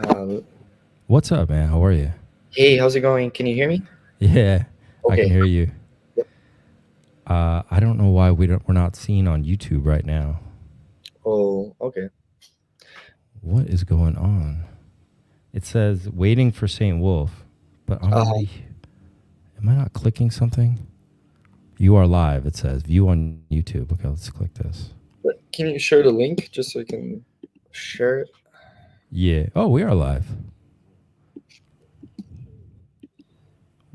Um, What's up, man? How are you? hey, how's it going? Can you hear me? Yeah, I can Okay. hear you. Yep. I don't know why we're not seen on YouTube right now. Oh, okay. What is going on? It says waiting for Saint Wolf, but I'm Uh, already. Am I not clicking something? You are live. It says view on YouTube. Okay, let's click this. but can you share the link just so I can share it? Yeah. Oh, we are live.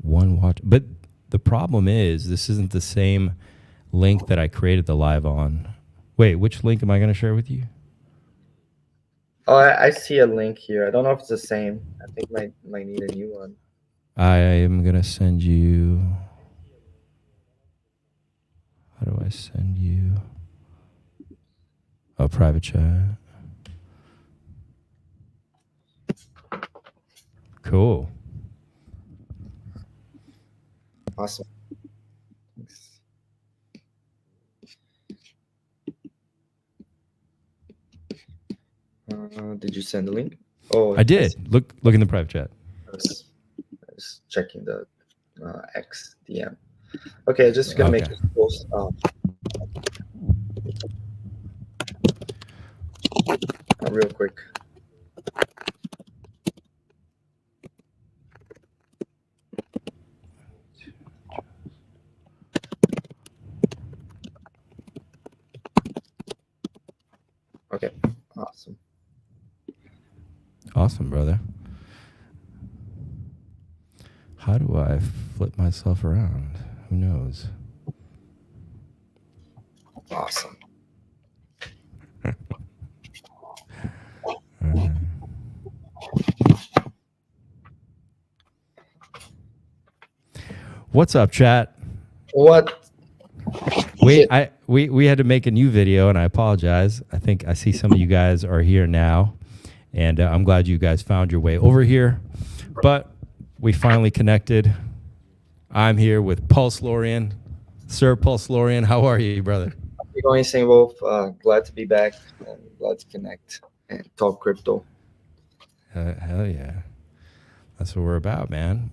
One watch, but the problem is this isn't the same link that I created the live on. Wait, which link am I going to share with you? Oh, I see a link here. I don't know if it's the same. I think might need a new one. I am going to send you. How do I send you a private chat? Cool. Awesome. Thanks. Did you send the link? Oh, I I see. did. Look in the private chat. I was checking the X DM. Okay, just gonna Okay. make this post real quick. Okay, awesome. Awesome, brother. How do I flip myself around? Who knows? Awesome. What's up, chat? What? Wait, Shit. we had to make a new video, and I apologize. I think I see some of you guys are here now, and I'm glad you guys found your way over here. But we finally connected. I'm here with PulseLorian. Sir PulseLorian, how are you, brother? You're going, Saint Wolf. Glad to be back and glad to connect and talk crypto. Hell yeah. That's what we're about, man.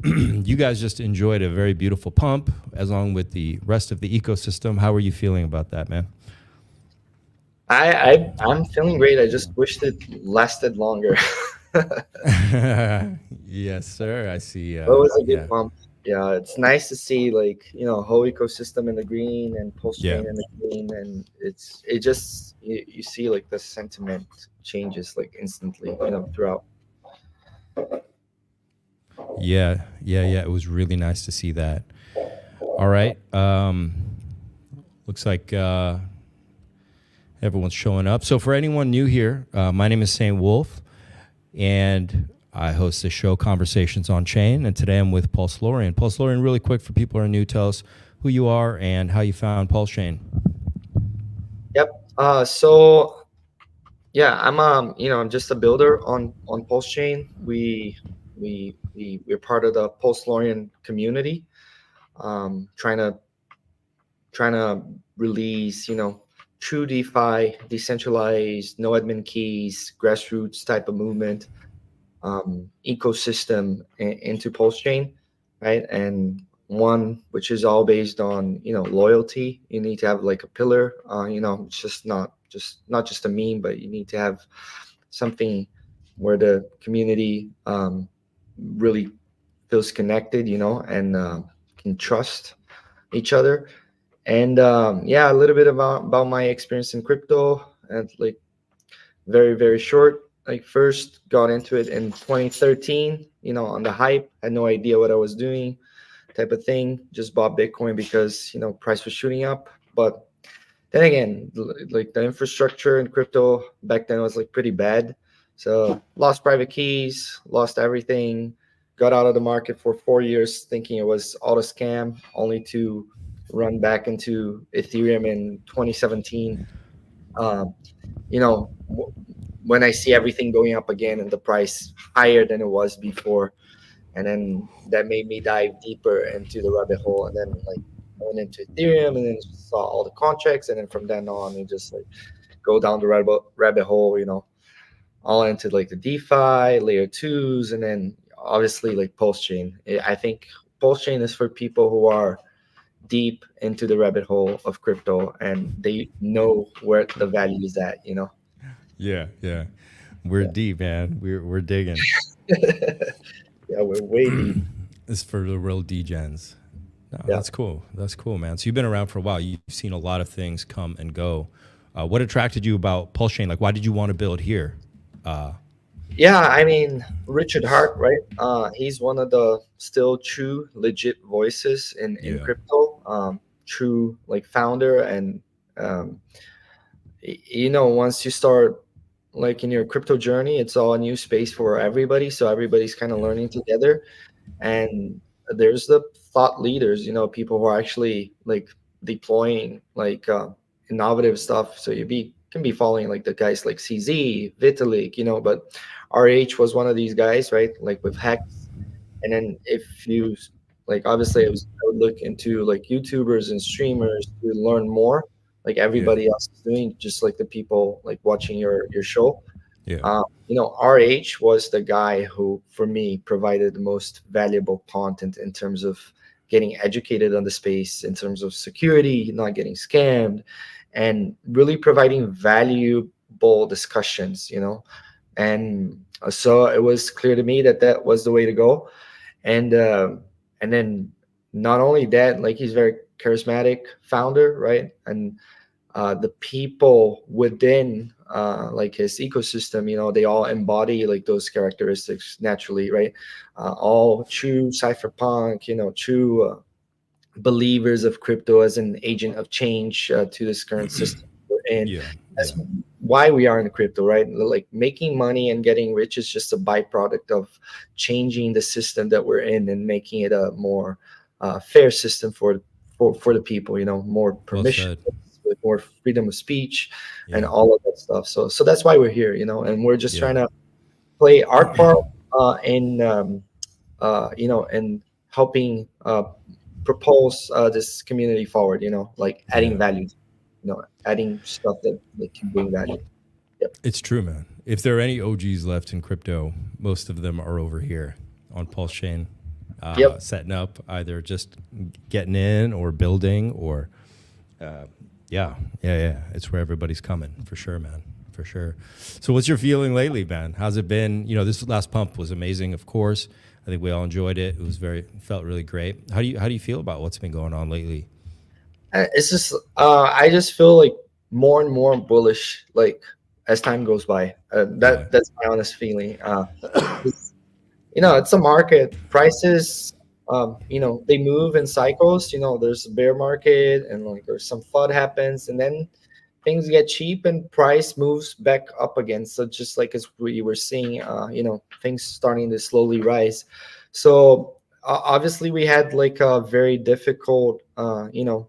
You guys just enjoyed a very beautiful pump, along with the rest of the ecosystem. How are you feeling about that, man? I'm feeling great. I just wished it lasted longer. Yes, sir. I see. But it was a good Yeah. pump. Yeah, it's nice to see like whole ecosystem in the green and Yeah. PulseChain in the green, and it just you see like the sentiment changes like instantly throughout. Yeah. It was really nice to see that. All right. Looks like everyone's showing up. So for anyone new here, my name is Saint Wolf, and I host the show Conversations on Chain. And today I'm with PulseLorian. PulseLorian, really quick for people who are new, tell us who you are and how you found PulseChain. Yep. So yeah, I'm just a builder on PulseChain. We're part of the PulseLorian community, trying to release true DeFi, decentralized, no admin keys, grassroots type of movement, ecosystem into PulseChain, right? And one which is all based on loyalty. You need to have like a pillar. It's just not just a meme, but you need to have something where the community really feels connected, and can trust each other. And yeah, a little bit about my experience in crypto, and like very very short. Like first got into it in 2013, on the hype. Had no idea what I was doing, type of thing. Just bought Bitcoin because price was shooting up. But then again, like the infrastructure in crypto back then was like pretty bad. So lost private keys, lost everything. Got out of the market for 4 years thinking it was all a scam, only to run back into Ethereum in 2017. Um, you know, when I see everything going up again and the price higher than it was before, and then that made me dive deeper into the rabbit hole, and then like I went into Ethereum and then saw all the contracts, and then from then on, it just like go down the rabbit hole. all into like the DeFi layer twos, and then obviously like PulseChain. I think PulseChain is for people who are deep into the rabbit hole of crypto and they know where the value is at, you know. Yeah, yeah. We're deep, man. We're digging. Yeah, we're way deep. It's for the real degens. No, Yeah. that's cool. That's cool, man. So you've been around for a while. You've seen a lot of things come and go. What attracted you about PulseChain? Like, why did you want to build here? Uh, Yeah, I mean, Richard Hart, right? He's one of the still true, legit voices in yeah, crypto. True, like founder, and um, you know, once you start like in your crypto journey, it's all a new space for everybody. So everybody's kind of yeah, learning together, and there's the thought leaders, you know, people who are actually like deploying like innovative stuff. So you be can be following like the guys like CZ, Vitalik, you know, but RH was one of these guys, right? Like with Hex. And then if you like, obviously I would look into like YouTubers and streamers to learn more, like yeah, everybody else is doing, just like the people like watching your show. yeah. You know, RH was the guy who, for me, provided the most valuable content in terms of getting educated on the space, in terms of security, not getting scammed, and really providing valuable discussions, you know. And so it was clear to me that that was the way to go. And then not only that, like he's very charismatic founder, right? And the people within like his ecosystem, you know, they all embody like those characteristics naturally, right? All true cypherpunk, you know, true believers of crypto as an agent of change to this current system we're in. Yeah, That's yeah. why we are in crypto, right? Like making money and getting rich is just a byproduct of changing the system that we're in and making it a more fair system for the people. You know, more Well permission, said. with more freedom of speech, and Yeah, all of that stuff. So that's why we're here. You know, and we're just yeah, trying to play our part in you know, and helping propose this community forward, you know, like adding yeah. value, you know, adding stuff that can bring value. Yep. It's true, man. If there are any OGs left in crypto, most of them are over here on PulseChain, Yep. setting up, either just getting in or building or, yeah, yeah, yeah. It's where everybody's coming for sure, man, for sure. So, what's your feeling lately, man? How's it been? You know, this last pump was amazing, of course. I think we all enjoyed it. It was felt really great. How do you feel about what's been going on lately? It's just I just feel like more and more bullish like as time goes by. Yeah, That's my honest feeling. It's, you know, it's a market. Prices, you know, they move in cycles. You know, there's a bear market and like there's some FUD happens, and then things get cheap and price moves back up again. So just like as we were seeing, you know, things starting to slowly rise. So obviously we had like a very difficult, you know,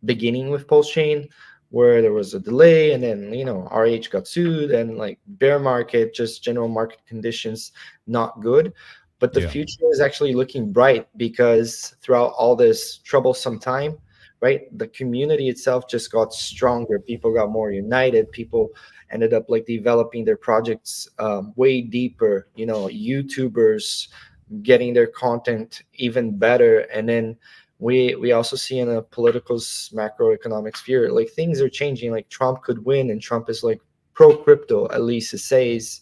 beginning with PulseChain, where there was a delay, and then you know RH got sued, and like bear market, just general market conditions not good. But the yeah, future is actually looking bright because throughout all this troublesome time, right, the community itself just got stronger. People got more united. People ended up like developing their projects way deeper. You know, YouTubers getting their content even better, and then we also see in a political macroeconomic sphere like things are changing. Like Trump could win, and Trump is like pro crypto, at least it says.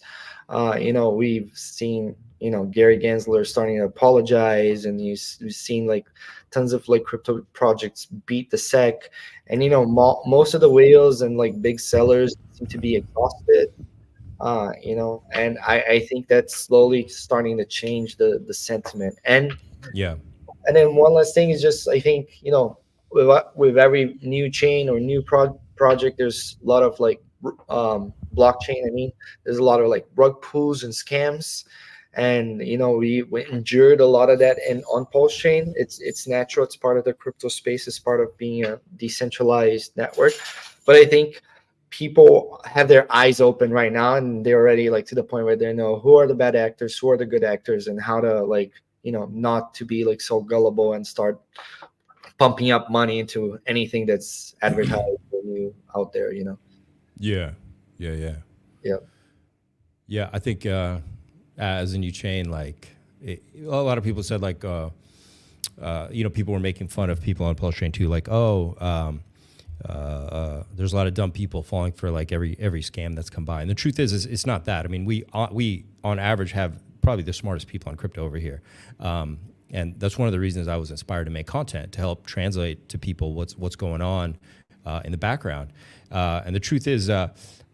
You know, we've seen, you know, Gary Gensler starting to apologize, and you've seen like tons of like crypto projects beat the sec, and you know, most of the whales and like big sellers seem to be exhausted. You know, and I think that's slowly starting to change the sentiment. yeah, And then one last thing is just I think, you know, with every new chain or new project, there's a lot of like blockchain. I mean, there's a lot of like rug pulls and scams, and you know we endured a lot of that. And on Pulse Chain, it's natural. It's part of the crypto space. It's part of being a decentralized network. But I think people have their eyes open right now, and they're already like to the point where they know who are the bad actors, who are the good actors, and how to like, you know, not to be like so gullible and start pumping up money into anything that's advertised or new out there, you know. yeah, yeah, yeah. Yeah. Yeah, I think as a new chain, like a lot of people said, like people were making fun of people on PulseChain too, like there's a lot of dumb people falling for like every scam that's come by. And the truth is it's not that. I mean, we on average have probably the smartest people on crypto over here. And that's one of the reasons I was inspired to make content, to help translate to people what's going on in the background. And the truth is,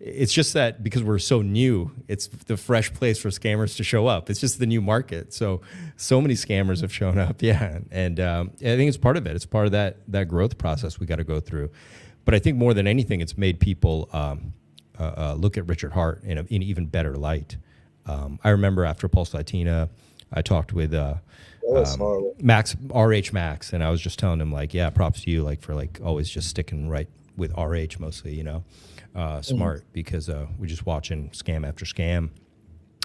it's just that because we're so new, it's the fresh place for scammers to show up. It's just the new market. So many scammers have shown up. Yeah. And I think it's part of it. It's part of that growth process we got to go through. But I think more than anything, it's made people look at Richard Hart in an even better light. I remember after Pulse Latina, I talked with Max, RH Max, and I was just telling him, like, yeah, props to you, like, for like always just sticking right with RH mostly, smart, because we're just watching scam after scam.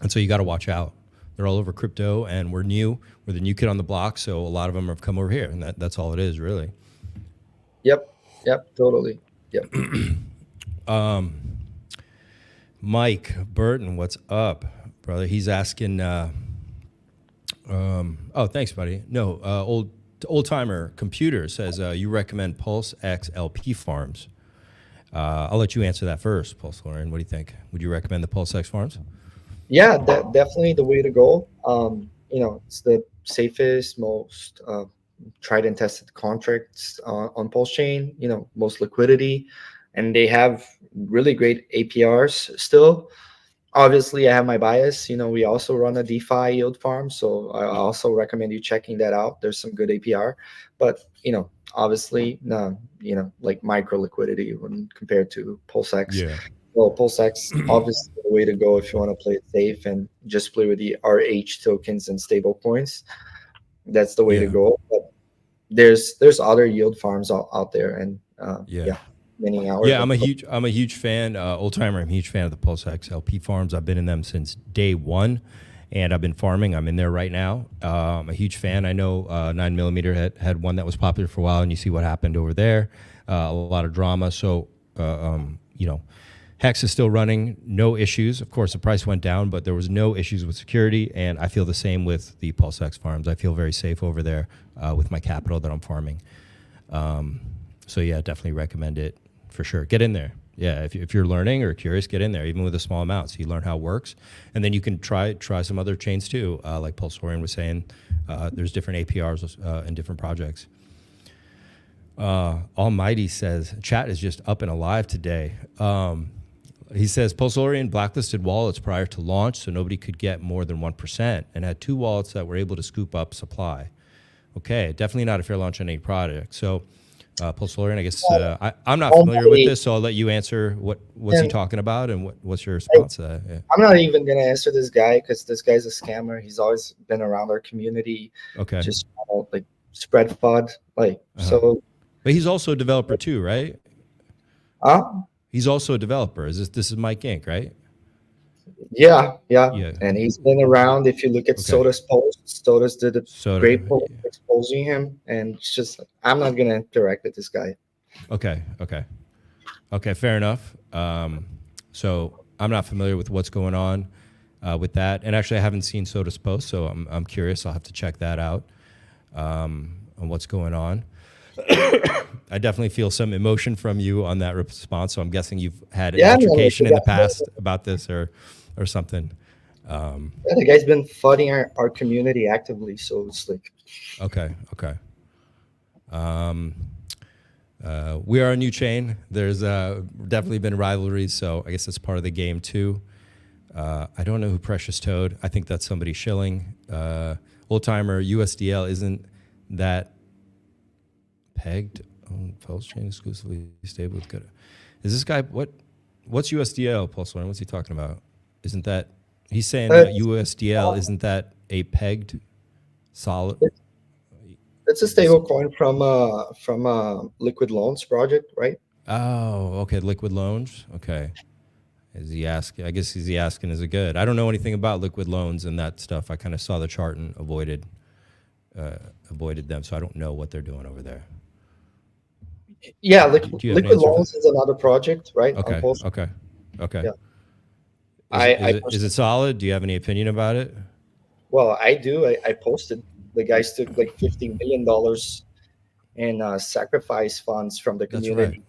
And so you got to watch out. They're all over crypto, and we're the new kid on the block. So a lot of them have come over here, and that's all it is, really. Yep, totally. Yep. Mike Burton, what's up, brother? He's asking, oh, thanks, buddy. No, old timer computer says you recommend Pulse X LP farms. I'll let you answer that first, PulseLorian. What do you think? Would you recommend the Pulse X farms? Yeah, definitely the way to go. It's the safest, most tried and tested contracts on PulseChain. Most liquidity, and they have really great APRs still. Obviously, I have my bias. We also run a DeFi yield farm, so I also recommend you checking that out. There's some good APR, but obviously, no, like micro liquidity when compared to PulseX. Yeah. Well, PulseX obviously the way to go if you want to play it safe and just play with the RH tokens and stable coins. That's the way to go. But there's other yield farms out there, and many hours. Yeah, I'm a huge fan. Old timer, I'm a huge fan of the PulseX LP farms. I've been in them since day one, and I've been farming. I'm in there right now. I'm a huge fan. I know 9mm had one that was popular for a while, and you see what happened over there. A lot of drama. So Hex is still running, no issues. Of course, the price went down, but there was no issues with security, and I feel the same with the PulseX farms. I feel very safe over there with my capital that I'm farming. So yeah, definitely recommend it for sure. Get in there. Yeah, if you're learning or curious, get in there, even with a small amount, so you learn how it works, and then you can try some other chains too. Like PulseLorian was saying, there's different APRs in different projects. Almighty says, chat is just up and alive today. He says, PulseLorian blacklisted wallets prior to launch, so nobody could get more than 1%, and had 2 wallets that were able to scoop up supply. Okay, definitely not a fair launch on any product. So, PulseLorian, I guess I'm not familiar with this, so I'll let you answer what's he talking about, and what's your response to that? Yeah. I'm not even going to answer this guy, because this guy's a scammer. He's always been around our community. Okay. Just like spread FUD. So. But he's also a developer too, right? He's also a developer. This is Mike Inc., right? Yeah. And he's been around. If you look at Soda's posts, Soda's did a great post exposing him, and it's just, I'm not going to interact with this guy. Okay, fair enough. So I'm not familiar with what's going on with that, and actually I haven't seen Soda's post, so I'm curious. I'll have to check that out on what's going on. I definitely feel some emotion from you on that response, so I'm guessing you've had an altercation in the past about this or something. The guy's been flooding our community actively, so it's like. Okay. We are a new chain. There's definitely been rivalries, so I guess that's part of the game too. I don't know who Precious Toad. I think that's somebody shilling. Old timer USDL, isn't that pegged on PulseChain exclusively stable with good? Is this guy what's USDL, PulseChain? What's he talking about? Isn't that he's saying that USDL, isn't that a pegged solid? It's a stable coin from Liquid Loans project, right? Oh, okay, Liquid Loans. Okay. Is he asking? I guess is he asking, is it good? I don't know anything about Liquid Loans and that stuff. I kind of saw the chart and avoided them, so I don't know what they're doing over there. Yeah, Liquid Loans is another project, right? Okay. Yeah. I Is it solid? Do you have any opinion about it? well, I do. I posted the guys took like $50 million in sacrifice funds from the That's right. community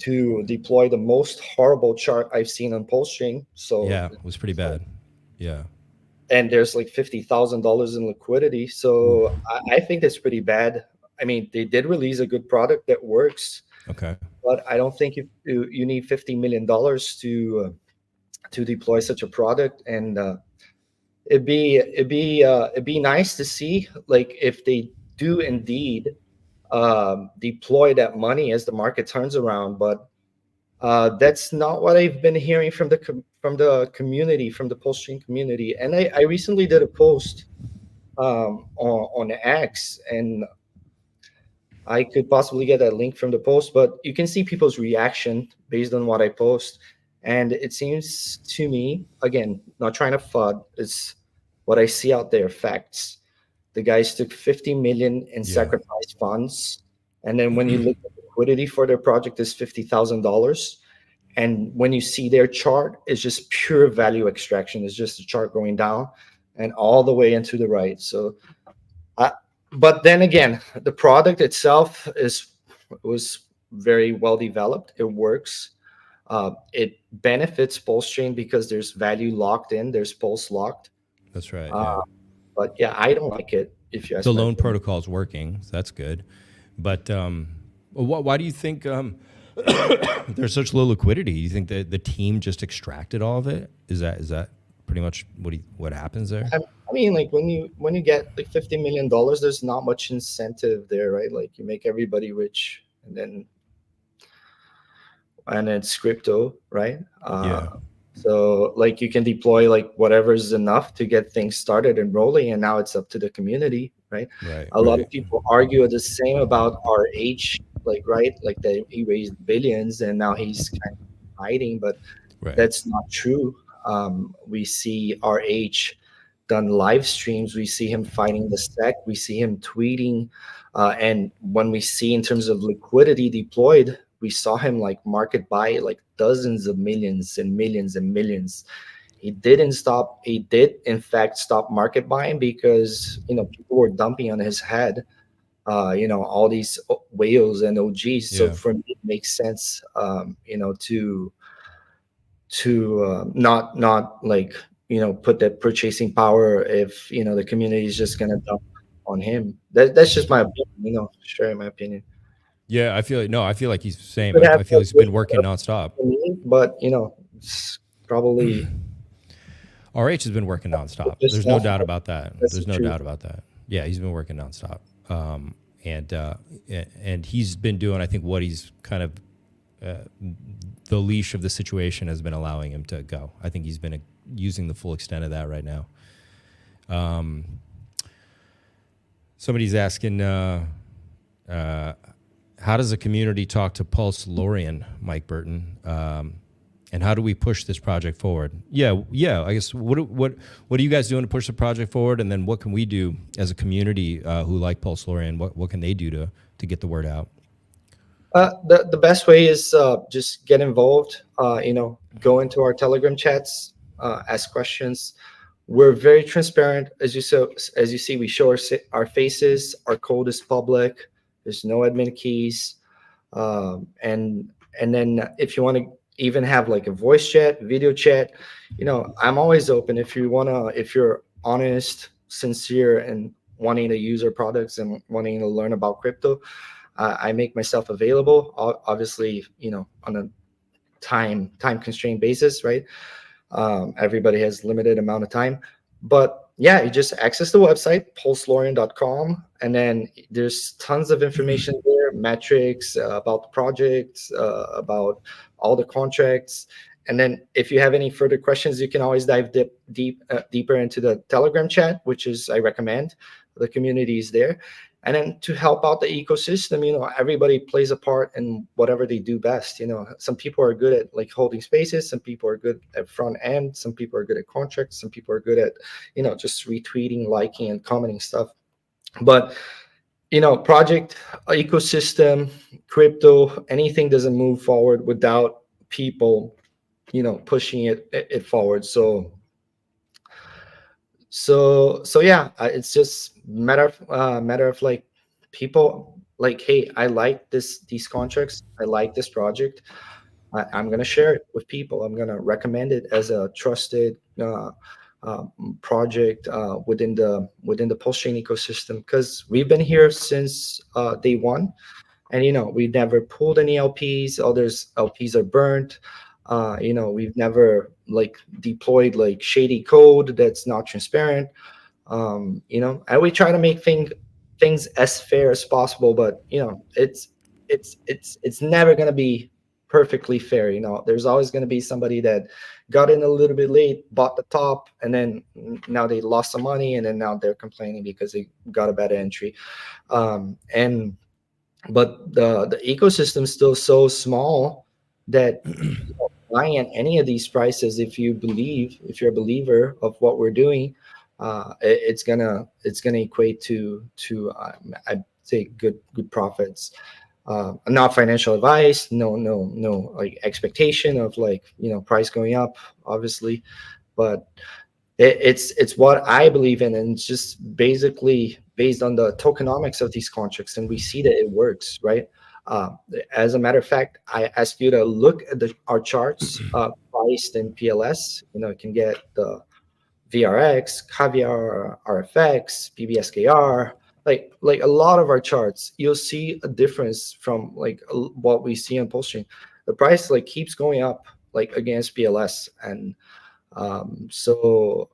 to deploy the most horrible chart I've seen on PulseChain. So, Yeah, it was pretty bad. Yeah. and there's like $50,000 in liquidity. Ooh. So I think that's pretty bad. I mean, they did release a good product that works, Okay. but I don't think you need $50 million to deploy such a product. And it'd be nice to see like if they do indeed deploy that money as the market turns around. But that's not what I've been hearing from from the community, from the PulseChain community. And I recently did a post on X, and I could possibly get a link from the post, but you can see people's reaction based on what I post. And it seems to me, again, not trying to FUD, it's what I see out there, facts. The guys took 50 million in Yeah. sacrifice funds. And then when you look at liquidity for their project is $50,000. And when you see their chart, it's just pure value extraction. It's just a chart going down and all the way into the right. So I, but then again, the product itself was very well developed. It works. It benefits PulseChain because there's value locked in. There's Pulse locked. That's right. Uh, Yeah. but yeah, I don't like it. If you The ask my loan opinion. protocol is working. So that's good. But why do you think there's such low liquidity? You think that the team just extracted all of it? Is that pretty much what happens there? I mean, like when you get like $50 million, there's not much incentive there, right? Like you make everybody rich, and it's crypto, right? Yeah. So like you can deploy like whatever is enough to get things started and rolling, and now it's up to the community, right? Right. A lot Right. of people argue the same about our age, like right, like that he raised billions and now he's kind of hiding, but Right. that's not true. We see RH done live streams. We see him fighting the SEC. We see him tweeting. And when we see in terms of liquidity deployed, we saw him like market buy like dozens of millions and millions and millions. He didn't stop. He did, in fact, stop market buying because people were dumping on his head. All these whales and OGs. So Yeah. for me, it makes sense. To not like put that purchasing power if the community is just gonna dump on him. That's just my opinion, sharing my opinion. Yeah. I feel like no. I feel like he's the same. Could have I feel more he's been good working stuff nonstop. for me, but it's probably RH has been working nonstop. just There's no stuff. doubt about that. That's the There's no truth. doubt about that. Yeah, he's been working nonstop. And and he's been doing, I think, what he's kind of the leash of the situation has been allowing him to go. I think he's been using the full extent of that right now. Somebody's asking, how does the community talk to PulseLorian, Mike Burton? And how do we push this project forward? Yeah. I guess what are you guys doing to push the project forward? And then what can we do as a community who like PulseLorian? What can they do to get the word out? The best way is just get involved. Go into our Telegram chats, ask questions. We're very transparent, as you see. We show our faces. Our code is public. There's no admin keys, and then if you want to even have like a voice chat, video chat, I'm always open. If you're honest, sincere, and wanting to use our products and wanting to learn about crypto, I make myself available. Obviously, on a time constrained basis, right? Everybody has limited amount of time, but yeah, you just access the website PulseLorian.com, and then there's tons of information there, metrics about the project, about all the contracts. And then if you have any further questions, you can always dive deeper into the Telegram chat, which is I recommend. The community is there. And then to help out the ecosystem, everybody plays a part in whatever they do best. Some people are good at like holding spaces. Some people are good at front end. Some people are good at contracts. Some people are good at, just retweeting, liking, and commenting stuff. But, project, ecosystem, crypto, anything doesn't move forward without people pushing it forward. So yeah, it's just matter of like people like, hey, I like these contracts, I like this project, I'm gonna share it with people, I'm gonna recommend it as a trusted uh, project within the PulseChain ecosystem, because we've been here since day one. And we never pulled any LPs. Others LPs are burnt. We've never like deployed like shady code that's not transparent. And we try to make things as fair as possible, but it's never going to be perfectly fair. There's always going to be somebody that got in a little bit late, bought the top, and then now they lost some money, and then now they're complaining because they got a bad entry. And but the ecosystem is still so small that buying at any of these prices, if you're a believer of what we're doing, it's gonna equate to I'd say good profits. Not financial advice, no like expectation of like price going up, obviously, but it's what I believe in, and it's just basically based on the tokenomics of these contracts, and we see that it works, right? Uh, as a matter of fact, I asked you to look at our charts priced in PLS. You can get the VRX, Caviar, RFX, PBSKR, like a lot of our charts. You'll see a difference from like what we see on PulseChain. The price like keeps going up like against PLS, and so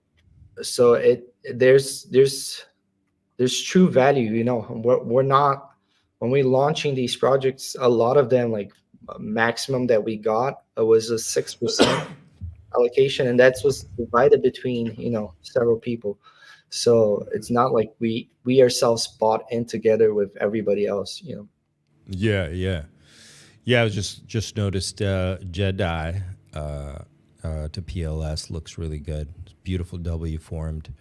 there's true value. We're not, when we launching these projects, a lot of them like maximum that we got was a 6% allocation, and that was divided between several people. So it's not like we ourselves bought in together with everybody else. Yeah, yeah, yeah. I was just noticed Jedi to PLS looks really good. It's beautiful W formed.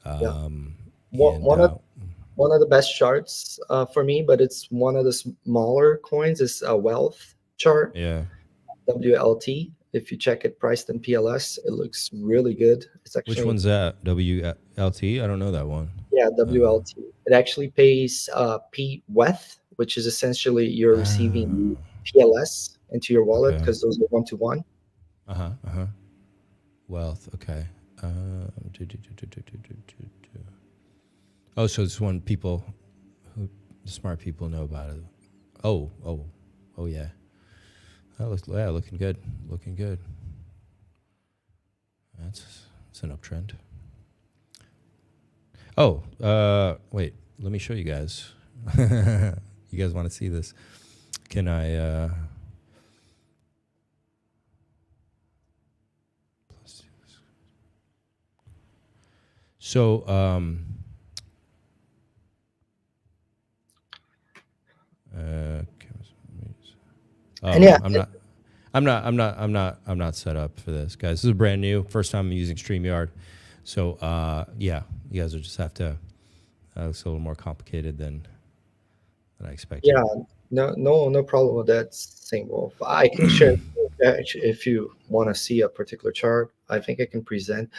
Yeah. one And one of one of the best charts for me, but it's one of the smaller coins, is a wealth chart, yeah, WLT. If you check it priced in PLS, it looks really good. It's which actually, one's that? WLT? I don't know that one. yeah, Uh, WLT. It actually pays P WETH, which is essentially you're receiving oh, PLS into your wallet, okay. because those are 1-to-1. Uh huh. Uh huh. Wealth. Okay. Do, do, do, do, do, do, do, do, do. Oh, so it's one people who smart people know about it. Oh, yeah. That looks, yeah, looking good. Looking good. That's an uptrend. Oh, wait. Let me show you guys. You guys want to see this? Can I? So, And yeah, I'm not set up for this, guys. This is brand new. First time I'm using StreamYard. So, yeah, you guys will just have to. It's a little more complicated than I expected. yeah, no problem with that, Saint Wolf. I can share if you want to see a particular chart. I think I can present.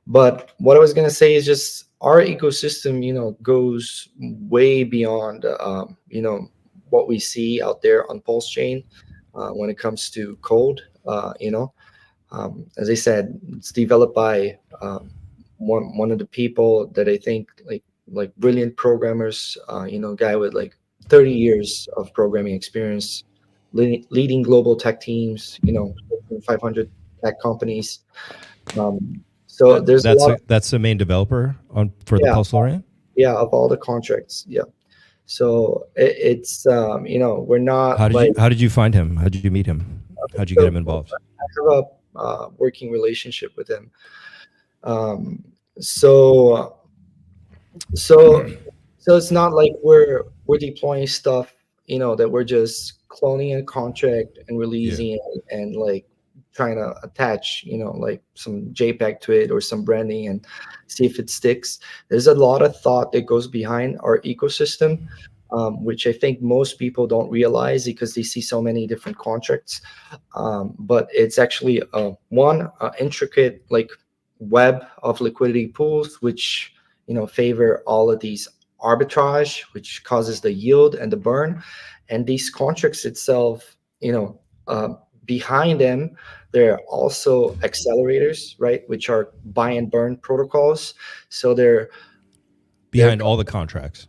But what I was gonna say is just our ecosystem, goes way beyond, what we see out there on PulseChain when it comes to code. As I said, it's developed by one of the people that I think like brilliant programmers. Guy with like 30 years of programming experience, leading global tech teams. 500 tech companies. So there's a lot of, That's the main developer on for the yeah, PulseLorian. yeah, of all the contracts. Yeah. So it's we're not like, How did you find him? How did you meet him? How did you get so him involved? I have a working relationship with him. Um, so so so it's not like we're deploying stuff, that we're just cloning a contract and Yeah. releasing it, and like trying to attach, like some JPEG to it or some branding and see if it sticks. There's a lot of thought that goes behind our ecosystem. which I think most people don't realize because they see so many different contracts. But it's actually one intricate like web of liquidity pools, which favor all of these arbitrage, which causes the yield and the burn. And these contracts itself, behind them, there are also accelerators, right, which are buy and burn protocols. So they're behind all the contracts.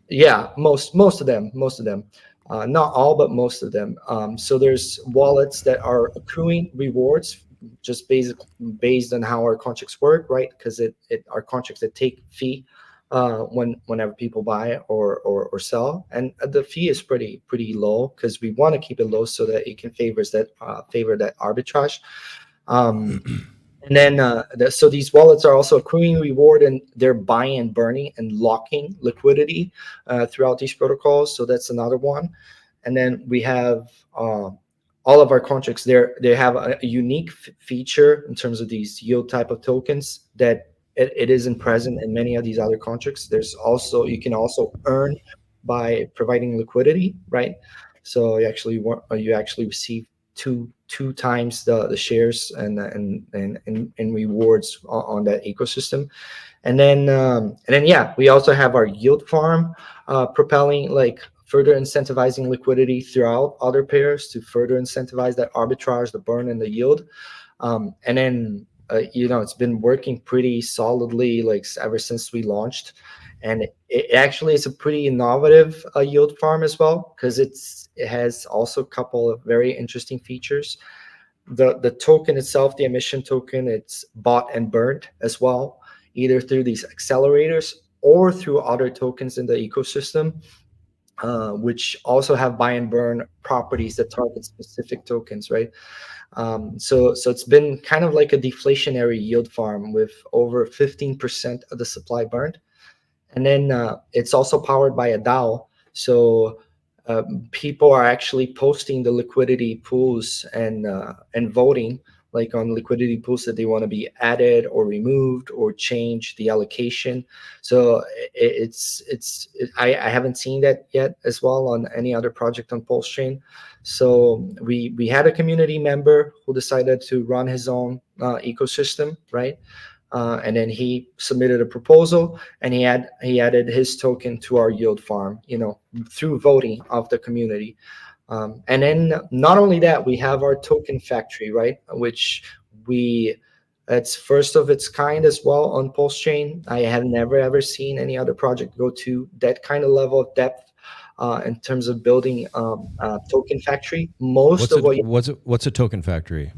Yeah, most of them, not all, but most of them. So there's wallets that are accruing rewards just based on how our contracts work, right? Because it are contracts that take fee whenever people buy or sell, and the fee is pretty low because we want to keep it low so that it can favor that arbitrage. And then, so these wallets are also accruing reward, and they're buying and burning and locking liquidity throughout these protocols. So that's another one. And then we have all of our contracts. They have a unique feature in terms of these yield type of tokens that it isn't present in many of these other contracts. You can also earn by providing liquidity, right? So you actually receive two times the shares and rewards on that ecosystem. And then yeah, we also have our yield farm propelling, like, further incentivizing liquidity throughout other pairs to further incentivize that arbitrage, the burn, and the yield. And then it's been working pretty solidly, like, ever since we launched. And it actually is a pretty innovative yield farm as well, because it has also a couple of very interesting features. The token itself, the emission token, it's bought and burned as well, either through these accelerators or through other tokens in the ecosystem, which also have buy and burn properties that target specific tokens, right? So it's been kind of like a deflationary yield farm with over 15% of the supply burned. And then it's also powered by a DAO. So people are actually posting the liquidity pools and voting, like, on liquidity pools that they want to be added or removed or change the allocation. So I haven't seen that yet as well on any other project on PulseChain. So we had a community member who decided to run his own ecosystem, right? And then he submitted a proposal, and he added his token to our yield farm, through voting of the community. And then not only that, we have our token factory, right? Which it's first of its kind as well on PulseChain. I have never ever seen any other project go to that kind of level of depth in terms of building a token factory. What's a token factory?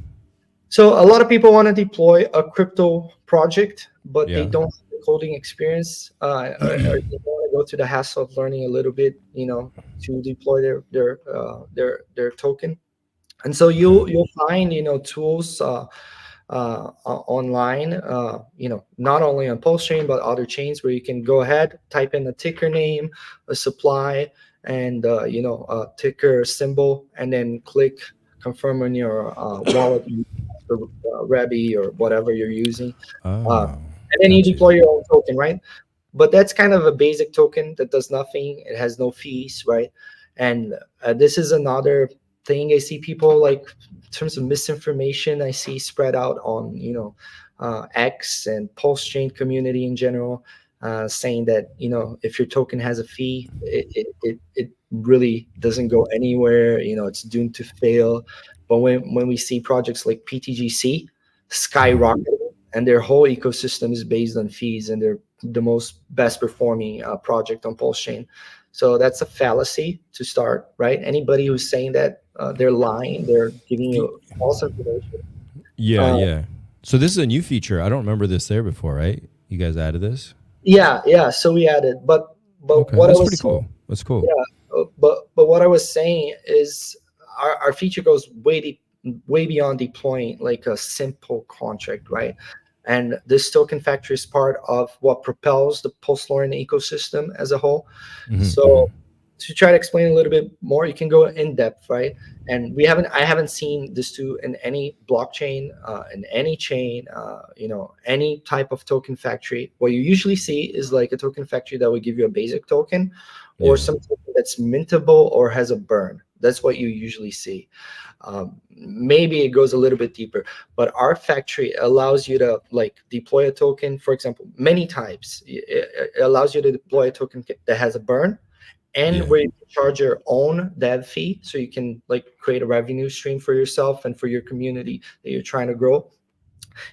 So a lot of people want to deploy a crypto project, but they don't have the coding experience, or they want to go through the hassle of learning a little bit, to deploy their token. And so you'll find tools online, not only on PulseChain but other chains, where you can go ahead, type in a ticker name, a supply, and a ticker symbol, and then click confirm on your wallet, Rebby or whatever you're using, and then you deploy your own token, right? But that's kind of a basic token that does nothing. It has no fees, right? And this is another thing I see people, like, in terms of misinformation I see spread out on X and PulseChain community in general, saying that if your token has a fee, it really doesn't go anywhere. It's doomed to fail. But when we see projects like PTGC skyrocketing, and their whole ecosystem is based on fees, and they're the best performing project on PulseChain. So that's a fallacy to start, right? Anybody who's saying that, they're lying. They're giving you false information. Yeah. So this is a new feature. I don't remember this there before, right? You guys added this? Yeah. So we added, but okay. What That's I was pretty cool. That's cool. Yeah, but what I was saying is our feature goes way beyond deploying like a simple contract, right? And this token factory is part of what propels the PulseLorian ecosystem as a whole. So to try to explain a little bit more, you can go in depth, right? And I haven't seen this too in any blockchain, in any chain, any type of token factory. What you usually see is like a token factory that will give you a basic token, or some token that's mintable or has a burn. That's what you usually see. Maybe it goes a little bit deeper, but our factory allows you to like deploy a token, for example, many types. It allows you to deploy a token that has a burn, and where you can charge your own dev fee, so you can like create a revenue stream for yourself and for your community that you're trying to grow.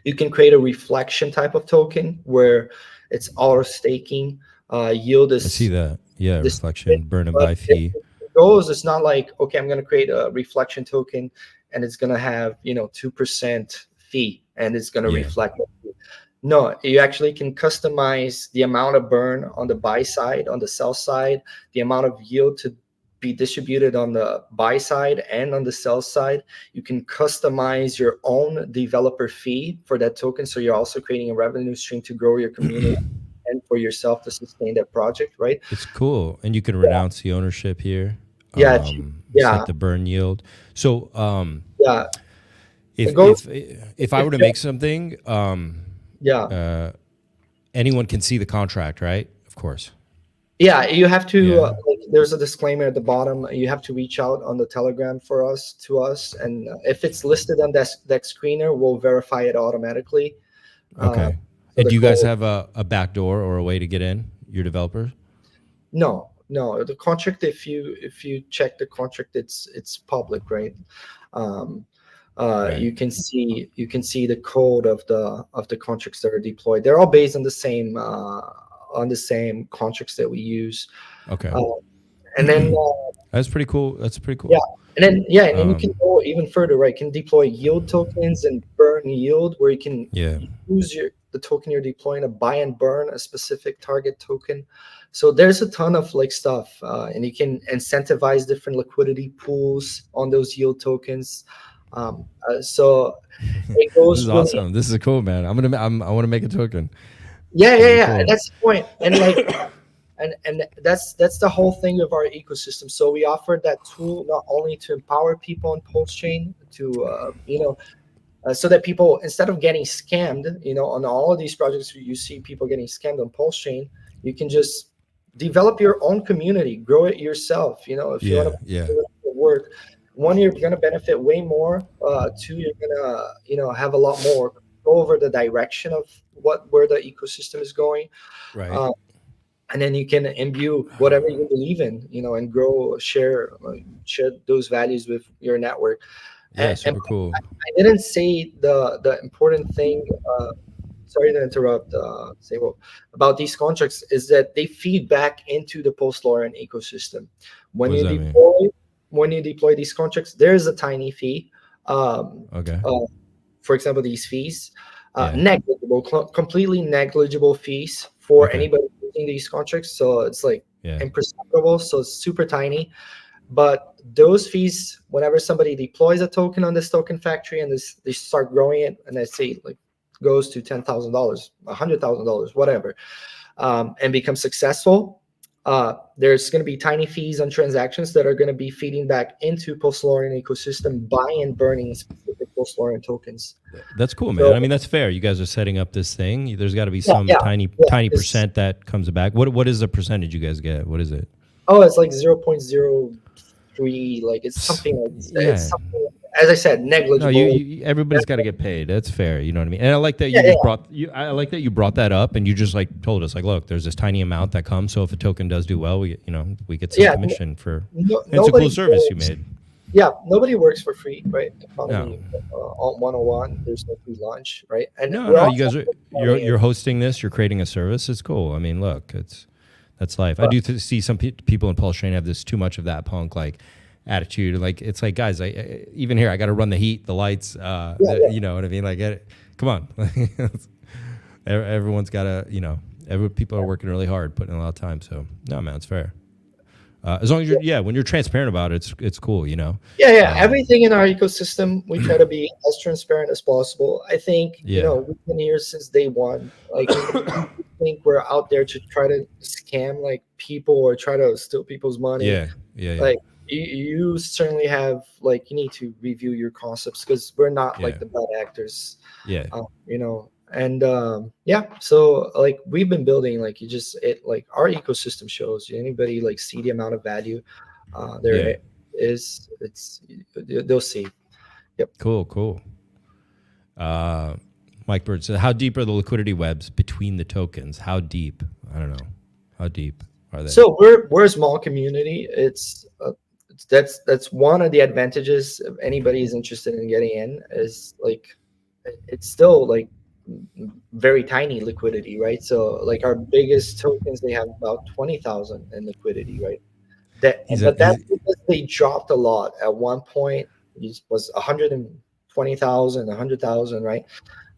You can create a reflection type of token where it's auto staking. Yield is, I see that. Yeah, reflection, burn and buy fee. Goes, it's not like, okay, I'm going to create a reflection token and it's going to have 2% fee and it's going to reflect. No, you actually can customize the amount of burn on the buy side, on the sell side, the amount of yield to be distributed on the buy side and on the sell side. You can customize your own developer fee for that token, so you're also creating a revenue stream to grow your community and for yourself to sustain that project, right? It's cool. And you can renounce the ownership here. Set the burn yield. So if I were to make something, anyone can see the contract, right? Of course. Yeah, you have to. There's a disclaimer at the bottom. You have to reach out on the Telegram to us, and if it's listed on that screener, we'll verify it automatically. Okay. And do you guys have a back door or a way to get in, your developers? No. The contract, if you check the contract, it's public, right? You can see the code of the contracts that are deployed. They're all based on the same contracts that we use. Okay. And then that's pretty cool. That's pretty cool. Yeah. And then you can go even further, right? You can deploy yield tokens and burn yield, where you can use the token you're deploying to buy and burn a specific target token. So there's a ton of like stuff, and you can incentivize different liquidity pools on those yield tokens. So it goes. This is awesome. This is cool, man. I want to make a token. Yeah. Cool. That's the point. And like, and that's the whole thing of our ecosystem. So we offer that tool not only to empower people on PulseChain to so that people, instead of getting scammed, on all of these projects you see people getting scammed on PulseChain, you can just develop your own community, grow it yourself. If you want to work, one, you're going to benefit way more. Two, you're going to have a lot more go over the direction of where the ecosystem is going. Right. And then you can imbue whatever you believe in, and grow, share those values with your network. Yeah, super cool. I didn't say the important thing. Sorry to interrupt, about these contracts is that they feed back into the PulseLorian ecosystem. When you deploy these contracts, there's a tiny fee. For example, these fees, negligible, completely negligible fees for anybody using these contracts. So it's like imperceptible. So it's super tiny. But those fees, whenever somebody deploys a token on this token factory and they start growing it, and let's say like goes to $10,000, $100,000, whatever, and becomes successful, there's going to be tiny fees on transactions that are going to be feeding back into PulseLorian ecosystem, buying and burning specific PulseLorian tokens. That's cool, man. I mean, that's fair. You guys are setting up this thing. There's got to be some tiny percent that comes back. What is the percentage you guys get? What is it? Oh, it's like 0.03. Like it's something like it's something, as I said, negligible. No, everybody's got to get paid. That's fair. You know what I mean? And I like that I like that you brought that up, and you just like told us like, look, there's this tiny amount that comes. So if a token does do well, we get some commission for. It's a cool service you made. Yeah, nobody works for free, right? Economy 101. There's no free lunch, right? And no, you guys you're hosting this. You're creating a service. It's cool. I mean, look, that's life. I do see some people in PulseChain have this too much of that punk like attitude. Like it's like, guys, even here I got to run the heat, the lights. You know what I mean? Like, come on. Everyone's got to. People are working really hard, putting in a lot of time. So no, man, it's fair. As long as you're, when you're transparent about it, it's cool, you know. Yeah. Everything in our ecosystem, we try to be as transparent as possible. I think, Yeah. we've been here since day one. Like, I think we're out there to try to scam like people or try to steal people's money. Yeah. Like, you certainly have, like, you need to review your concepts because we're not like the bad actors. Yeah. And so like we've been building, like, like our ecosystem shows anybody like see the amount of value there is. They'll see. Yep. Cool. Mike Bird said, how deep are the liquidity webs between the tokens? How deep? I don't know. How deep are they? So we're a small community. That's one of the advantages if anybody is interested in getting in, is like it's still like very tiny liquidity, right? So like our biggest tokens, they have about 20,000 in liquidity, right? That's because they dropped a lot. At one point, it was 120,000, 100,000, right?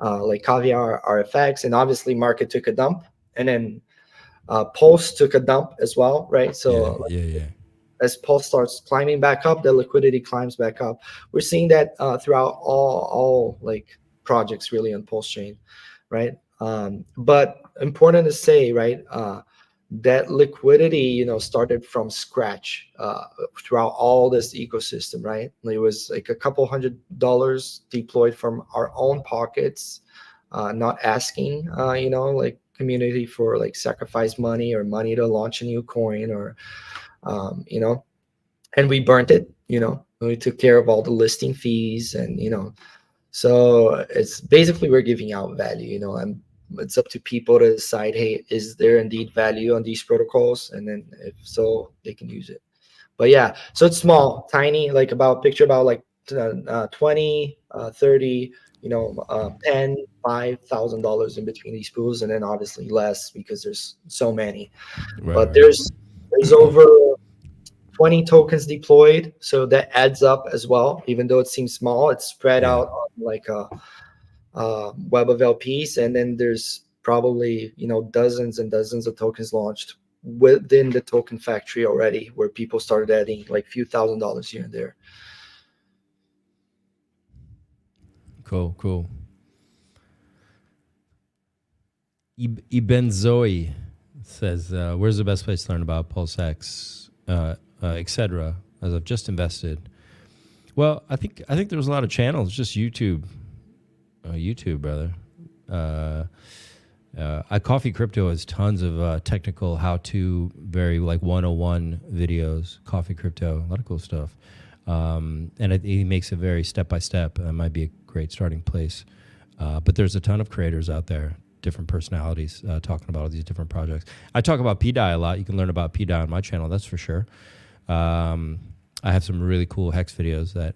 Like Caviar, RFX, and obviously market took a dump, and then Pulse took a dump as well, right? So as Pulse starts climbing back up, the liquidity climbs back up. We're seeing that throughout all like projects really on PulseChain, right? But important to say, right? That liquidity, started from scratch throughout all this ecosystem, right? It was like a couple $100 deployed from our own pockets, not asking, like community for like sacrifice money or money to launch a new coin or, and we burnt it, we took care of all the listing fees and, so it's basically we're giving out value, and it's up to people to decide, hey, is there indeed value on these protocols? And then if so, they can use it. But yeah, so it's small, tiny, like about 20, 30, 10, $5,000 in between these pools, and then obviously less because there's so many. But there's over 20 tokens deployed, so that adds up as well. Even though it seems small, it's spread out on like a web of LPs, and then there's probably dozens and dozens of tokens launched within the token factory already, where people started adding like few $1,000s here and there. Cool. Ibn Zoe says, where's the best place to learn about PulseX, etc., as I've just invested? Well, I think there's a lot of channels, just YouTube, brother. Coffee Crypto has tons of technical how-to, very like 101 videos. Coffee Crypto, a lot of cool stuff. And he makes it very step-by-step. That might be a great starting place. But there's a ton of creators out there, different personalities, talking about all these different projects. I talk about PDAI a lot. You can learn about PDAI on my channel, that's for sure. I have some really cool hex videos that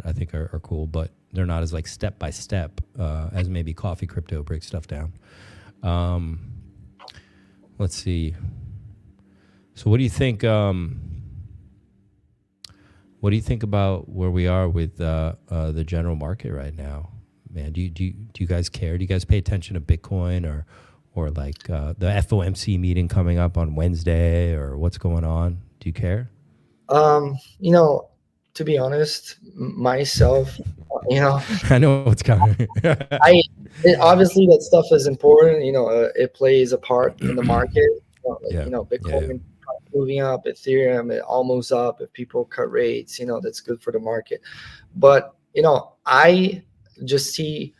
I think are cool, but they're not as like step-by-step as maybe Coffee Crypto breaks stuff down. Let's see. So what do you think? What do you think about where we are with the general market right now, man? Do you guys care? Do you guys pay attention to Bitcoin or like the FOMC meeting coming up on Wednesday, or what's going on? Do you care? To be honest, myself, I know what's coming. Obviously that stuff is important. It plays a part in the market. Bitcoin moving up, Ethereum it almost up. If people cut rates, that's good for the market. But I just see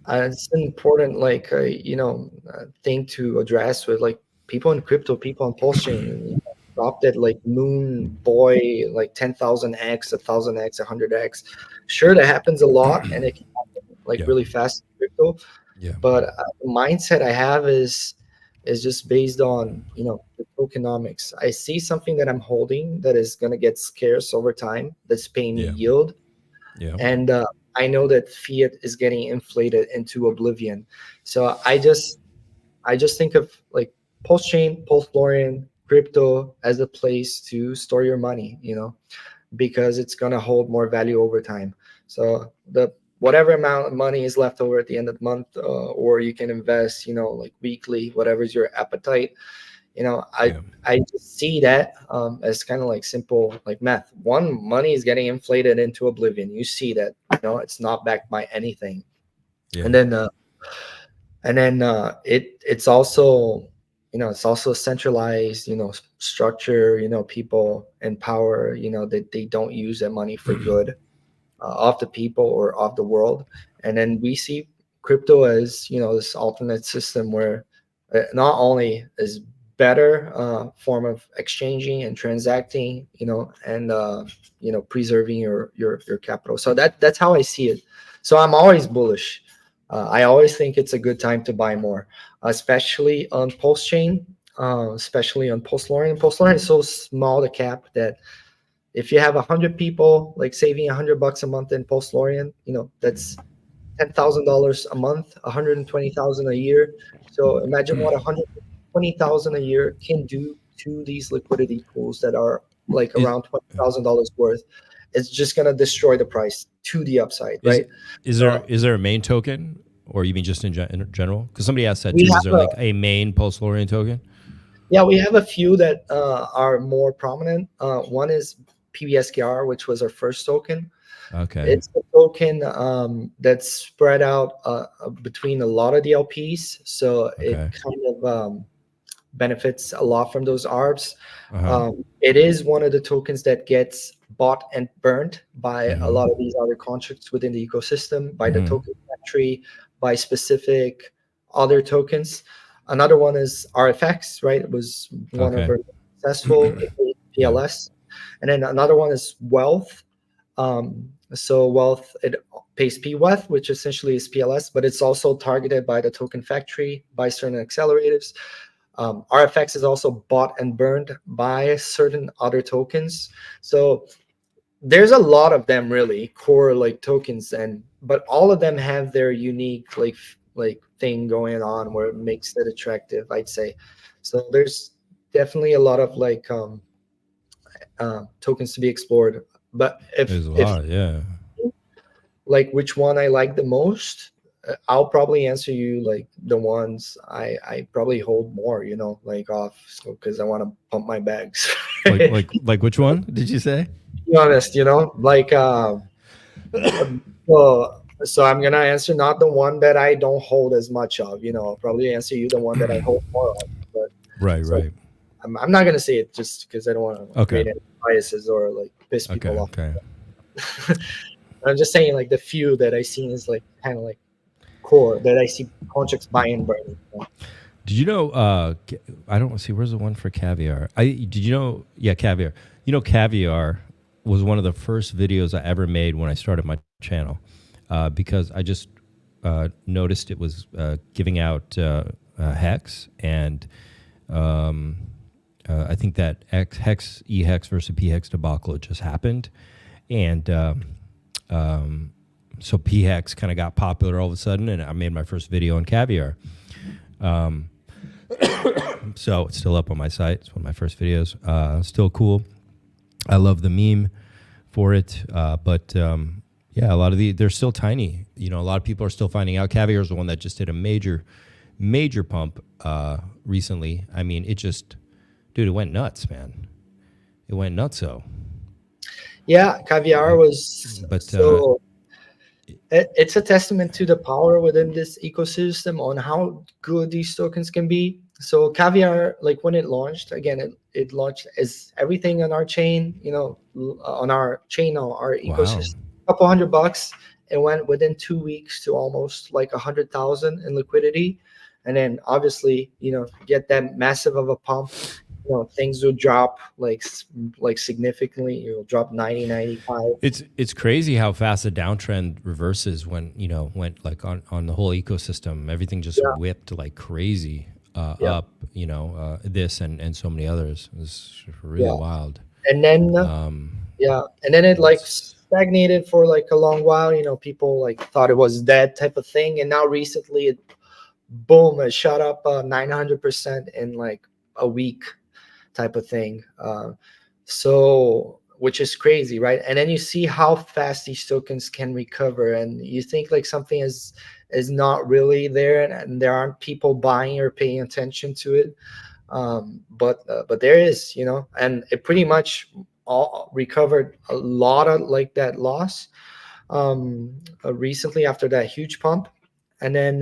it's an important thing to address with like people in crypto, people on PulseChain. Dropped it like moon boy, like 10,000x, 1,000x, 100x. Sure, that happens a lot, and it can happen like really fast in crypto. But the mindset I have is just based on the tokenomics. I see something that I'm holding that is going to get scarce over time, that's paying me yield, and I know that fiat is getting inflated into oblivion. So I just think of like PulseChain, PulseLorian, crypto as a place to store your money, because it's going to hold more value over time. So whatever amount of money is left over at the end of the month, or you can invest, like weekly, whatever's your appetite, Yeah. I just see that as kind of like simple like math. One, money is getting inflated into oblivion. You see that, it's not backed by anything. Yeah. And then it's also, it's also a centralized, structure, people in power, that they don't use that money for good, of the people or of the world. And then we see crypto as, this alternate system where not only is better form of exchanging and transacting, and preserving your capital. So that's how I see it. So I'm always bullish. I always think it's a good time to buy more, especially on PulseChain, especially on PulseLorian. PulseLorian is so small the cap that if you have 100 people like saving $100 a month in PulseLorian, that's $10,000 a month, 120,000 a year. So imagine what 120,000 a year can do to these liquidity pools that are like Is around $20,000 worth. It's just gonna destroy the price to the upside, is right? is there So is there a main token, or you mean just in general? Because somebody asked that we too. Is have there like a main PulseLorian token? we have a few that are more prominent. One is PBSKR, which was our first token. Okay. It's a token that's spread out between a lot of the LPs, so it Okay. kind of benefits a lot from those ARBs. Uh-huh. It is one of the tokens that gets bought and burnt by a Mm-hmm. lot of these other contracts within the ecosystem, by the Mm-hmm. token factory, by specific other tokens. Another one is RFX, right? It was one of Okay. our successful Yeah. PLS. And then another one is Wealth. So Wealth, it pays PWETH, which essentially is PLS, but it's also targeted by the token factory, by certain accelerators. RFX is also bought and burned by certain other tokens. So there's a lot of them really, core like tokens, but all of them have their unique like thing going on where it makes it attractive, I'd say. So there's definitely a lot of like tokens to be explored. But There's a if lot. Yeah. like which one I like the most, I'll probably answer you like the ones I probably hold more, like off, so because I want to pump my bags. Like which one did you say? Be honest, like so I'm gonna answer not the one that I don't hold as much of, I'll probably answer you the one that I hold more of. But Right. so Right. I'm not gonna say it just because I don't want to Okay. create any biases or like piss Okay. people off. Okay. I'm just saying like the few that I seen is like kind of like core that I see contracts buying and burning. Did you know? I don't see. Where's the one for caviar? Did you know? Yeah, caviar. Caviar was one of the first videos I ever made when I started my channel, because I just noticed it was giving out hex, and I think that hex e-hex versus p-hex debacle just happened, and so p-hex kind of got popular all of a sudden, and I made my first video on caviar. So it's still up on my site. It's one of my first videos. Still cool. I love the meme for it. But yeah, a lot of they're still tiny. A lot of people are still finding out. Caviar is the one that just did a major pump recently. I mean, dude, it went nuts, man. It went nuts. So Yeah, caviar was but so. It's a testament to the power within this ecosystem on how good these tokens can be. So caviar, like when it launched, again, it launched as everything on our chain, on our chain, our wow. ecosystem, a couple $100. It went within 2 weeks to almost like 100,000 in liquidity. And then obviously, get that massive of a pump, things will drop like significantly. It will drop 90, 95. It's crazy how fast the downtrend reverses when went like on the whole ecosystem. Everything just Yeah, whipped like crazy yeah, up. This and so many others. It's really yeah. wild. And then yeah, and then it like It's stagnated for like a long while. People like thought it was dead type of thing, and now recently it boom, it shot up 900% in like a week type of thing. So which is crazy, right? And then you see how fast these tokens can recover, and you think like something is not really there, and there aren't people buying or paying attention to it. But there is, and it pretty much all recovered a lot of like that loss recently after that huge pump. And then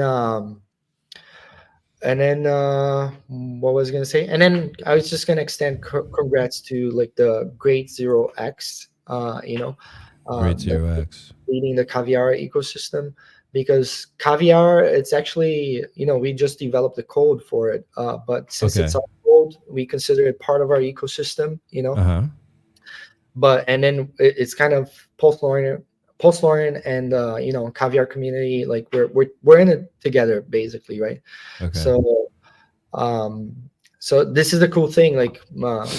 what was I going to say? And then I was just going to extend congrats to like the Great Zero X, Great that Zero X. leading the Caviar ecosystem, because Caviar, it's actually, we just developed the code for it. But since Okay. it's our code, we consider it part of our ecosystem, Uh-huh. But and then it's kind of PulseLorian and Caviar community, like we're in it together basically, right? Okay. So so this is the cool thing, like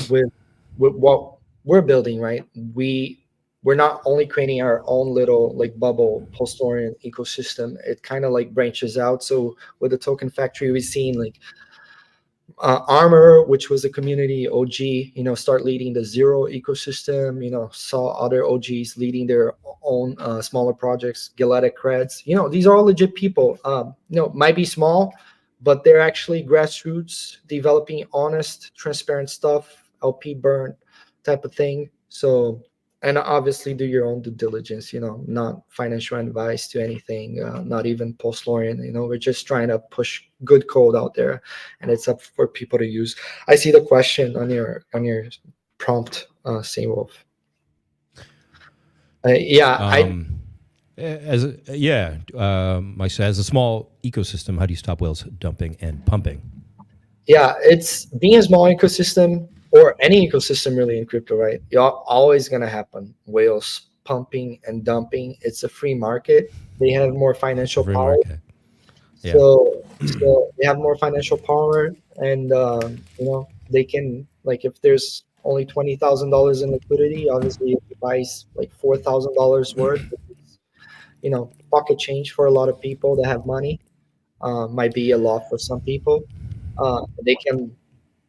with what we're building, right? We're not only creating our own little like bubble PulseLorian ecosystem, it kind of like branches out. So with the token factory, we've seen like Armor, which was a community OG, start leading the Zero ecosystem. Saw other OGs leading their own smaller projects. Galactic Creds, these are all legit people. Might be small, but they're actually grassroots, developing honest, transparent stuff, LP burn type of thing. So, and obviously do your own due diligence. Not financial advice to anything, not even PulseLorian. We're just trying to push good code out there, and it's up for people to use. I see the question on your prompt, SAINTwolf. So as a small ecosystem, how do you stop whales dumping and pumping? It's being a small ecosystem, or any ecosystem really in crypto, right? You're always gonna happen. Whales pumping and dumping. It's a free market. They have more financial Free power. market. Yeah. So they have more financial power, and they can, like, if there's only $20,000 in liquidity, obviously if you buy like $4,000 worth, pocket change for a lot of people that have money. Might be a lot for some people. They can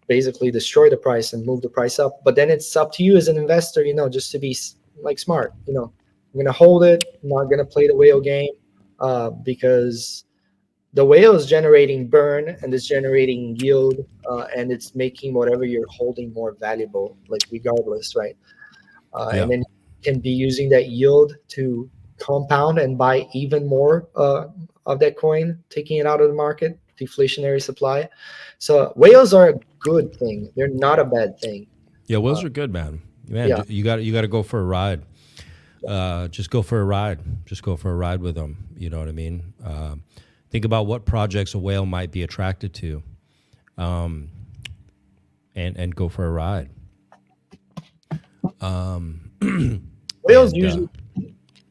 basically destroy the price and move the price up. But then it's up to you as an investor, just to be like smart. I'm gonna hold it. I'm not gonna play the whale game, because the whale is generating burn and it's generating yield, and it's making whatever you're holding more valuable, like regardless, right? And then you can be using that yield to compound and buy even more of that coin, taking it out of the market, deflationary supply. So whales are a good thing. They're not a bad thing. Yeah, whales are good, man. You got to go for a ride. Just go for a ride. Just go for a ride with them. You know what I mean? Think about what projects a whale might be attracted to, and go for a ride. Whales usually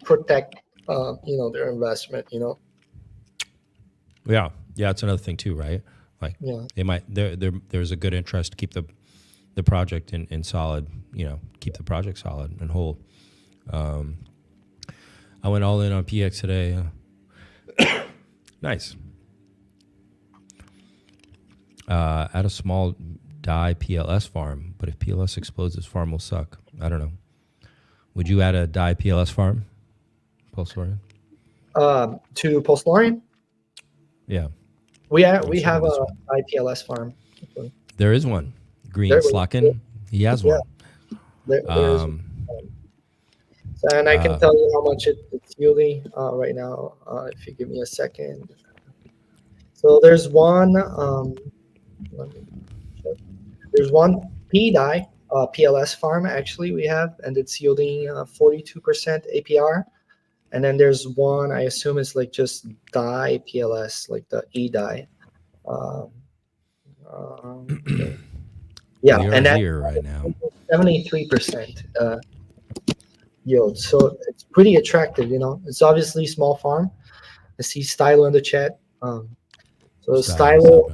protect, their investment. Yeah, it's another thing too, right? Like they might there's a good interest to keep the project in solid, keep the project solid and whole. I went all in on PX today. Nice. At a small die PLS farm, but if PLS explodes, this farm will suck. I don't know. Would you add a die PLS farm, PulseLorian? To PulseLorian? Yeah. We have a IPLS farm. There is one. Green Slacken. He has one. And I can tell you how much it's yielding right now, if you give me a second. So there's one. Let me check. There's one P die PLS farm actually we have, and it's yielding 42% APR. And then there's one, I assume it's like just die PLS, like the E die. Yeah, and that's here right now 73% yield. So it's pretty attractive. It's obviously small farm. I see Stylo in the chat. So Stylo,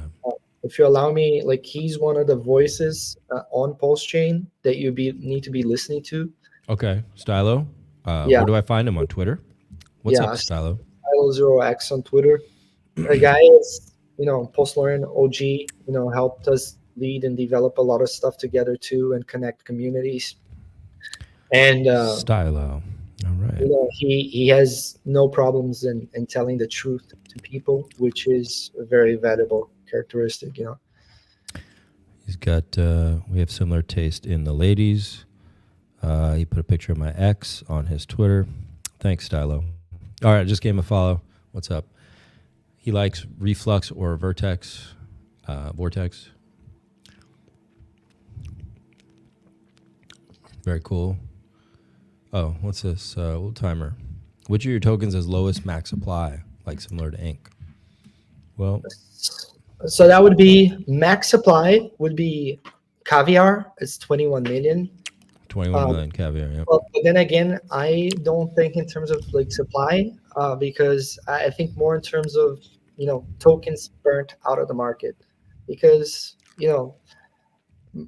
if you allow me, like, he's one of the voices on PulseChain that you need to be listening to. Okay, Stylo. Where do I find him on Twitter? What's up, Stylo? Stylo0x on Twitter. The guy is, PulseLorian OG. Helped us lead and develop a lot of stuff together too, and connect communities. And Stylo. All right. He has no problems in telling the truth to people, which is a very valuable characteristic. we have similar taste in the ladies. He put a picture of my ex on his Twitter. Thanks, Stylo. All right, just gave him a follow. What's up? He likes Reflux or Vortex. Very cool. Oh, what's this? Old timer. Which of your tokens has lowest max supply, like similar to Ink? Well, so that would be max supply would be Caviar. It's 21 million. 21 million Caviar. Yeah. Well, but then again, I don't think in terms of like supply, because I think more in terms of tokens burnt out of the market, because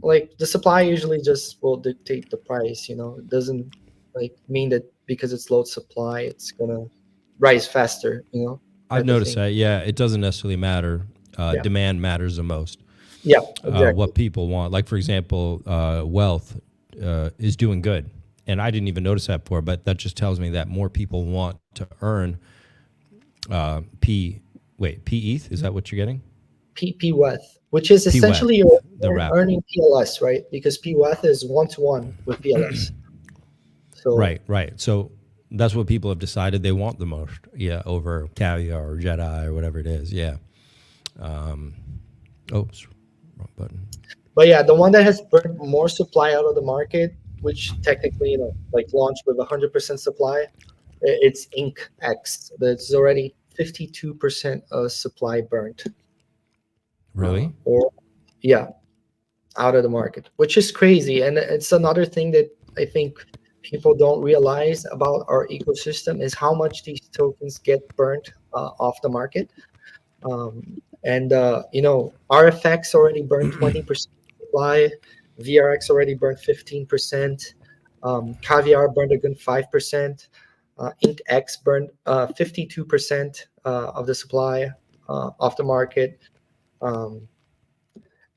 like the supply usually just will dictate the price. It doesn't like mean that because it's low supply, it's gonna rise faster. I've noticed that. Yeah, it doesn't necessarily matter. Demand matters the most. Yeah, exactly. What people want, like for example, wealth is doing good, and I didn't even notice that before. But that just tells me that more people want to earn P ETH. Is that what you're getting? P WETH, which is essentially you're earning PLS, right? Because P WETH is 1-to-1 with PLS. So right. So that's what people have decided they want the most. Yeah, over Caviar or Jedi or whatever it is. Yeah. Wrong button. But yeah, the one that has burned more supply out of the market, which technically like launched with 100% supply, it's Ink X. That's already 52% of supply burnt. Really? Out of the market, which is crazy. And it's another thing that I think people don't realize about our ecosystem is how much these tokens get burnt off the market. RFX already burned 20% supply, VRX already burned 15%, Caviar burned a good 5%, InkX burned 52% of the supply off the market.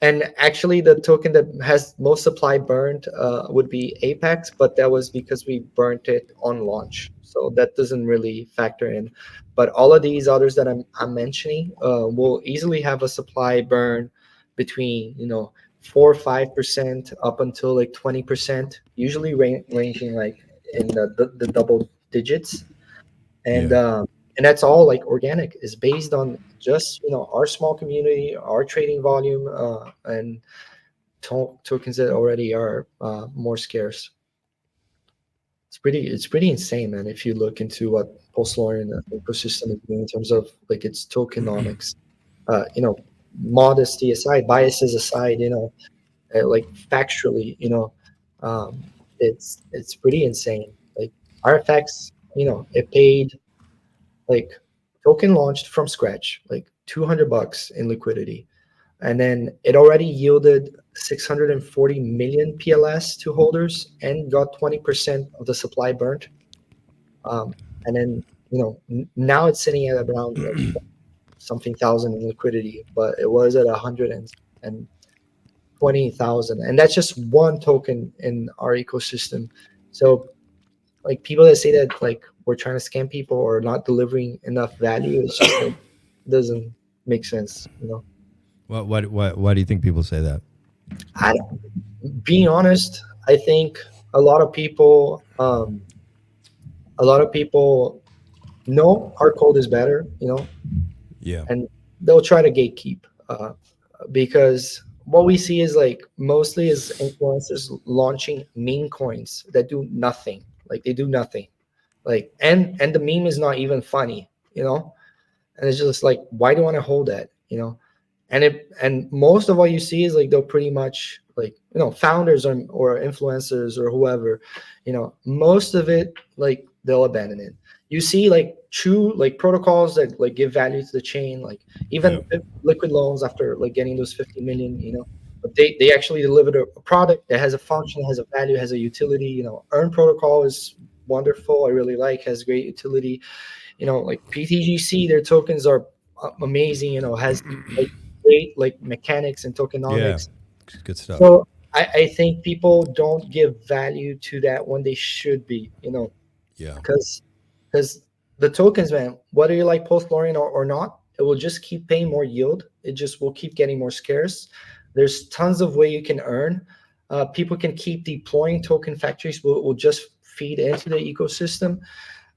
And actually, the token that has most supply burned would be Apex, but that was because we burnt it on launch. So that doesn't really factor in. But all of these others that I'm mentioning will easily have a supply burn between 4 or 5% up until like 20%, usually ranging like in the double digits. And that's all like organic, is based on just our small community, our trading volume, and tokens that already are more scarce. It's pretty insane, man. If you look into what PulseLorian ecosystem is doing in terms of like its tokenomics, modesty aside, biases aside, like factually, it's pretty insane. Like RFX, it paid like token launched from scratch, like $200 in liquidity, and then it already yielded 640 million PLS to holders and got 20% of the supply burnt. And then now it's sitting at around like something thousand in liquidity, but it was at 120,000, and that's just one token in our ecosystem. So like people that say that like we're trying to scam people or not delivering enough value, it's just like doesn't make sense. Why do you think people say that? Being honest, I think a lot of people know our code is better, and they'll try to gatekeep because what we see is like mostly is influencers launching meme coins that do nothing. Like they do nothing. Like and the meme is not even funny, and it's just like, why do you want to hold that, and most of what you see is like they'll pretty much like founders or influencers or whoever, most of it like they'll abandon it. You see like true like protocols that like give value to the chain, like even liquid loans after like getting those 50 million, but they actually delivered a product that has a function, has a value, has a utility. Earn protocol is wonderful. I really like, has great utility. Like PTGC, their tokens are amazing. Has like great like mechanics and tokenomics. Yeah, good stuff. So I think people don't give value to that when they should be. Because the tokens, man, whether you like PulseLorian or not, it will just keep paying more yield. It just will keep getting more scarce. There's tons of way you can earn. People can keep deploying token factories. Will just feed into the ecosystem.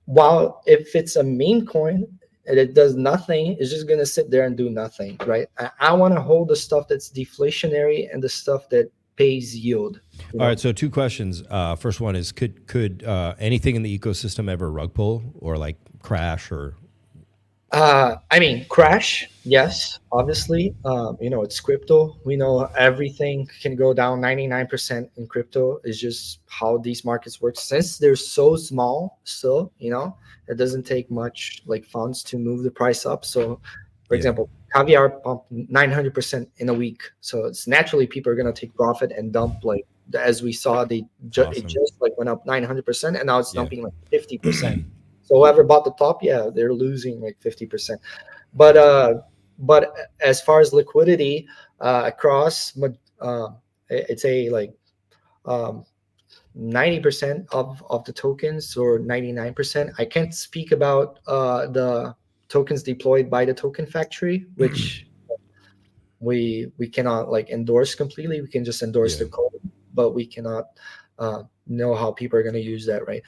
While if it's a meme coin and it does nothing, it's just gonna sit there and do nothing, right? I want to hold the stuff that's deflationary and the stuff that pays yield. All right, so two questions. First one is, could anything in the ecosystem ever rug pull or like crash or? I mean, crash, yes, obviously. It's crypto. We know everything can go down 99% in crypto. Is just how these markets work. Since they're so small, still, it doesn't take much like funds to move the price up. So, for example, Caviar pumped 900% in a week. So it's naturally people are gonna take profit and dump like as we saw. It just like went up 900%, and now it's dumping like 50%. So whoever bought the top, they're losing like 50%. But as far as liquidity across, it's a like 90% of the tokens or 99%. I can't speak about the tokens deployed by the token factory, which we cannot like endorse completely. We can just endorse the code, but we cannot know how people are going to use that, right?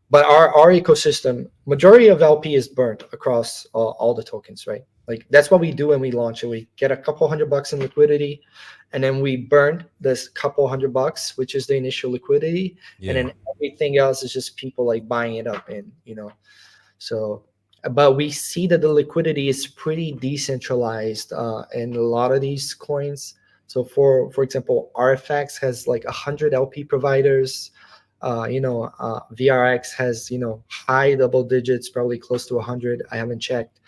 But our ecosystem, majority of LP is burnt across all the tokens, right? Like that's what we do when we launch it. We get a couple $100 in liquidity, and then we burn this couple $100, which is the initial liquidity, and then everything else is just people like buying it up in, So, but we see that the liquidity is pretty decentralized in a lot of these coins. So for example, RFX has like 100 LP providers. VRX has, high double digits, probably close to 100. I haven't checked,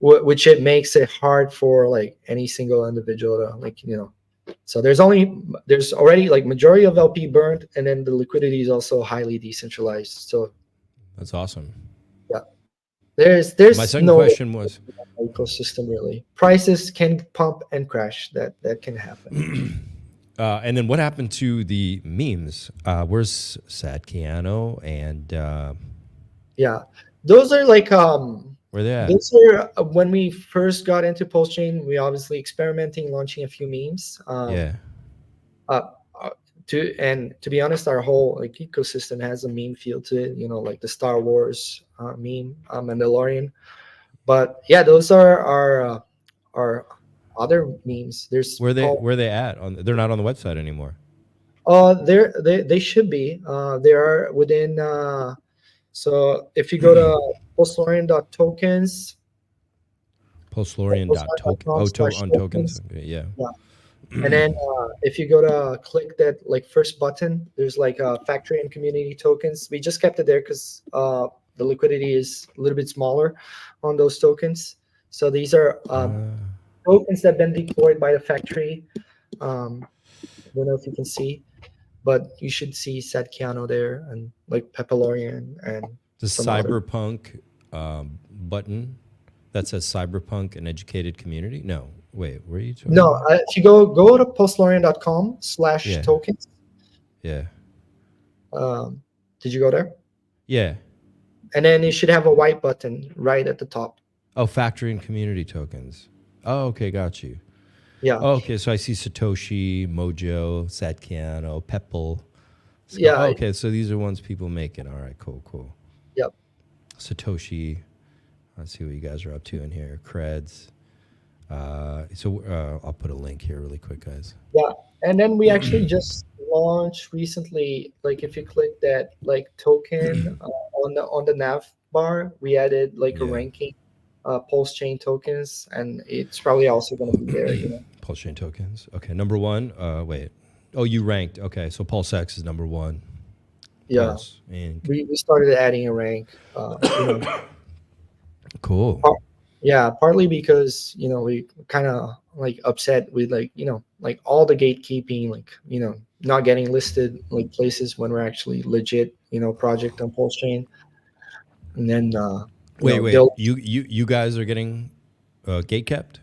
which it makes it hard for like any single individual to like, so there's already like majority of LP burned, and then the liquidity is also highly decentralized. So that's awesome. Yeah. There's my second question was ecosystem really. Prices can pump and crash. That can happen. And then what happened to the memes? Where's Sad Keanu and those are like where they at? Those are when we first got into PulseChain. We obviously experimenting, launching a few memes. To be honest, our whole like ecosystem has a meme feel to it. Like the Star Wars meme, Mandalorian. But those are our other memes. There's where they at? They're not on the website anymore. They should be. They are within. So if you go to PulseLorian.tokens. PulseLorian.tokens. On tokens. Okay, And then if you go to click that like first button, there's like factory and community tokens. We just kept it there because the liquidity is a little bit smaller on those tokens. So these are tokens that have been deployed by the factory. I don't know if you can see, but you should see Sad Keanu there and like PulseLorian and the cyberpunk button that says cyberpunk and educated community. No, wait, where are you talking? No, if you go to PulseLorian.com/tokens. Yeah. Did you go there? Yeah. And then you should have a white button right at the top. Oh, factory and community tokens. Oh, okay, got you. Yeah. Oh, okay, so I see Satoshi, Mojo, Satkiano, Pepple. Yeah. Oh, okay, so these are ones people making. All right, cool. Yep. Satoshi. Let's see what you guys are up to in here. Creds. I'll put a link here really quick, guys. Yeah, and then we actually just launched recently. Like if you click that like token on the nav bar, we added like a ranking. PulseChain tokens, and it's probably also going to be there. PulseChain tokens. Okay, number one. Wait. Oh, you ranked. Okay, so PulseX is number one. Yeah. Pulse, and we started adding a rank. Cool. Partly because we kind of like upset with like like all the gatekeeping, like not getting listed like places when we're actually legit project on PulseChain, and then. Wait. You guys are getting gate kept?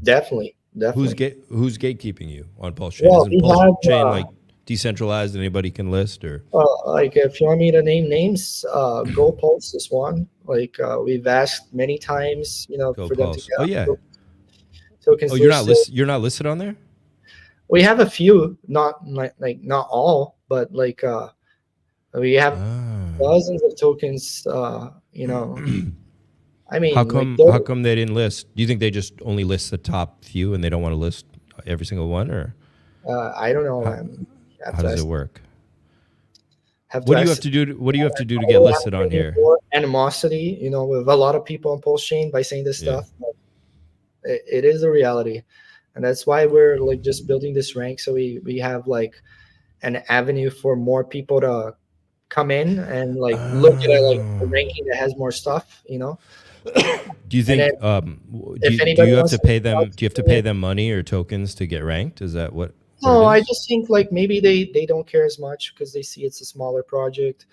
Definitely. Who's gatekeeping you on PulseChain? Well, Isn't PulseChain like decentralized? Anybody can list, or like if you want me to name names, GoPulse is one. Like we've asked many times, for them to get tokens. Oh, you're not listed on there? We have a few, not like not all, but like we have Ah. dozens of tokens. I How mean, like come? How come they didn't list? Do you think they just only list the top few and they don't want to list every single one, or I don't know, how, man. Have how to does it ask. work? Have to What do you have ask. to do? What do you have to do to get Probably listed have on to bring here? more animosity, with a lot of people on PulseChain by saying this Yeah. stuff. But it is a reality, and that's why we're like just building this rank, so we have like an avenue for more people to come in and like look at it like a Oh. ranking that has more stuff. Do you And then think? if Do anybody you have wants to to pay reach them? out Do you have to to me, pay them money or tokens to get ranked? Is that what it no, I is? just think like maybe they don't care as much because they see it's a smaller project,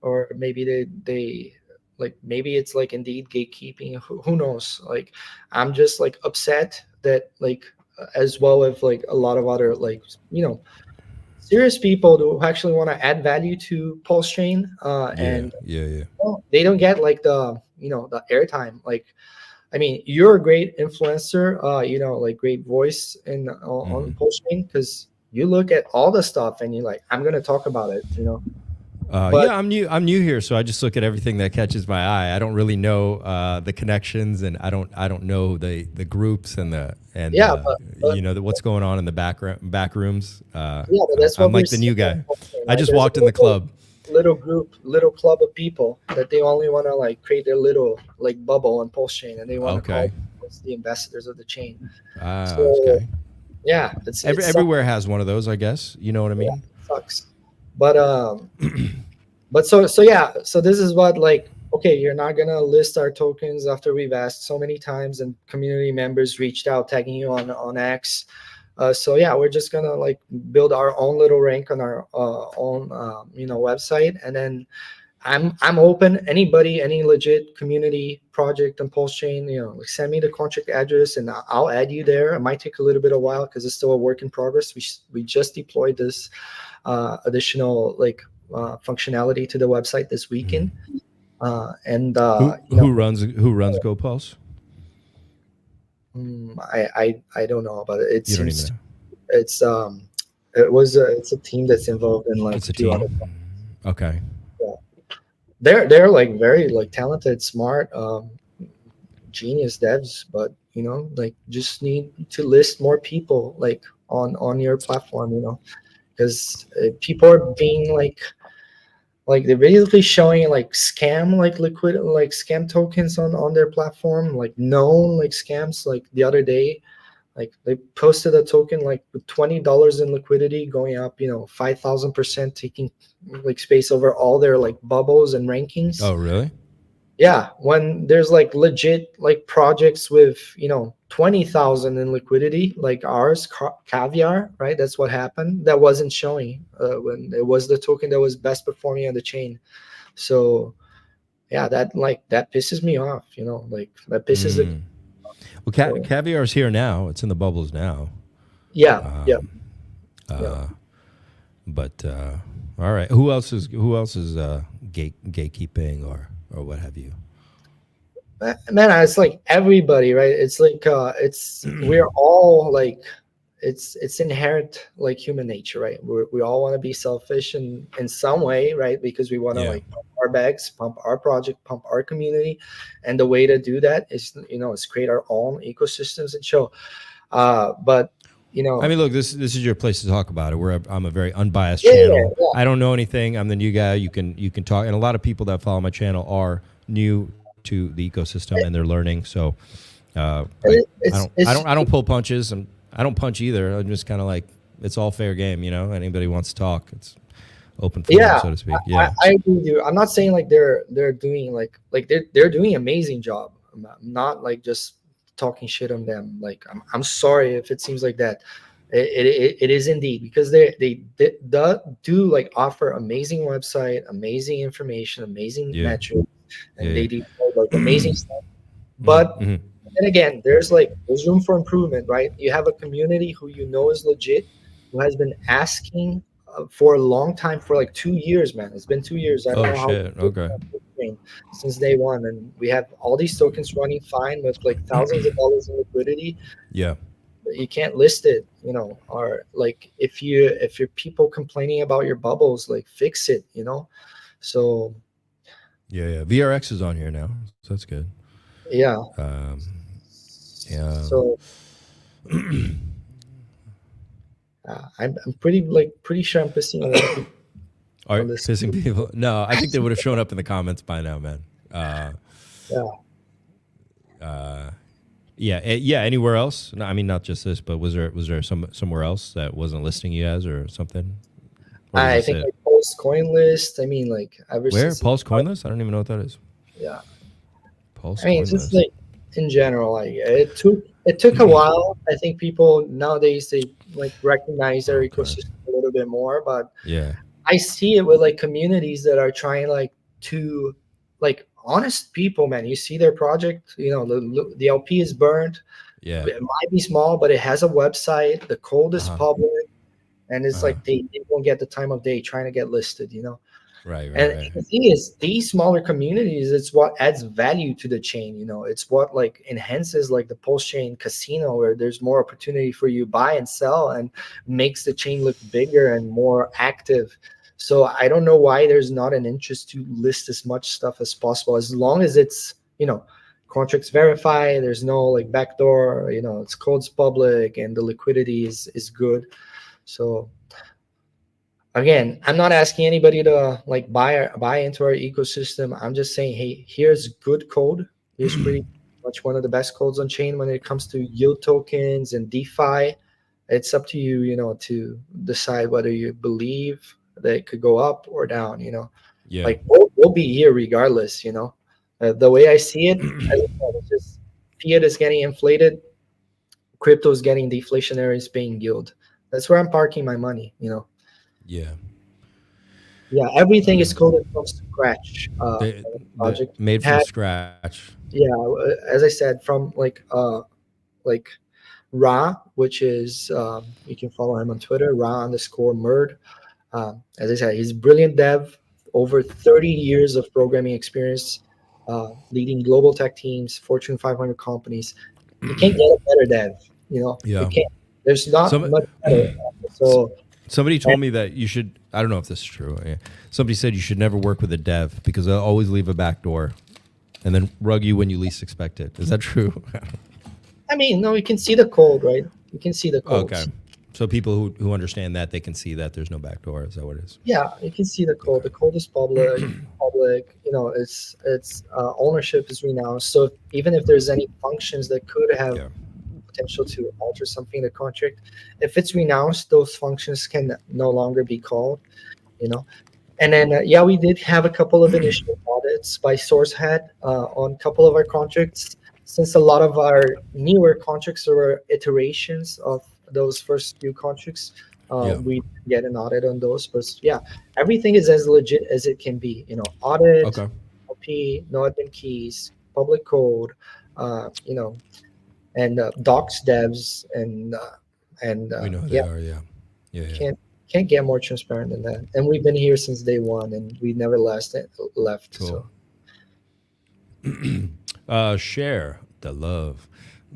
or maybe they like maybe it's like indeed gatekeeping. Who knows? Like I'm just like upset that like as well as like a lot of other like serious people who actually want to add value to Pulse Chain, Yeah. and Yeah. Yeah. they don't get like the airtime. Like I mean, you're a great influencer, like great voice on Hmm. Postchain because you look at all the stuff and you're like, I'm gonna talk about it. But Yeah, I'm new. I'm new here, so I just look at everything that catches my eye. I don't really know the connections, and I don't know the groups and yeah, but what's going on in the back rooms. yeah, but that's I'm what we're like the seeing new on guy. Postchain, I right? just There's a walked in the club. little group, little club of people that they only want to like create their little like bubble on Postchain, and they want to call Okay. themselves the ambassadors of the chain. Ah, So okay. yeah, it's Everywhere has one of those, I guess. You know what I yeah, mean? it sucks. But so yeah, so this is what like okay, you're not gonna list our tokens after we've asked so many times and community members reached out tagging you on X. So yeah, we're just gonna like build our own little rank on our own website, and then I'm open. Anybody, any legit community project on Pulse Chain, like send me the contract address and I'll add you there. It might take a little bit of while because it's still a work in progress. We just deployed this additional like functionality to the website this Mhm. weekend, and Who runs GoPulse? I don't know, but it You don't even seems know. it's it's a team that's involved in like It's a a few other. team. Okay. Yeah. They're like very like talented, smart, genius devs, but like just need to list more people like on your platform, because people are being like they're basically showing like scam like liquid like scam tokens on their platform, like known like scams. Like the other day, like they posted a token like with $20 in liquidity going up 5,000%, taking like space over all their like bubbles and rankings. Oh, really? Yeah, when there's like legit like projects with 20,000 in liquidity like ours, caviar, right? That's what happened. That wasn't showing when it was the token that was best performing on the chain. So yeah, that pisses me off, like that pisses the. Mm. Well, So Caviar's here now. It's in the bubbles now. yeah, yeah, yeah. Uh, but all right. Who else is gatekeeping or what have you? Man, it's like everybody, right? It's like we're all like it's inherent like human nature, right? We all want to be selfish in some way, right? Because we want to Yeah. like pump our bags, pump our project, pump our community, and the way to do that is create our own ecosystems and show. But I mean, look, this is your place to talk about it. I'm a very unbiased yeah, yeah, channel. yeah. I don't know anything. I'm the new guy. You can talk, and a lot of people that follow my channel are new to the ecosystem and they're learning. So It's I don't pull punches, and I don't punch either. I'm just kind of like it's all fair game. Anybody wants to talk, it's open forum, yeah, so to speak. I, Yeah. I agree with you. I'm not saying like they're doing like they're doing amazing job. I'm not like just talking shit on them. Like I'm sorry if it seems like that. It is indeed because they do like offer amazing website, amazing information, amazing Yeah. metrics, and Yeah. they do like amazing stuff. But Mm-hmm. then again, there's room for improvement, right? You have a community who is legit, who has been asking for a long time, for like 2 years, man. It's been 2 years. I don't Oh know how shit. Okay. since day one, and we have all these tokens running fine with like thousands of dollars in liquidity. Yeah. But you can't list it, are like, if you're people complaining about your bubbles, like fix it. So Yeah. VRX is on here now, so that's good. yeah. Yeah. So I'm pretty sure I'm pissing a lot of people Are on this. pissing people? No, I think they would have shown up in the comments by now, man. Yeah. Yeah. Anywhere else? No, I mean, not just this, but was there somewhere else that wasn't listing you as or something? Or was I this think it? like Pulse Coin List. I mean, like ever Where? since. Pulse Coinless? I don't even know what that is. Yeah. Pulse I mean, it's just Coinless. like in general, like it took a while. I think people nowadays, they like recognize their Okay. ecosystem a little bit more, but Yeah. I see it with like communities that are trying like to, like, honest people, man. You see their project, the LP is burned. Yeah. It might be small, but it has a website. The code is Uh-huh. public, and it's Uh-huh. like they won't get the time of day trying to get listed. Right. And the thing is, these smaller communities, it's what adds value to the chain. It's what like enhances like the Pulse chain casino, where there's more opportunity for you buy and sell, and makes the chain look bigger and more active. So I don't know why there's not an interest to list as much stuff as possible, as long as it's, contracts verify, there's no like backdoor, it's code's public, and the liquidity is good. So again, I'm not asking anybody to like buy into our ecosystem. I'm just saying, hey, here's good code. Here's pretty much one of the best codes on chain when it comes to yield tokens and DeFi. It's up to you, to decide whether you believe that it could go up or down. Yeah. Like we'll be here regardless. The way I see it, as I said, it's just fiat is getting inflated, crypto is getting deflationary, is paying yield. That's where I'm parking my money. Yeah. Yeah, everything is coded from scratch. They Project made from had, scratch. yeah, as I said, from like Ra, which is, you can follow him on Twitter, Ra_Murd. As I said, he's a brilliant dev, over 30 years of programming experience, leading global tech teams, Fortune 500 companies. You can't get a better dev. You Yeah. can't. There's not Some much better. So somebody told me that you should. I don't know if this is true. Yeah. Somebody said you should never work with a dev because they'll always leave a back door, and then rug you when you least expect it. Is that true? I mean, no, you can see the code, right? You can see the codes. Okay. So people who understand that, they can see that there's no back door. Is that what it is? Yeah, you can see the code. Okay. The code is public. Public. It's ownership is renounced. So even if there's any functions that could have Yeah. potential to alter something in the contract, if it's renounced, those functions can no longer be called. And then yeah, we did have a couple of initial audits by SourceHead on a couple of our contracts. Since a lot of our newer contracts were iterations of those first few contracts, Yeah. we get an audit on those. But yeah, everything is as legit as it can be. Audit, Okay. LP, no admin keys, public code, and docs, devs, and We know who they yeah, are. Yeah. Yeah. can't get more transparent than that. And we've been here since day one, and we never left. Cool. So Share the love.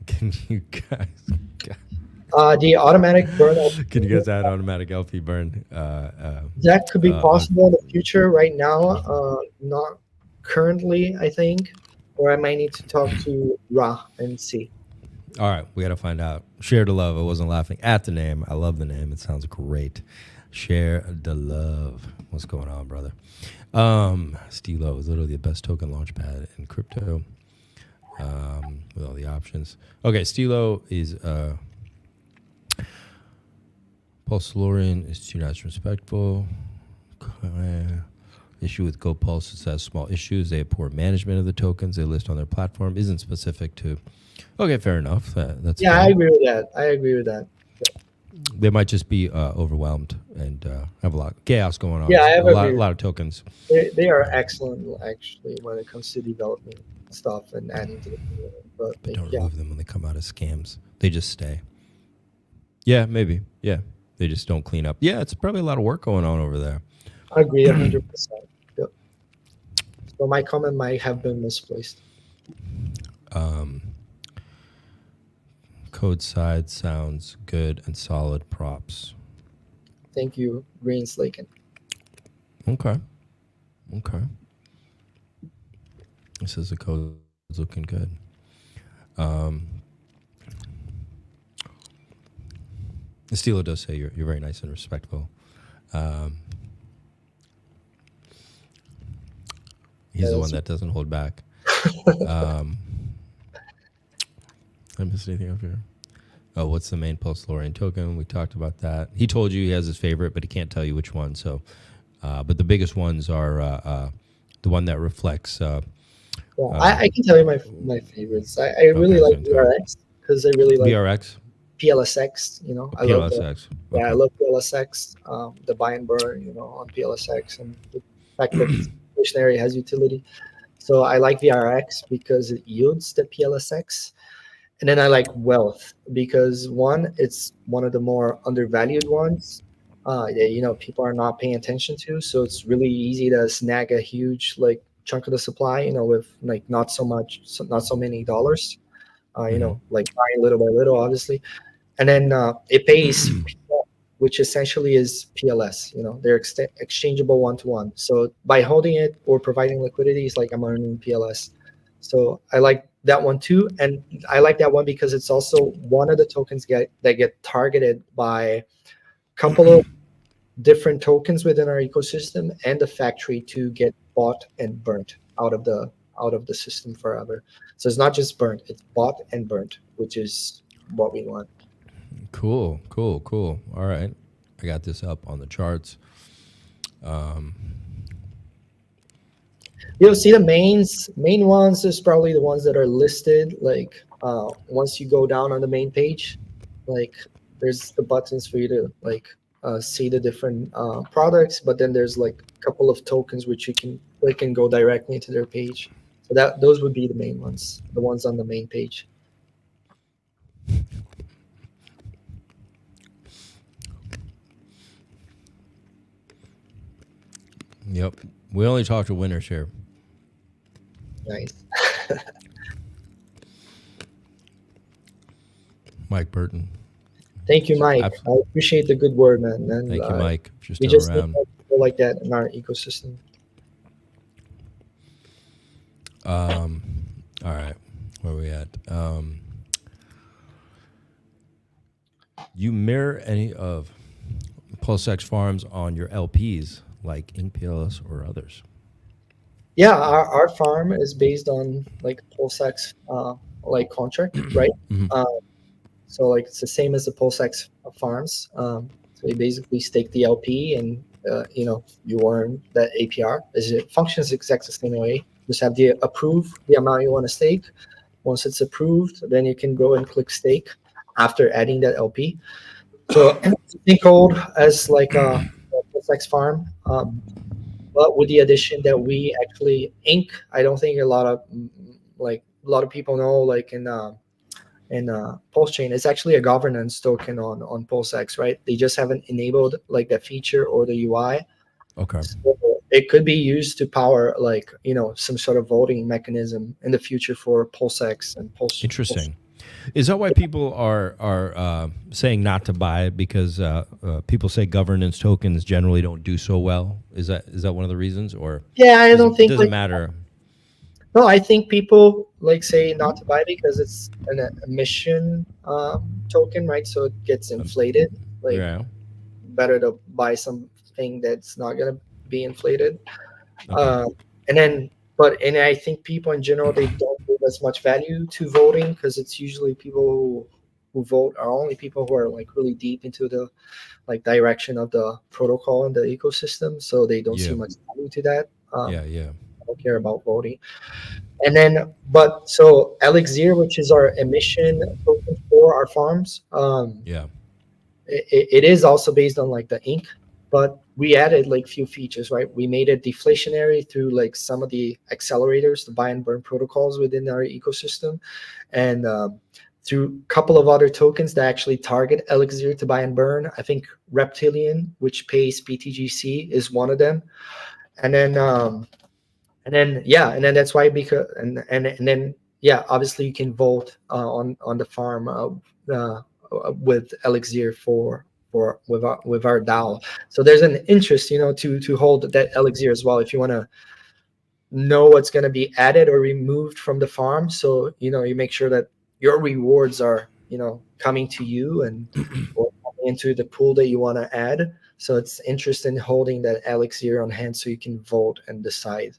Can you guys? the automatic burn, Can you guys add automatic LP burn? that could be on- possible in the future. Right now, not currently, I think, or I might need to talk to Ra and see. All right, we got to find out. Share the love. I wasn't laughing at the name. I love the name. It sounds great. Share the love. What's going on, brother? Stilo is literally the best token launchpad in crypto with all the options. Okay, Stilo is PulseLorian is too nice and respectful. Issue with GoPulse is has small issues. They have poor management of the tokens they list on their platform. Isn't specific to. Okay, fair enough. That's Yeah, fair. I agree with that. They might just be overwhelmed and have a lot of chaos going on. Yeah, I a agree. lot of tokens. They are excellent, actually, when it comes to developing stuff and adding to the community. But Don't yeah, remove them when they come out as scams. They just stay. Yeah, maybe. Yeah, they just don't clean up. Yeah, it's probably a lot of work going on over there. I agree 100%. Yep. So my comment might have been misplaced. code side sounds good and solid. Props. Thank you, Green Slaken. Okay. This is the code's looking good. Steelo does say you're very nice and respectful. He's the one that doesn't hold back. I missed anything up here? Oh, what's the main PulseLorian token? We talked about that. He told you he has his favorite, but he can't tell you which one. So, but the biggest ones are the one that reflects. I can tell you my favorites. I really like VRX because I really like VRX. PLSX, I love PLSX. I love PLSX, the buy and burn, on PLSX, and the fact that stationary has utility. So I like VRX because it yields the PLSX. And then I like Wealth because one, it's one of the more undervalued ones. People are not paying attention to. So it's really easy to snag a huge chunk of the supply, with not so many dollars. Like buying little by little, obviously. And then it pays, which essentially is PLS. They're exchangeable one-to-one. So by holding it or providing liquidity, it's like I'm earning PLS. So I like that one too. And I like that one because it's also one of the tokens that get targeted by a couple of different tokens within our ecosystem and the factory to get bought and burnt out of the system forever. So it's not just burnt, it's bought and burnt, which is what we want. Cool. All right. I got this up on the charts. You'll see the main ones is probably the ones that are listed. Once you go down on the main page, there's the buttons for you to see the different products, but then there's a couple of tokens which you can click and go directly into their page. So those would be the main ones, the ones on the main page. Yep. We only talk to winners here. Nice. Mike Burton. Thank you, Mike. I appreciate the good word, man. And, thank you, Mike. We just need people like that in our ecosystem. All right. Where are we at? You mirror any of PulseX farms on your LPs, like InkPLS or others? Yeah, our farm is based on PulseX contract, right? So it's the same as the PulseX farms. So you basically stake the LP and you earn that APR. It functions exactly the same way. Just have to approve the amount you want to stake. Once it's approved, then you can go and click stake after adding that LP. So think old as a PulseX farm, but with the addition that we actually ink. I don't think a lot of people know in PulseChain, it's actually a governance token on PulseX, right? They just haven't enabled that feature or the UI. Okay. So it could be used to power some sort of voting mechanism in the future for PulseX and Pulse. Interesting. Is that why people are saying not to buy it, because people say governance tokens generally don't do so well? Is that one of the reasons, or I don't think it doesn't matter? No, I think people say not to buy because it's an emission token, right? So it gets inflated. Better to buy something that's not going to be inflated. Okay. And I think people in general, they don't give as much value to voting because it's usually people who vote are only people who are really deep into the direction of the protocol and the ecosystem. So they don't see much value to that. I don't care about voting. And then, so Elixir, which is our emission token for our farms, it is also based on the ink, but we added few features, right? We made it deflationary through some of the accelerators, the buy and burn protocols within our ecosystem, and through a couple of other tokens that actually target Elixir to buy and burn. I think Reptilian, which pays BTGC, is one of them, and then that's why, because and then yeah, obviously you can vote on the farm with Elixir with our DAO. So there's an interest, to hold that Elixir as well if you want to know what's going to be added or removed from the farm. So you make sure that your rewards are coming to you and or coming into the pool that you want to add. So it's interesting holding that Elixir on hand so you can vote and decide.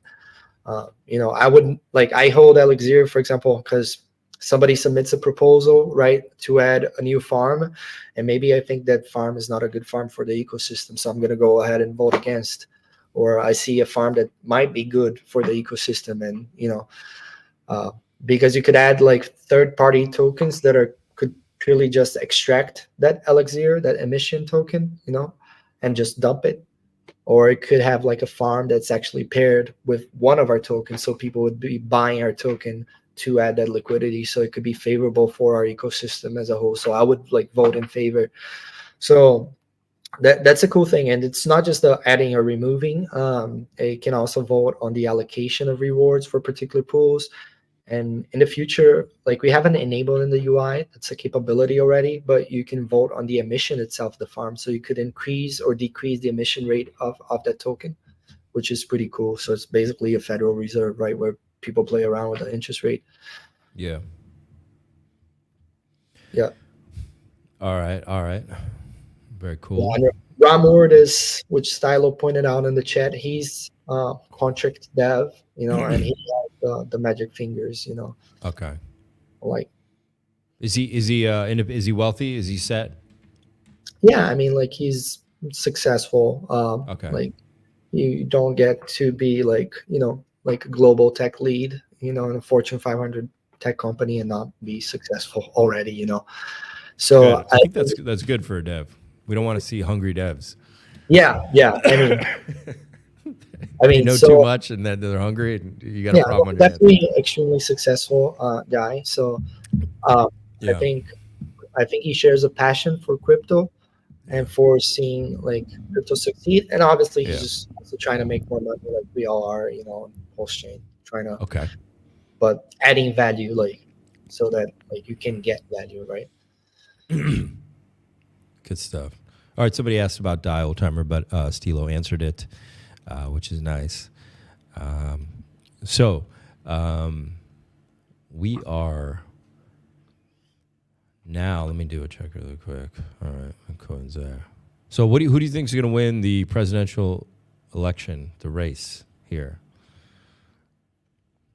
I wouldn't I hold Elixir, for example, because somebody submits a proposal, right, to add a new farm, and maybe I think that farm is not a good farm for the ecosystem, so I'm going to go ahead and vote against. Or I see a farm that might be good for the ecosystem, and because you could add third-party tokens that could purely just extract that Elixir, that emission token, and just dump it. Or it could have a farm that's actually paired with one of our tokens, so people would be buying our token to add that liquidity. So it could be favorable for our ecosystem as a whole. So I would vote in favor. So that's a cool thing, and it's not just the adding or removing. It can also vote on the allocation of rewards for particular pools. And in the future, we haven't enabled in the UI, that's a capability already, but you can vote on the emission itself of the farm. So you could increase or decrease the emission rate of that token, which is pretty cool. So it's basically a Federal Reserve, right, where people play around with the interest rate. Yeah. Yeah. All right. Very cool. Yeah, Ramord is, which Stylo pointed out in the chat, he's contract dev, and he has the magic fingers, Okay. Is he wealthy? Is he set? Yeah, I mean, he's successful. Okay. You don't get to be a global tech lead, in a Fortune 500 tech company and not be successful already, So good. I think that's good for a dev. We don't want to see hungry devs. Yeah. I mean, they know too much and then they're hungry and you got a problem on your hands. Definitely extremely successful guy. So I think he shares a passion for crypto and for seeing crypto succeed. And obviously he's just also trying to make more money like we all are, on PulseChain, trying to but adding value so that you can get value, right? Good stuff. All right, somebody asked about dial timer, but Stilo answered it, which is nice. So we are now. Let me do a check really quick. All right, coins there. So who do you think is going to win the presidential election, the race here?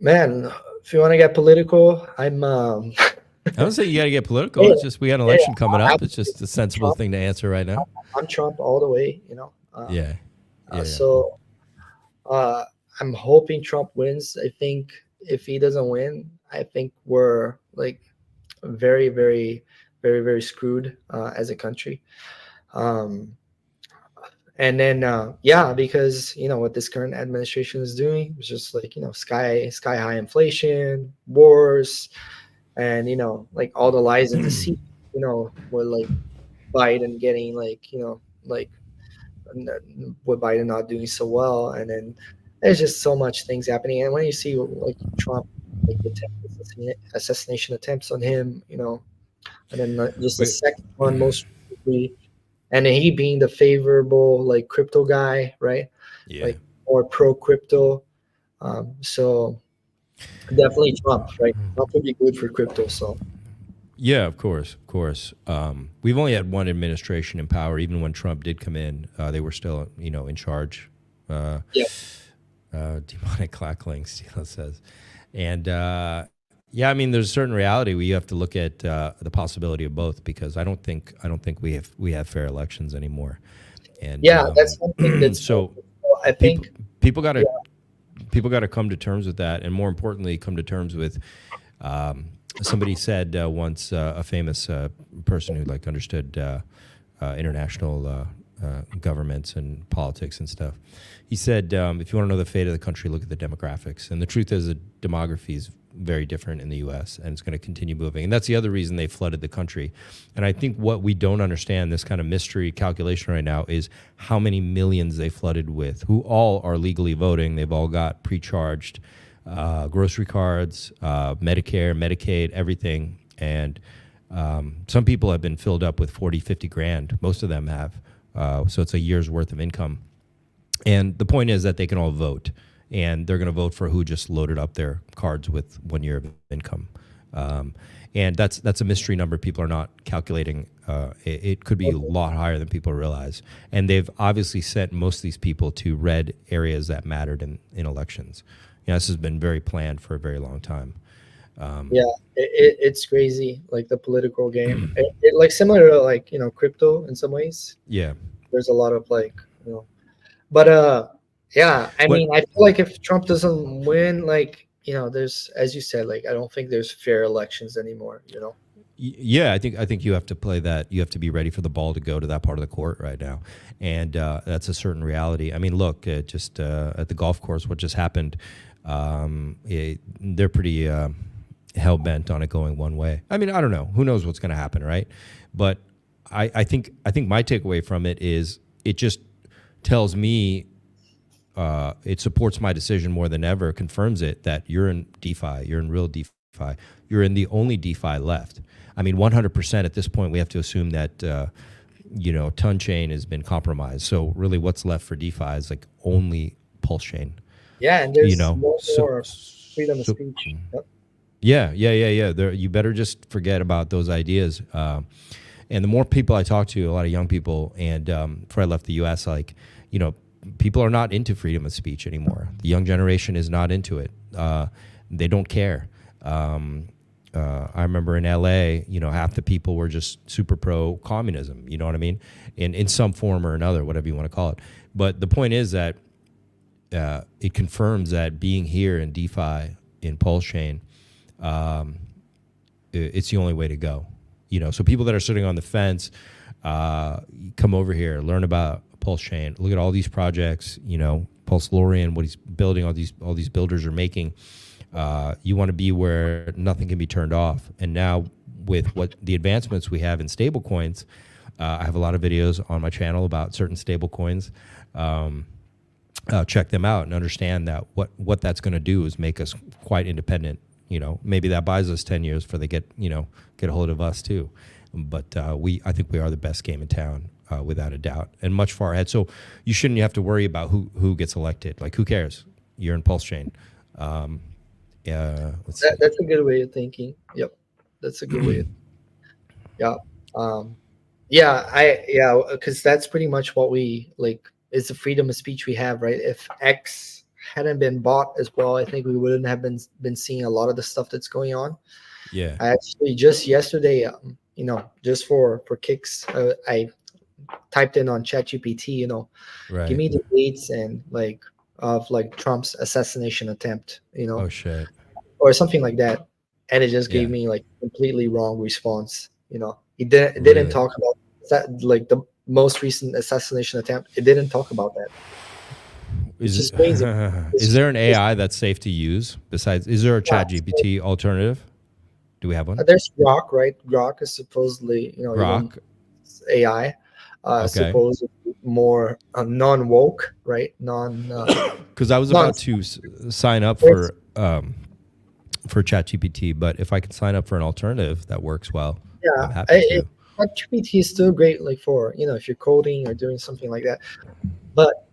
Man, if you want to get political, I'm. I don't say you got to get political. It's just we got an election coming up. It's just a sensible Trump thing to answer right now. I'm Trump all the way, So I'm hoping Trump wins. I think if he doesn't win, I think we're very, very, very, very screwed as a country. And then because what this current administration is doing is just sky high inflation, wars. And all the lies in the sea, with Biden getting with Biden not doing so well, and then there's just so much things happening. And when you see Trump, the assassination attempts on him, and then just the second one most recently, and then he being the favorable crypto guy, right? Yeah. Or pro crypto, so. Definitely Trump, right? Trump would be good for crypto. So, yeah, of course. We've only had one administration in power. Even when Trump did come in, they were still, in charge. Demonic clackling, Stilo says, and I mean, there's a certain reality where you have to look at the possibility of both, because I don't think we have fair elections anymore. And that's something that's so. I think people got to. People got to come to terms with that, and more importantly, come to terms with. Somebody said once, a famous person who understood international governments and politics and stuff. He said, if you want to know the fate of the country, look at the demographics. And the truth is, the demography is very different in the U.S., and it's going to continue moving. And that's the other reason they flooded the country. And I think what we don't understand, this kind of mystery calculation right now, is how many millions they flooded with, who all are legally voting. They've all got pre-charged grocery cards, Medicare, Medicaid, everything. And some people have been filled up with 40, 50 grand. Most of them have. So it's a year's worth of income. And the point is that they can all vote, and they're going to vote for who just loaded up their cards with 1 year of income. And that's a mystery number people are not calculating. It could be a lot higher than people realize. And they've obviously sent most of these people to red areas that mattered in elections. This has been very planned for a very long time. It's crazy, like the political game. It like similar to like, crypto in some ways. Yeah. There's a lot of like, but yeah, I mean, I feel like if Trump doesn't win, like, there's, as you said, like, I don't think there's fair elections anymore, Yeah, I think you have to play that. You have to be ready for the ball to go to that part of the court right now, and that's a certain reality. I mean, look, just at the golf course, what just happened, they're pretty hell bent on it going one way. I mean, I don't know. Who knows what's going to happen, right? But I think my takeaway from it is it just tells me. It supports my decision more than ever, confirms it that you're in DeFi, you're in real DeFi, you're in the only DeFi left. I mean, 100% at this point, we have to assume that, TonChain has been compromised. So really what's left for DeFi is like only PulseChain. Yeah, and there's more freedom of speech. Yep. Yeah. You better just forget about those ideas. And the more people I talk to, a lot of young people, and before I left the U.S., like, people are not into freedom of speech anymore. The young generation is not into it. They don't care. I remember in LA, half the people were just super pro communism. You know what I mean? In some form or another, whatever you want to call it. But the point is that it confirms that being here in DeFi, in PulseChain, it's the only way to go. So people that are sitting on the fence, come over here, learn about PulseChain. Look at all these projects. PulseLorian, what he's building, all these builders are making. You want to be where nothing can be turned off. And now with what the advancements we have in stablecoins, I have a lot of videos on my channel about certain stablecoins. Check them out and understand that what that's going to do is make us quite independent. Maybe that buys us 10 years before they get a hold of us too. But I think we are the best game in town. Without a doubt, and much far ahead. So you shouldn't have to worry about who gets elected. Like, who cares? You're in PulseChain. That's a good way of thinking. Yep, that's a good way. Because that's pretty much what we like. Is the freedom of speech we have, right? If X hadn't been bought as well, I think we wouldn't have been seeing a lot of the stuff that's going on. Yeah. I actually just yesterday, just for kicks, I typed in on ChatGPT, right. Give me the dates and of Trump's assassination attempt, oh shit, or something like that, and it just gave me like completely wrong response. It didn't talk about that, like the most recent assassination attempt. It didn't talk about that. It's just crazy. Is there an AI that's safe to use besides? Is there a ChatGPT alternative? Do we have one? There's Grok, right? Grok is supposedly Grok AI. Supposedly more non-woke, right? Because I was about to sign up for ChatGPT, but if I can sign up for an alternative that works well, I'm happy to. ChatGPT is still great, like for if you're coding or doing something like that. But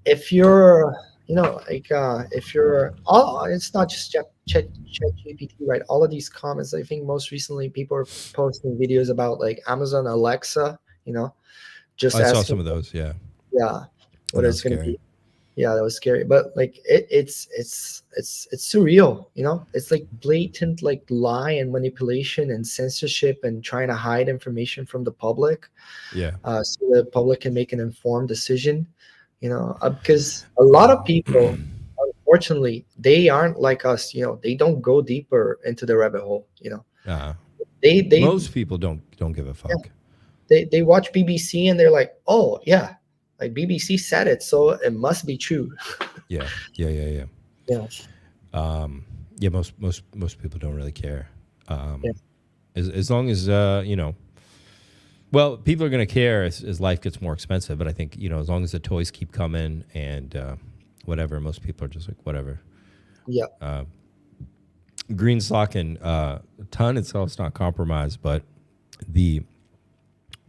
if you're if you're it's not just ChatGPT, right? All of these comments, I think most recently people are posting videos about like Amazon Alexa, just I saw some of those. Yeah. What it's going to be. Yeah, that was scary. But like it's surreal. It's like blatant like lie and manipulation and censorship and trying to hide information from the public. Yeah. So the public can make an informed decision. Because a lot of people, unfortunately, they aren't like us. They don't go deeper into the rabbit hole. They most people don't give a fuck. Yeah. They watch BBC and they're like, oh yeah, like BBC said it, so it must be true. Yeah. Most people don't really care. As long as well, people are going to care as life gets more expensive. But I think as long as the toys keep coming and whatever, most people are just like whatever. Yeah. Green stock and ton itself is not compromised, but the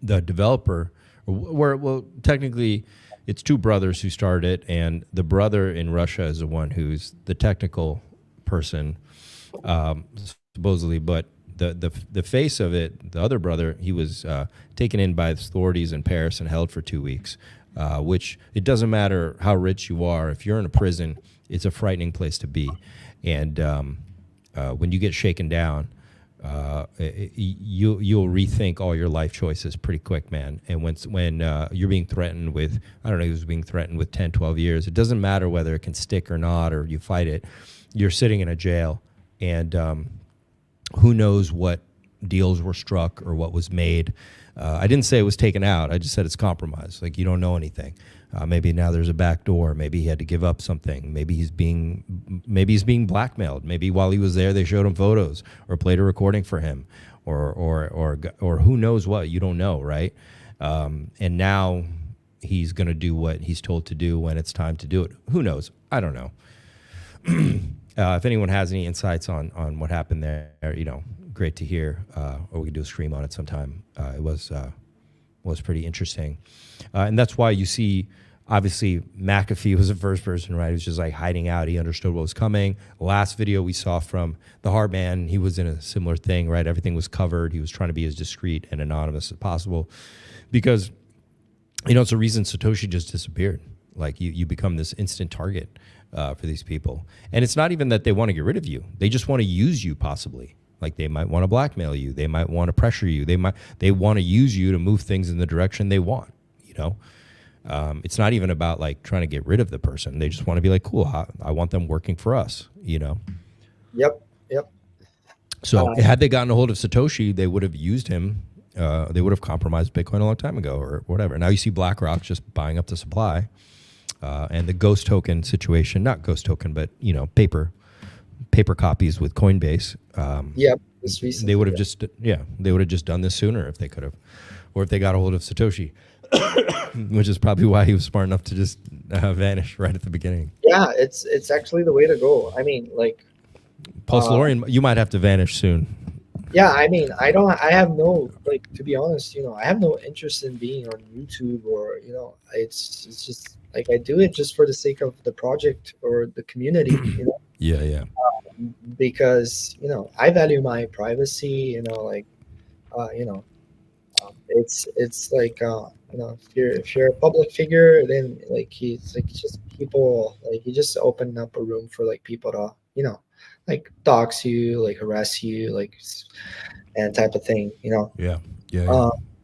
developer, well, technically, it's two brothers who started it, and the brother in Russia is the one who's the technical person, supposedly. But the face of it, the other brother, he was taken in by the authorities in Paris and held for 2 weeks. Which it doesn't matter how rich you are, if you're in a prison, it's a frightening place to be, and when you get shaken down, you'll rethink all your life choices pretty quick, man. And when you're being threatened with, I don't know, he was being threatened with 10, 12 years. It doesn't matter whether it can stick or not, or you fight it. You're sitting in a jail, and who knows what deals were struck or what was made. I didn't say it was taken out. I just said it's compromised. Like, you don't know anything. Maybe now there's a back door. Maybe he had to give up something. Maybe he's being blackmailed. Maybe while he was there, they showed him photos or played a recording for him, or who knows what. You don't know, right? And now he's going to do what he's told to do when it's time to do it. Who knows? I don't know. If anyone has any insights on what happened there, great to hear. Or we could do a stream on it sometime. It was pretty interesting, and that's why you see. Obviously, McAfee was the first person, right? He was just like hiding out. He understood what was coming. Last video we saw from the Hard Man, he was in a similar thing, right? Everything was covered. He was trying to be as discreet and anonymous as possible because, it's a reason Satoshi just disappeared. Like, you become this instant target for these people. And it's not even that they want to get rid of you. They just want to use you possibly. Like, they might want to blackmail you. They might want to pressure you. They want to use you to move things in the direction they want, It's not even about like trying to get rid of the person. They just want to be like, cool, I want them working for us, Yep. So had they gotten a hold of Satoshi, they would have used him. They would have compromised Bitcoin a long time ago or whatever. Now you see BlackRock just buying up the supply, and the ghost token situation, not ghost token, but, paper copies with Coinbase. Yep. They would have they would have just done this sooner if they could have, or if they got a hold of Satoshi. Which is probably why he was smart enough to just vanish right at the beginning. Yeah, it's actually the way to go. I mean, like, PulseLorian, you might have to vanish soon. Yeah, I mean, I have no, like, to be honest, I have no interest in being on YouTube or, it's just like I do it just for the sake of the project or the community, Yeah. Because, I value my privacy, it's like, if you're a public figure, then like he's like just people like he just opened up a room for like people to like dox you, like harass you, like and type of thing, Yeah.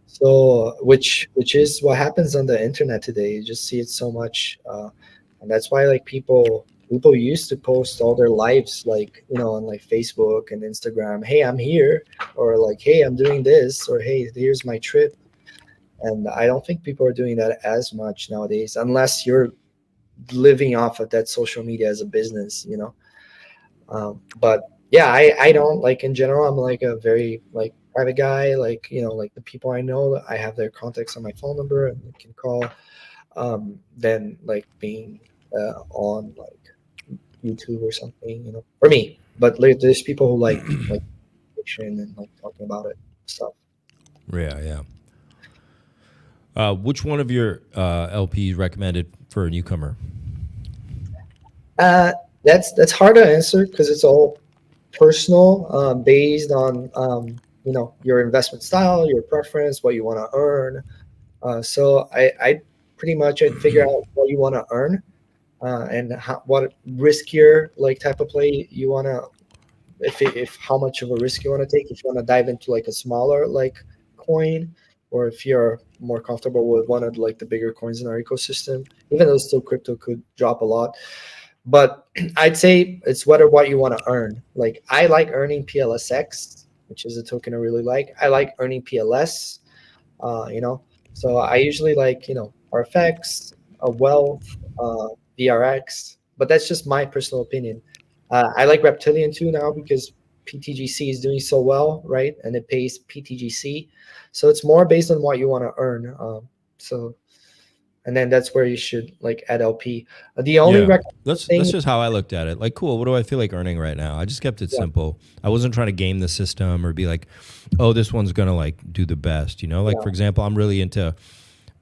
So which is what happens on the internet today. You just see it so much, and that's why like people used to post all their lives like on like Facebook and Instagram, hey, I'm here, or like, hey, I'm doing this, or hey, here's my trip. And I don't think people are doing that as much nowadays, unless you're living off of that social media as a business, but yeah, I don't, like, in general, I'm like a very like private guy, like, like the people I know, I have their contacts on my phone number and I can call, then like being on like YouTube or something, for me. But like, there's people who like fiction and like talking about it stuff. Yeah. Which one of your LPs recommended for a newcomer? That's hard to answer because it's all personal, based on your investment style, your preference, what you want to earn. So I pretty much I'd figure out what you want to earn, and what riskier like type of play you want to, if how much of a risk you want to take. If you want to dive into like a smaller like coin, or if you're more comfortable with one of like the bigger coins in our ecosystem, even though still crypto could drop a lot. But I'd say it's what you want to earn. Like, I like earning PLSX, which is a token I really like. I like earning PLS, so I usually like, RFX, Wealth, VRX, but that's just my personal opinion. I like Reptilian too now because PTGC is doing so well, right? And it pays PTGC. So it's more based on what you want to earn. So and then that's where you should like add LP. The only Yeah, recommended that's thing, just how I looked at it. Like, cool. What do I feel like earning right now? I just kept it yeah, simple. I wasn't trying to game the system or be like, oh, this one's gonna like do the best. You know, like yeah, for example, I'm really into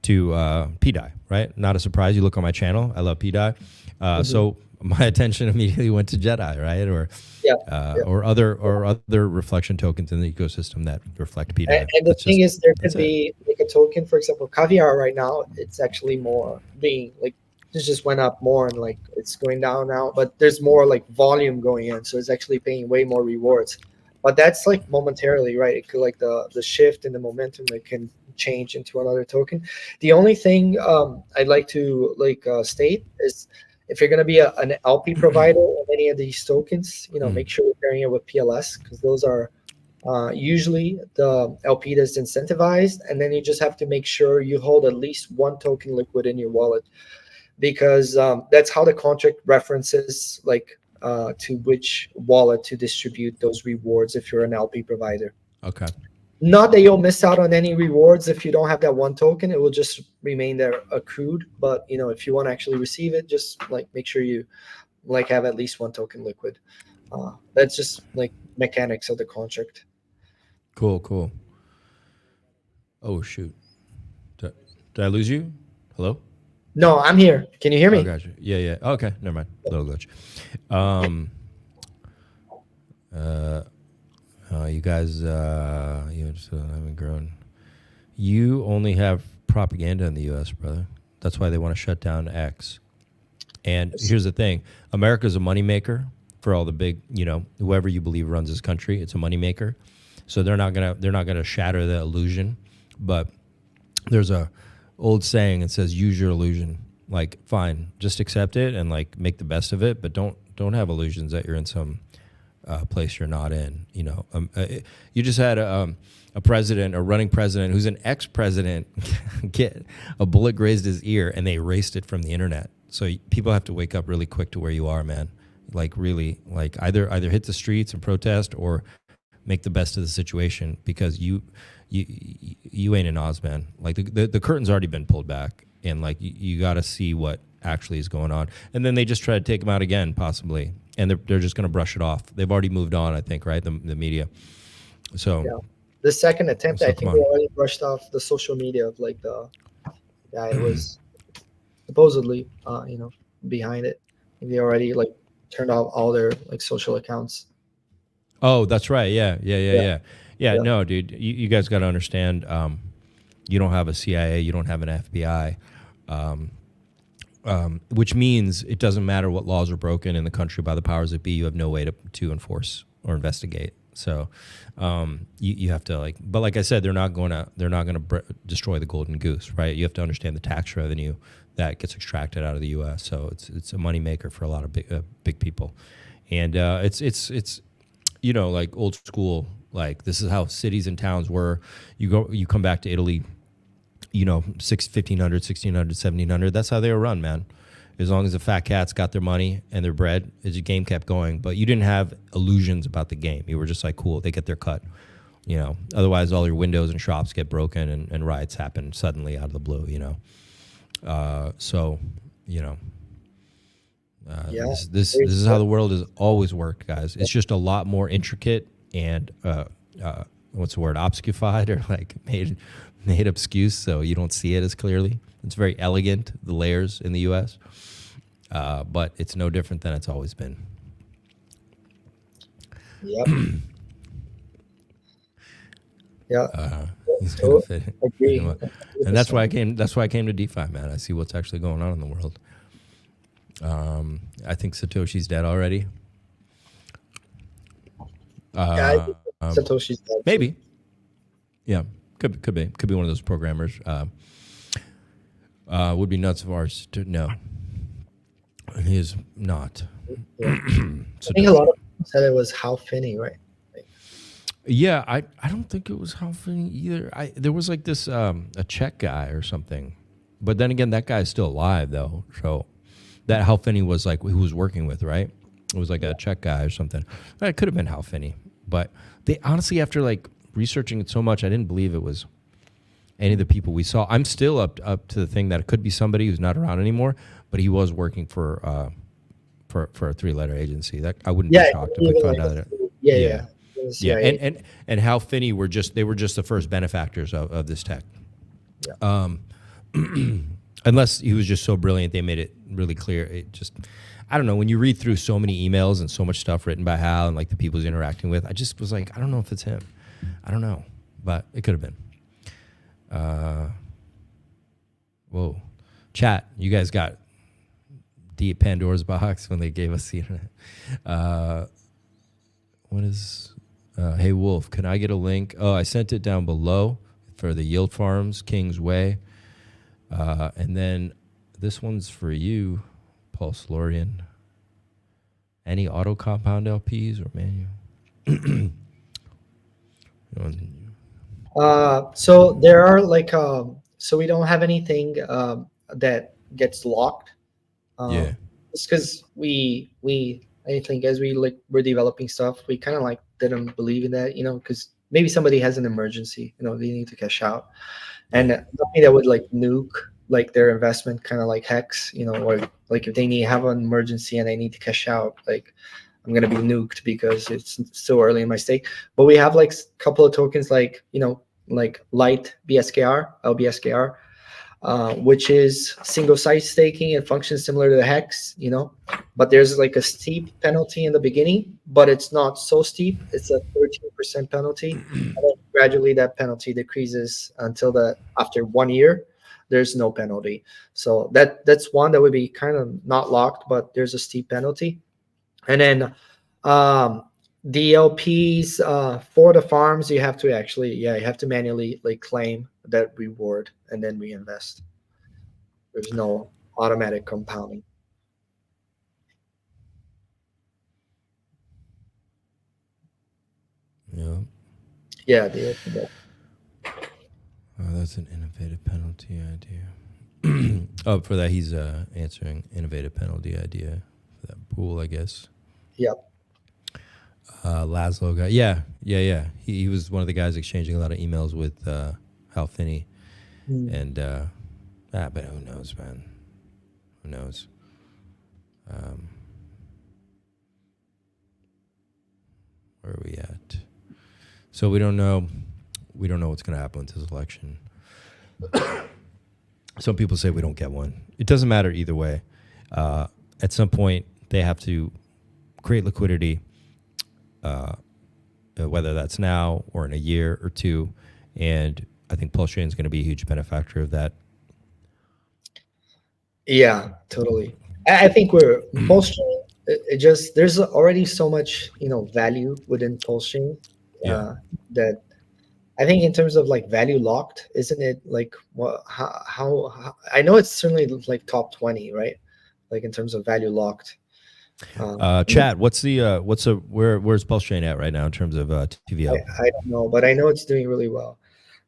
PDI, right? Not a surprise. You look on my channel. I love PDI. hmm, So my attention immediately went to Jedi, right? yeah, yeah. Or other reflection tokens in the ecosystem that reflect And, PDI. and the thing is, there That's could it. be like a token, for example, Caviar right now. It's actually more being like it just went up more and like it's going down now, but there's more like volume going in, so it's actually paying way more rewards. But that's like momentarily, right? It could like the shift in the momentum, it can change into another token. The only thing I'd like to like state is if you're going to be an LP provider of any of these tokens, Mm. make sure you're pairing it with PLS because those are usually the LP that's incentivized, and then you just have to make sure you hold at least one token liquid in your wallet because that's how the contract references like to which wallet to distribute those rewards if you're an LP provider. Okay. Not that you'll miss out on any rewards if you don't have that one token; it will just remain there accrued. But if you want to actually receive it, just like make sure you like have at least one token liquid. That's just like mechanics of the contract. Cool. Cool. Oh shoot. Did, did I lose you? Hello. No, I'm here. Can you hear Oh, me? gotcha. Yeah, yeah. Okay, never mind. Little glitch. Um, uh, you guys, you just haven't grown. You only have propaganda in the U.S., brother. That's why they want to shut down X. And here's the thing: America's a moneymaker for all the big, whoever you believe runs this country. It's a moneymaker, so they're not gonna shatter the illusion. But there's a old saying that says, "Use your illusion." Like, fine, just accept it and like make the best of it, but don't have illusions that you're in some place you're not in. You just had a president, a running president, who's an ex-president, get a bullet grazed his ear, and they erased it from the internet. So people have to wake up really quick to where you are, man. Like really, like either hit the streets and protest or make the best of the situation because you ain't in Oz, man. Like the curtain's already been pulled back, and like you got to see what actually is going on. And then they just try to take him out again, possibly, and they're just going to brush it off. They've already moved on, I think, right? The media. So Yeah. The second attempt, I come think they on. already brushed off the social media of like the guy who was supposedly, behind it. They already like turned off all their like social accounts. Oh, that's right. Yeah, yeah, yeah, Yeah, yeah. Yeah, yeah, no, dude, you guys got to understand. You don't have a CIA, you don't have an FBI. Which means it doesn't matter what laws are broken in the country by the powers that be. You have no way to enforce or investigate. So you have to but like I said, they're not going to destroy the golden goose, right? You have to understand the tax revenue that gets extracted out of the U.S. So it's a moneymaker for a lot of big people, and it's like old school. Like this is how cities and towns were. You come back to Italy. 1500, 1600, 1700. That's how they were run, man. As long as the fat cats got their money and their bread, the game kept going. But you didn't have illusions about the game. You were just like, cool, they get their cut. Otherwise all your windows and shops get broken and riots happen suddenly out of the blue. So yeah. this is how the world has always worked, guys. It's just a lot more intricate and what's the word, obscurified or like made obscuse, so you don't see it as clearly. It's very elegant, the layers in the U.S., but it's no different than it's always been. Yep. Yeah. He's gonna fit, Agree. and that's why I came. That's why I came to DeFi, man. I see what's actually going on in the world. I think Satoshi's dead already. Yeah, I think Satoshi's dead. Maybe. Yeah, could be one of those programmers. Would be nuts of ours to know. He is not. Yeah. I think a lot of people said it was Hal Finney, right? Yeah, I don't think it was Hal Finney either. There was like this a Czech guy or something, but then again, that guy's still alive though. So that Hal Finney was like who was working with, right? It was like a Czech guy or something. It could have been Hal Finney, but they honestly, after like researching it so much, I didn't believe it was any of the people we saw. I'm still up to the thing that it could be somebody who's not around anymore, but he was working for a 3-letter agency. That I wouldn't be shocked if we found out that. Yeah. Yeah, and Hal Finney were just the first benefactors of this tech. Yeah. Unless he was just so brilliant, they made it really clear. It just, I don't know. When you read through so many emails and so much stuff written by Hal and like the people he's interacting with, I just was like, I don't know if it's him. I don't know, but it could have been. Whoa, chat! You guys got deep Pandora's box when they gave us the internet. What is? Hey Wolf, can I get a link? Oh, I sent it down below for the Yield Farms Kings Way. And then this one's for you, PulseLorian. Any auto compound LPs or manual? So there are like so we don't have anything that gets locked. Yeah. It's because we I think as we're developing stuff, we kind of like didn't believe in that, because maybe somebody has an emergency, they need to cash out, and nothing that would like nuke like their investment, kind of like Hex, or like if they have an emergency and they need to cash out, like I'm gonna be nuked because it's so early in my stake. But we have like a couple of tokens like like Light BSKR, LBSKR, which is single site staking. It functions similar to the Hex, but there's like a steep penalty in the beginning, but it's not so steep. It's a 13% penalty, and then gradually that penalty decreases until after 1 year, there's no penalty. So that's one that would be kind of not locked, but there's a steep penalty. And then the LPs for the farms, you have to manually like claim that reward and then reinvest. There's no automatic compounding. Yeah. Yeah. Oh, that's an innovative penalty idea. Oh, for that he's answering innovative penalty idea for that pool, I guess. Yep. Laszlo guy. Yeah. He was one of the guys exchanging a lot of emails with Hal Finney. And but who knows, man? Who knows? Where are we at? So we don't know what's going to happen with this election. Some people say we don't get one. It doesn't matter either way. At some point, they have to create liquidity, whether that's now or in a year or two. And I think PulseChain is going to be a huge benefactor of that. Yeah, totally. I think we're PulseChain. There's already so much value within PulseChain that I think in terms of like value locked, isn't it like how I know it's certainly like top 20, right? Like in terms of value locked. Chat, where's PulseChain at right now in terms of TVL? I don't know, but I know it's doing really well.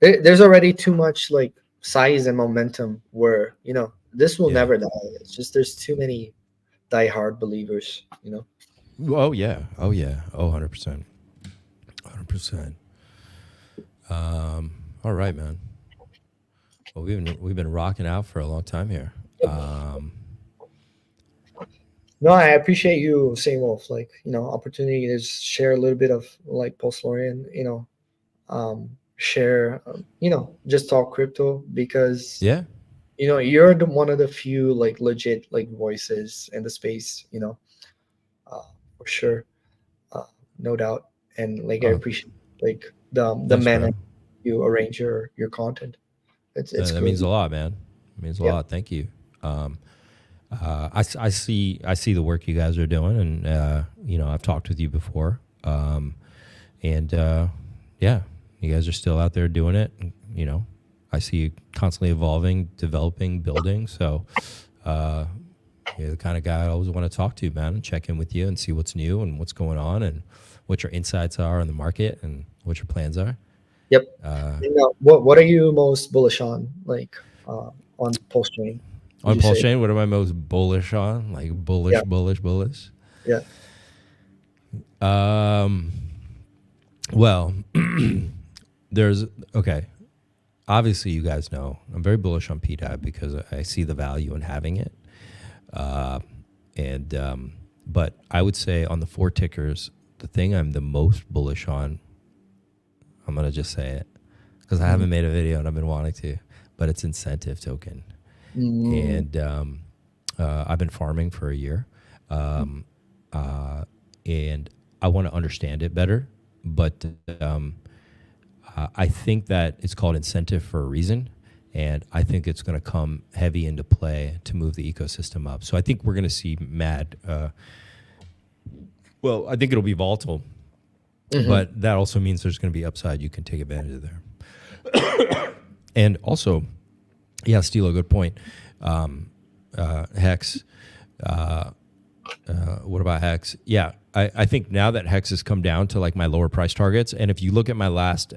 There's already too much like size and momentum where this will never die. It's just there's too many diehard believers. Oh yeah. 100%. 100%. All right, man. Well, we've been rocking out for a long time here. No, I appreciate you, SAINtwolf. Like opportunity to share a little bit of like PulseLorian. Share. Just talk crypto because you're one of the few like legit like voices in the space. For sure, no doubt. And like I appreciate like the manner you arrange your content. It's that cool. means a lot, man. It means a lot. Thank you. I see the work you guys are doing, and I've talked with you before, and you guys are still out there doing it. I see you constantly evolving, developing, building. So you're the kind of guy I always want to talk to, man, and check in with you and see what's new and what's going on and what your insights are in the market and what your plans are. Yep. What are you most bullish on, like on PulseChain? On PulseChain, what am I most bullish on? Like bullish. Yeah. Well, obviously you guys know I'm very bullish on PDAB because I see the value in having it. But I would say on the 4 tickers, the thing I'm the most bullish on, I'm going to just say it because I haven't made a video and I've been wanting to, but it's incentive token. And I've been farming for a year. And I want to understand it better, but I think that it's called incentive for a reason, and I think it's going to come heavy into play to move the ecosystem up. So I think we're going to see mad. Well, I think it'll be volatile, but that also means there's going to be upside. You can take advantage of there. And also, yeah, Stilo, good point. Hex. What about Hex? Yeah, I think now that Hex has come down to like my lower price targets, and if you look at my last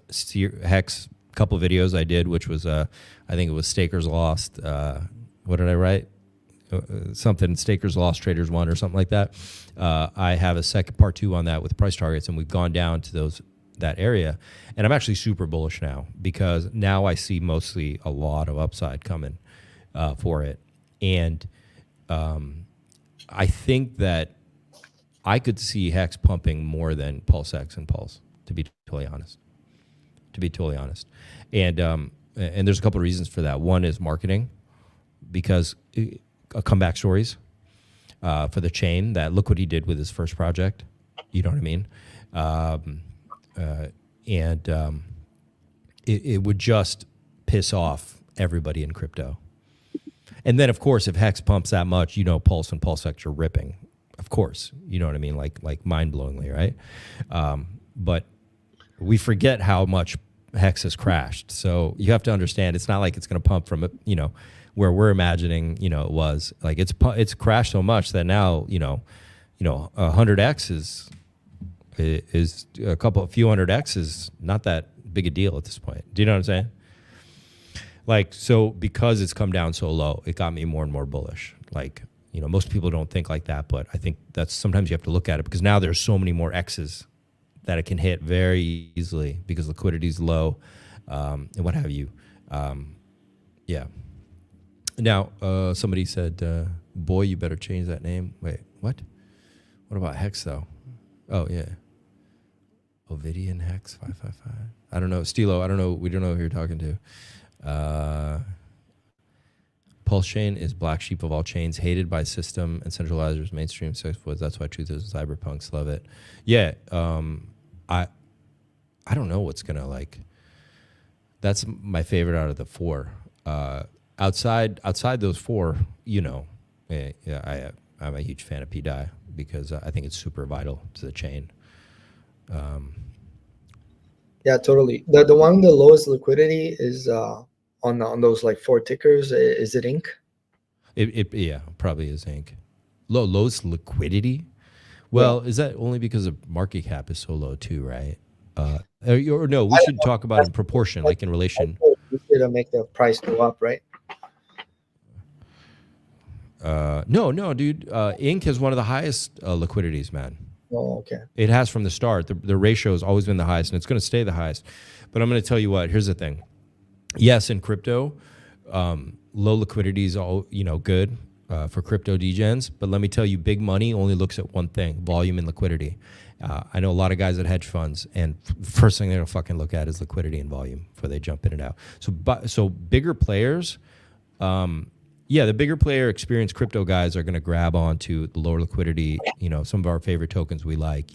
Hex couple videos I did, which was I think it was Stakers Lost. What did I write? Something Stakers Lost, Traders Won, or something like that. I have a second part 2 on that with price targets, and we've gone down to that area, and I'm actually super bullish now because now I see mostly a lot of upside coming for it, and I think that I could see Hex pumping more than PulseX and Pulse, to be totally honest. And there's a couple of reasons for that. One is marketing, because comeback stories for the chain that Liquidity did with his first project. You know what I mean? It would just piss off everybody in crypto. And then, of course, if Hex pumps that much, Pulse and PulseX are ripping. Of course, you know what I mean, like mind-blowingly, right? But we forget how much Hex has crashed. So you have to understand, it's not like it's going to pump from, where we're imagining, it was. Like it's crashed so much that now, 100x is a few hundred X is not that big a deal at this point. Do you know what I'm saying? Like, so because it's come down so low, it got me more and more bullish. Like, most people don't think like that, but I think that's sometimes you have to look at it because now there's so many more X's that it can hit very easily because liquidity is low, and what have you. Yeah. Now, somebody said, boy, you better change that name. Wait, what? What about Hex, though? Oh, yeah. Ovidian Hex 555. I don't know. Stilo, I don't know. We don't know who you're talking to. PulseChain is black sheep of all chains, hated by system and centralizers, mainstream sexboys. That's why truth is cyberpunks love it. Yeah, I don't know what's gonna like. That's my favorite out of the 4. Outside those 4, I'm a huge fan of PDAI because I think it's super vital to the chain. Yeah, totally. The one with the lowest liquidity is on those like 4 tickers. Is it Inc? It probably is Inc. Lowest liquidity. Well, is that only because the market cap is so low too, right? Or no, we should talk about it in proportion, like in relation. We should make the price go up, right? No, dude. Inc has one of the highest liquidities, man. Oh, okay. It has from the start. The ratio has always been the highest, and it's going to stay the highest. But I'm going to tell you what. Here's the thing. Yes, in crypto, low liquidity is all good for crypto degens. But let me tell you, big money only looks at one thing: volume and liquidity. I know a lot of guys at hedge funds, and first thing they'll fucking look at is liquidity and volume before they jump in and out. So bigger players. Yeah, the bigger player, experienced crypto guys are going to grab onto the lower liquidity, some of our favorite tokens we like,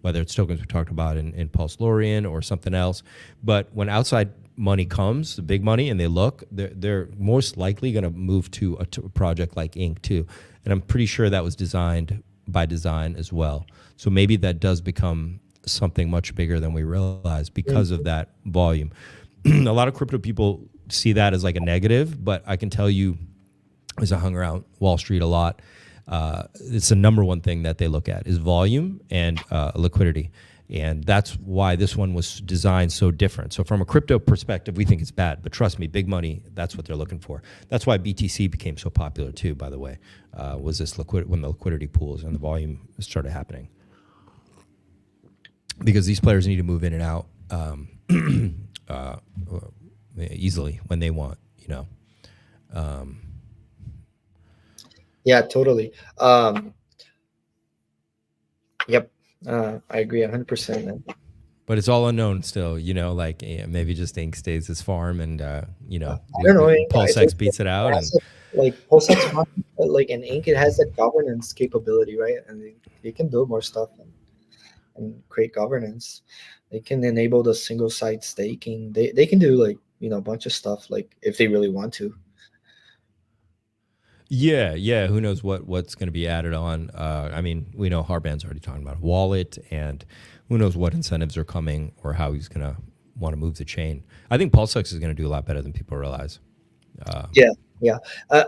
whether it's tokens we talked about in PulseLorian or something else. But when outside money comes, the big money, and they look, they're most likely going to move to a project like Inc. too. And I'm pretty sure that was designed by design as well. So maybe that does become something much bigger than we realize because of that volume. A lot of crypto people see that as like a negative, but I can tell you, as I hung around Wall Street a lot, it's the number one thing that they look at is volume and liquidity. And that's why this one was designed so different. So from a crypto perspective, we think it's bad. But trust me, big money, that's what they're looking for. That's why BTC became so popular too, by the way, was this when the liquidity pools and the volume started happening. Because these players need to move in and out easily when they want, you know. Yeah, totally. Yep. I agree 100%, man. But it's all unknown still, you know, like maybe just Ink stays his farm and, you know, I don't know. I think PulseX beats it out. And like PulseX, like in Ink, it has the governance capability, right? And they can build more stuff and create governance. They can enable the single site staking. They can do like, a bunch of stuff, like if they really want to. yeah. Who knows what's going to be added on? I mean, we know Harband's already talking about a wallet, and who knows what incentives are coming or how he's going to want to move the chain. I think PulseX is going to do a lot better than people realize. Yeah.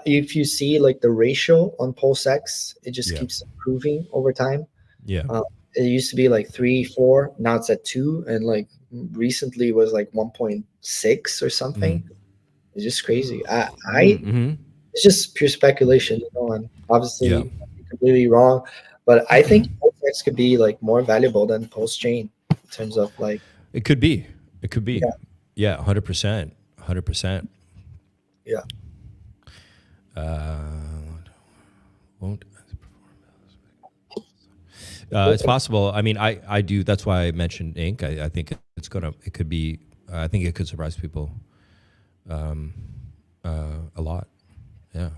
If you see like the ratio on PulseX, it just keeps improving over time. Yeah. It used to be like 3, 4. Now it's at 2, and like recently it was like 1.6 or something. It's just crazy. It's just pure speculation, and obviously completely wrong. But I think PulseX could be like more valuable than PulseChain in terms of like. It could be. Yeah, 100%. 100%. Yeah. Won't. It's possible. I mean, I do. That's why I mentioned Ink. I think it could be. I think it could surprise people a lot. Yeah.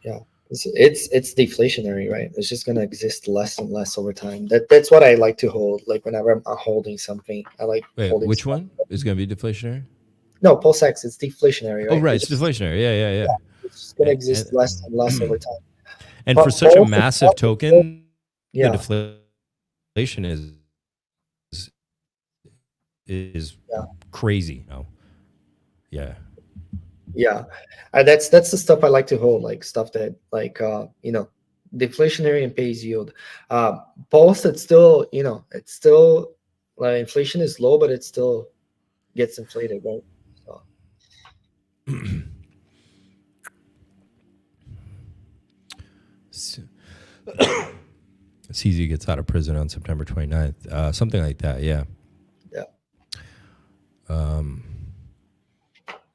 Yeah. It's deflationary, right? It's just gonna exist less and less over time. That's what I like to hold. Like whenever I'm holding something, I like. Wait, which one is going to be deflationary? No, PulseX, it's deflationary, right? Oh, right, it's deflationary. Yeah. It's just gonna exist less and less over time. And for such a massive token, the deflation is crazy. No. Yeah. Yeah, that's the stuff I like to hold, like stuff that like deflationary and pays yield. Pulse, it's still it's still like inflation is low, but it still gets inflated, right? So. CZ gets out of prison on September 29th, something like that. Yeah.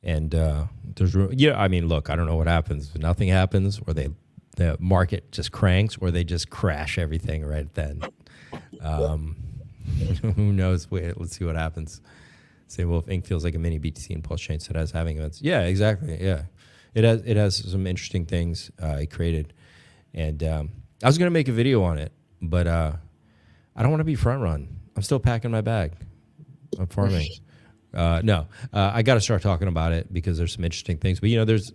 And there's I mean, look, I don't know what happens. Nothing happens, or the market just cranks, or they just crash everything right then. Who knows? Wait, let's see what happens. SAINTwolf Inc. feels like a mini BTC and PulseChain set as having events. Yeah, exactly. Yeah, it has some interesting things it created, and I was gonna make a video on it, but I don't want to be front run. I'm still packing my bag. I'm farming. No, I got to start talking about it because there's some interesting things. But there's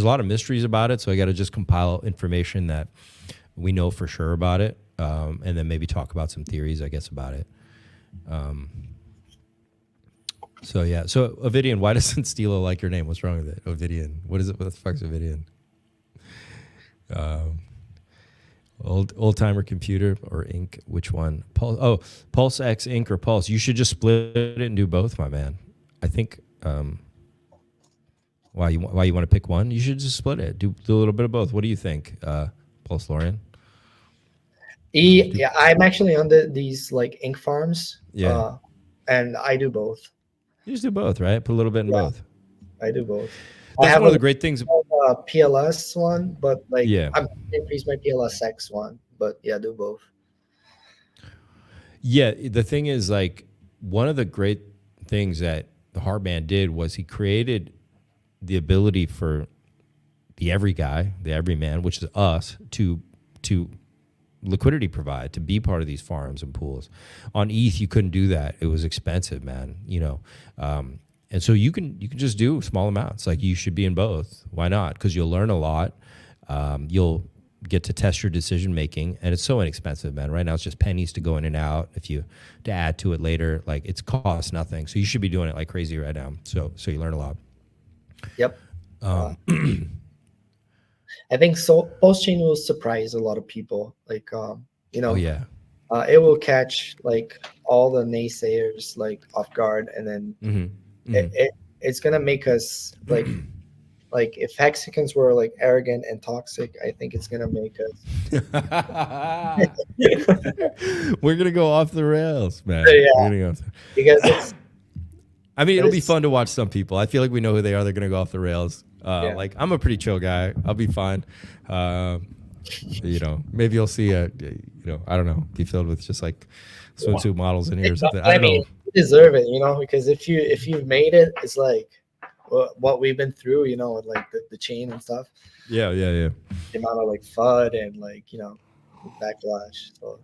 a lot of mysteries about it, so I got to just compile information that we know for sure about it, and then maybe talk about some theories, I guess, about it. So yeah. So Ovidian, why doesn't Stilo like your name? What's wrong with it? Ovidian. What is it? What the fuck's Ovidian? Old timer computer or Ink? Which one? PulseX Ink or Pulse? You should just split it and do both, my man. I think. Why you want to pick one? You should just split it. Do a little bit of both. What do you think, PulseLorian? Yeah, I'm actually on these like Ink farms. Yeah. And I do both. You just do both, right? Put a little bit in both. I do both. That's one of the great things. PLS one, but like yeah, I'm gonna increase my PLSX one, but yeah, do both. Yeah, the thing is, like, one of the great things that the Harband did was he created the ability for the every guy, the everyman, which is us, to liquidity provide, to be part of these farms and pools. On ETH, you couldn't do that. It was expensive, man. And so you can just do small amounts. Like, you should be in both. Why not? Because you'll learn a lot. You'll get to test your decision making, and it's so inexpensive, man. Right now, it's just pennies to go in and out. If you to add to it later, like, it's cost nothing. So you should be doing it like crazy right now. So you learn a lot. Yep. I think PulseChain will surprise a lot of people. Like, Oh yeah. It will catch like all the naysayers like off guard, and then it's gonna make us like if Mexicans were like arrogant and toxic, I think it's gonna make us. We're gonna go off the rails, man. Yeah, because it's. I mean, But it'll be it's, fun to watch some people. I feel like we know who they are. They're going to go off the rails. yeah. Like, I'm a pretty chill guy. I'll be fine. Maybe you'll see I don't know, be filled with just like swimsuit models in here or something. I don't know. you deserve it, because if you've made it, it's like what we've been through, with like the chain and stuff, Yeah. the amount of like FUD and like backlash. So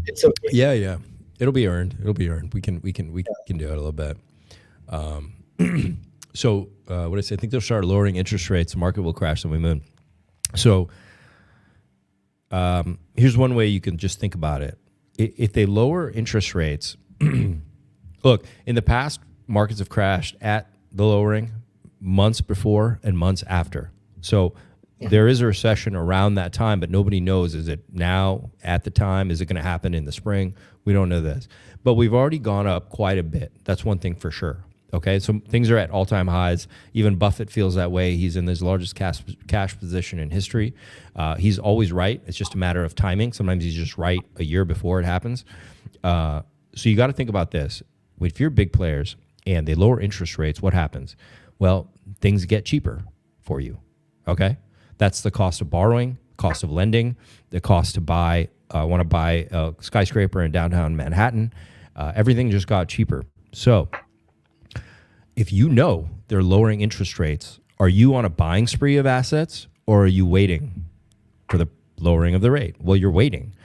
it's okay. Yeah. It'll be earned. We can do it a little bit. So what did I say? I think they'll start lowering interest rates. The market will crash, and we moon. So here's one way you can just think about it. If they lower interest rates, look, in the past, markets have crashed at the lowering months before and months after. So there is a recession around that time, but nobody knows, is it now at the time? Is it going to happen in the spring? We don't know this. But we've already gone up quite a bit. That's one thing for sure. Okay, so things are at all-time highs. Even Buffett feels that way. He's in his largest cash position in history. He's always right. It's just a matter of timing. Sometimes he's just right a year before it happens. So you got to think about this. If you're big players and they lower interest rates, what happens? Well, things get cheaper for you. Okay, that's the cost of borrowing, cost of lending, the cost to buy. Want to buy a skyscraper in downtown Manhattan. Everything just got cheaper. So if you know they're lowering interest rates, are you on a buying spree of assets, or are you waiting for the lowering of the rate? Well, you're waiting.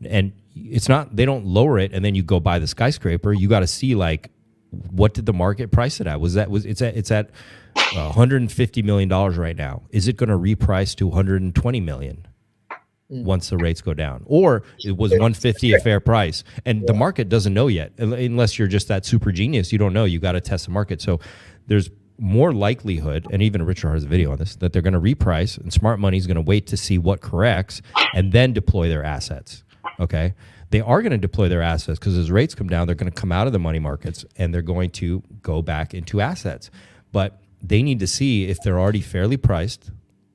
And it's not, they don't lower it and then you go buy the skyscraper. You got to see, like, what did the market price it at? It's at $150 million right now. Is it going to reprice to $120 million? Once the rates go down, or it was 150 a fair price, and the market doesn't know yet, unless you're just that super genius. You don't know. You got to test the market. So there's more likelihood, and even Richard has a video on this, that they're going to reprice, and smart money is going to wait to see what corrects and then deploy their assets. Okay, they are going to deploy their assets because as rates come down, they're going to come out of the money markets and they're going to go back into assets. But they need to see if they're already fairly priced,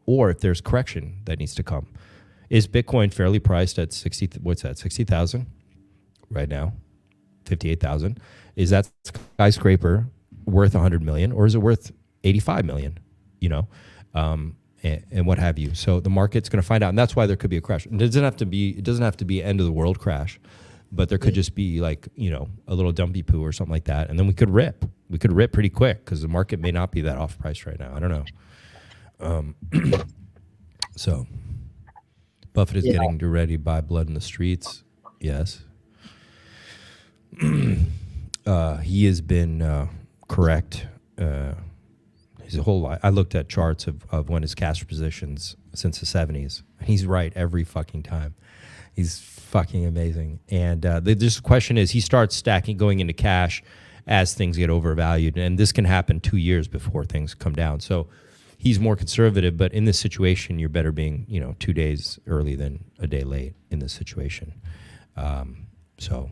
or if there's correction that needs to come. Is Bitcoin fairly priced at 60,000 right now? 58,000. Is that skyscraper worth 100 million, or is it worth 85 million? And what have you. So the market's going to find out, and that's why there could be a crash. It doesn't have to be end of the world crash, but there could just be like, a little dumpy poo or something like that, and then we could rip. We could rip pretty quick because the market may not be that off price right now. I don't know. So Buffett is getting ready to buy blood in the streets. Yes. He has been correct his whole life. I looked at charts of when his cash positions since the 70s. He's right every fucking time. He's fucking amazing. And the question is, he starts stacking, going into cash as things get overvalued. And this can happen 2 years before things come down. So he's more conservative, but in this situation, you're better being, 2 days early than a day late in this situation. So,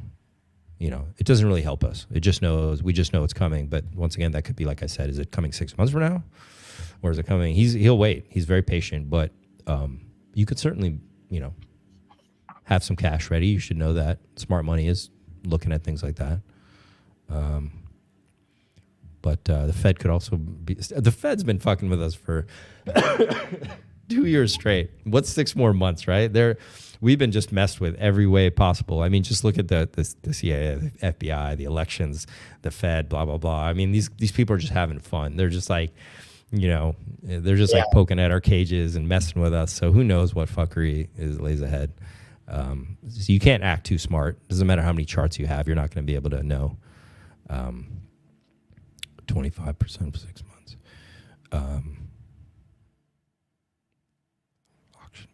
it doesn't really help us. We just know it's coming. But once again, that could be, like I said, is it coming 6 months from now, or is it coming? He'll wait. He's very patient, but you could certainly, have some cash ready. You should know that smart money is looking at things like that. But the Fed could also be. The Fed's been fucking with us for 2 years straight. What's 6 more months, right? We've been just messed with every way possible. I mean, just look at the CIA, the FBI, the elections, the Fed, blah blah blah. I mean, these people are just having fun. They're just like, they're just like poking at our cages and messing with us. So who knows what fuckery lays ahead. So you can't act too smart. Doesn't matter how many charts you have. You're not going to be able to know. 25% for 6 months. Auction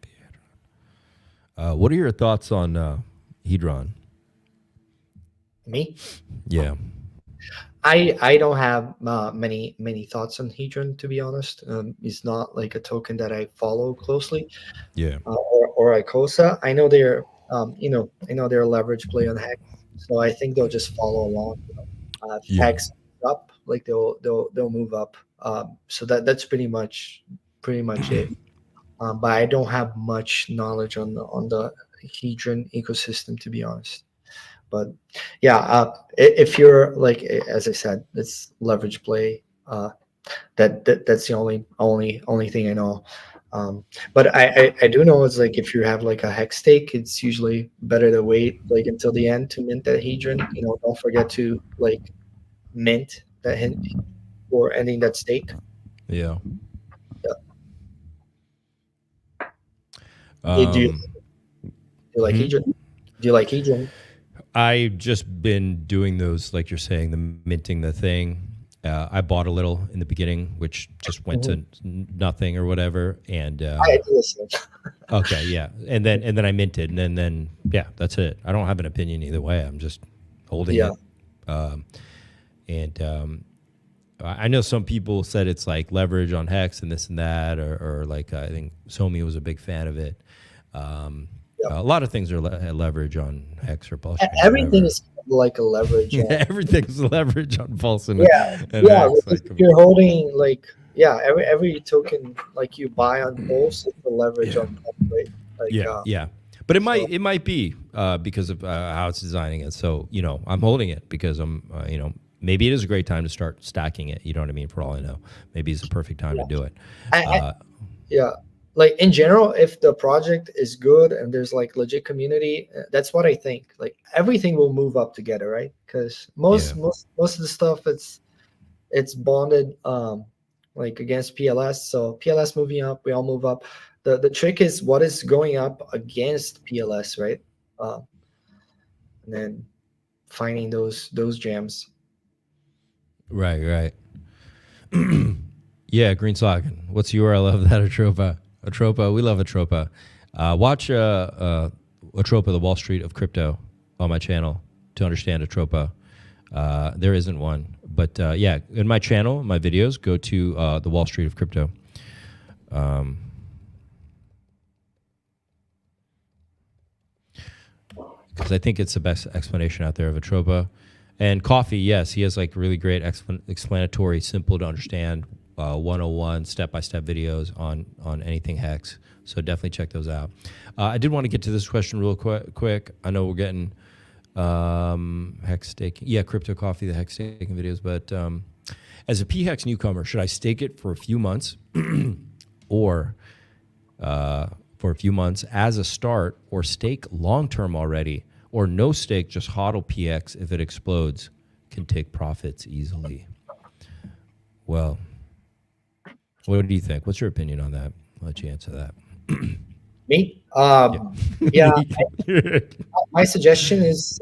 Hedron. What are your thoughts on Hedron? Me? Yeah. I don't have many thoughts on Hedron, to be honest. It's not like a token that I follow closely. Yeah. Or Icosa. I know they're they're a leverage play on Hex, so I think they'll just follow along. Hex up, like they'll move up. So that's pretty much it. But I don't have much knowledge on the Hedron ecosystem, to be honest. But yeah, if you're like, as I said, it's leverage play. That's the only thing I know. But I do know it's like if you have like a hex stake, it's usually better to wait like until the end to mint that hedron. Don't forget to like mint that or ending that stake. Yeah. Yeah. Do you like Hmm? hedron? Do you like hedron? I've just been doing those, like you're saying, the minting the thing. I bought a little in the beginning, which just went to nothing or whatever. And I do listen. okay, yeah, and then I minted, and then yeah, that's it. I don't have an opinion either way. I'm just holding Yeah. it. And I know some people said it's like leverage on Hex and this and that, or like I think Somi was a big fan of it. A lot of things are leverage on Hex or PulseChain. Everything is like a leverage. Everything's leverage on Pulse and, Yeah, and yeah. Hex. Because Like, if you're holding like, yeah, every token like you buy on Pulse, it's the leverage yeah, on Pulse, right? Like, yeah. But so, it might be because of how it's designing it. So I'm holding it because I'm maybe it is a great time to start stacking it. You know what I mean? For all I know, maybe it's the perfect time to do it. yeah, like in general, if the project is good and there's like legit community, that's what I think. Like everything will move up together, right? Because Yeah. most of the stuff it's bonded like against PLS. So PLS moving up, we all move up. The trick is what is going up against PLS, right? And then finding those jams. Right. Yeah, Green Slockin. What's the URL of that Atropa? Atropa, we love Atropa. Watch Atropa, the Wall Street of crypto, on my channel to understand Atropa. There isn't one, but yeah, in my channel, my videos, go to the Wall Street of crypto. Because I think it's the best explanation out there of Atropa. And Coffee, yes, he has like really great explanatory, simple to understand 101 step-by-step videos on anything Hex. So definitely check those out. I did want to get to this question real quick. I know we're getting Hex staking. Yeah, Crypto Coffee, the Hex staking videos. But as a PHEX newcomer, should I stake it for a few months or for a few months as a start, or stake long-term already, or no stake, just hodl PX if it explodes, can take profits easily? Well, what do you think? What's your opinion on that? I'll let you answer that. Me? Yeah. My suggestion is,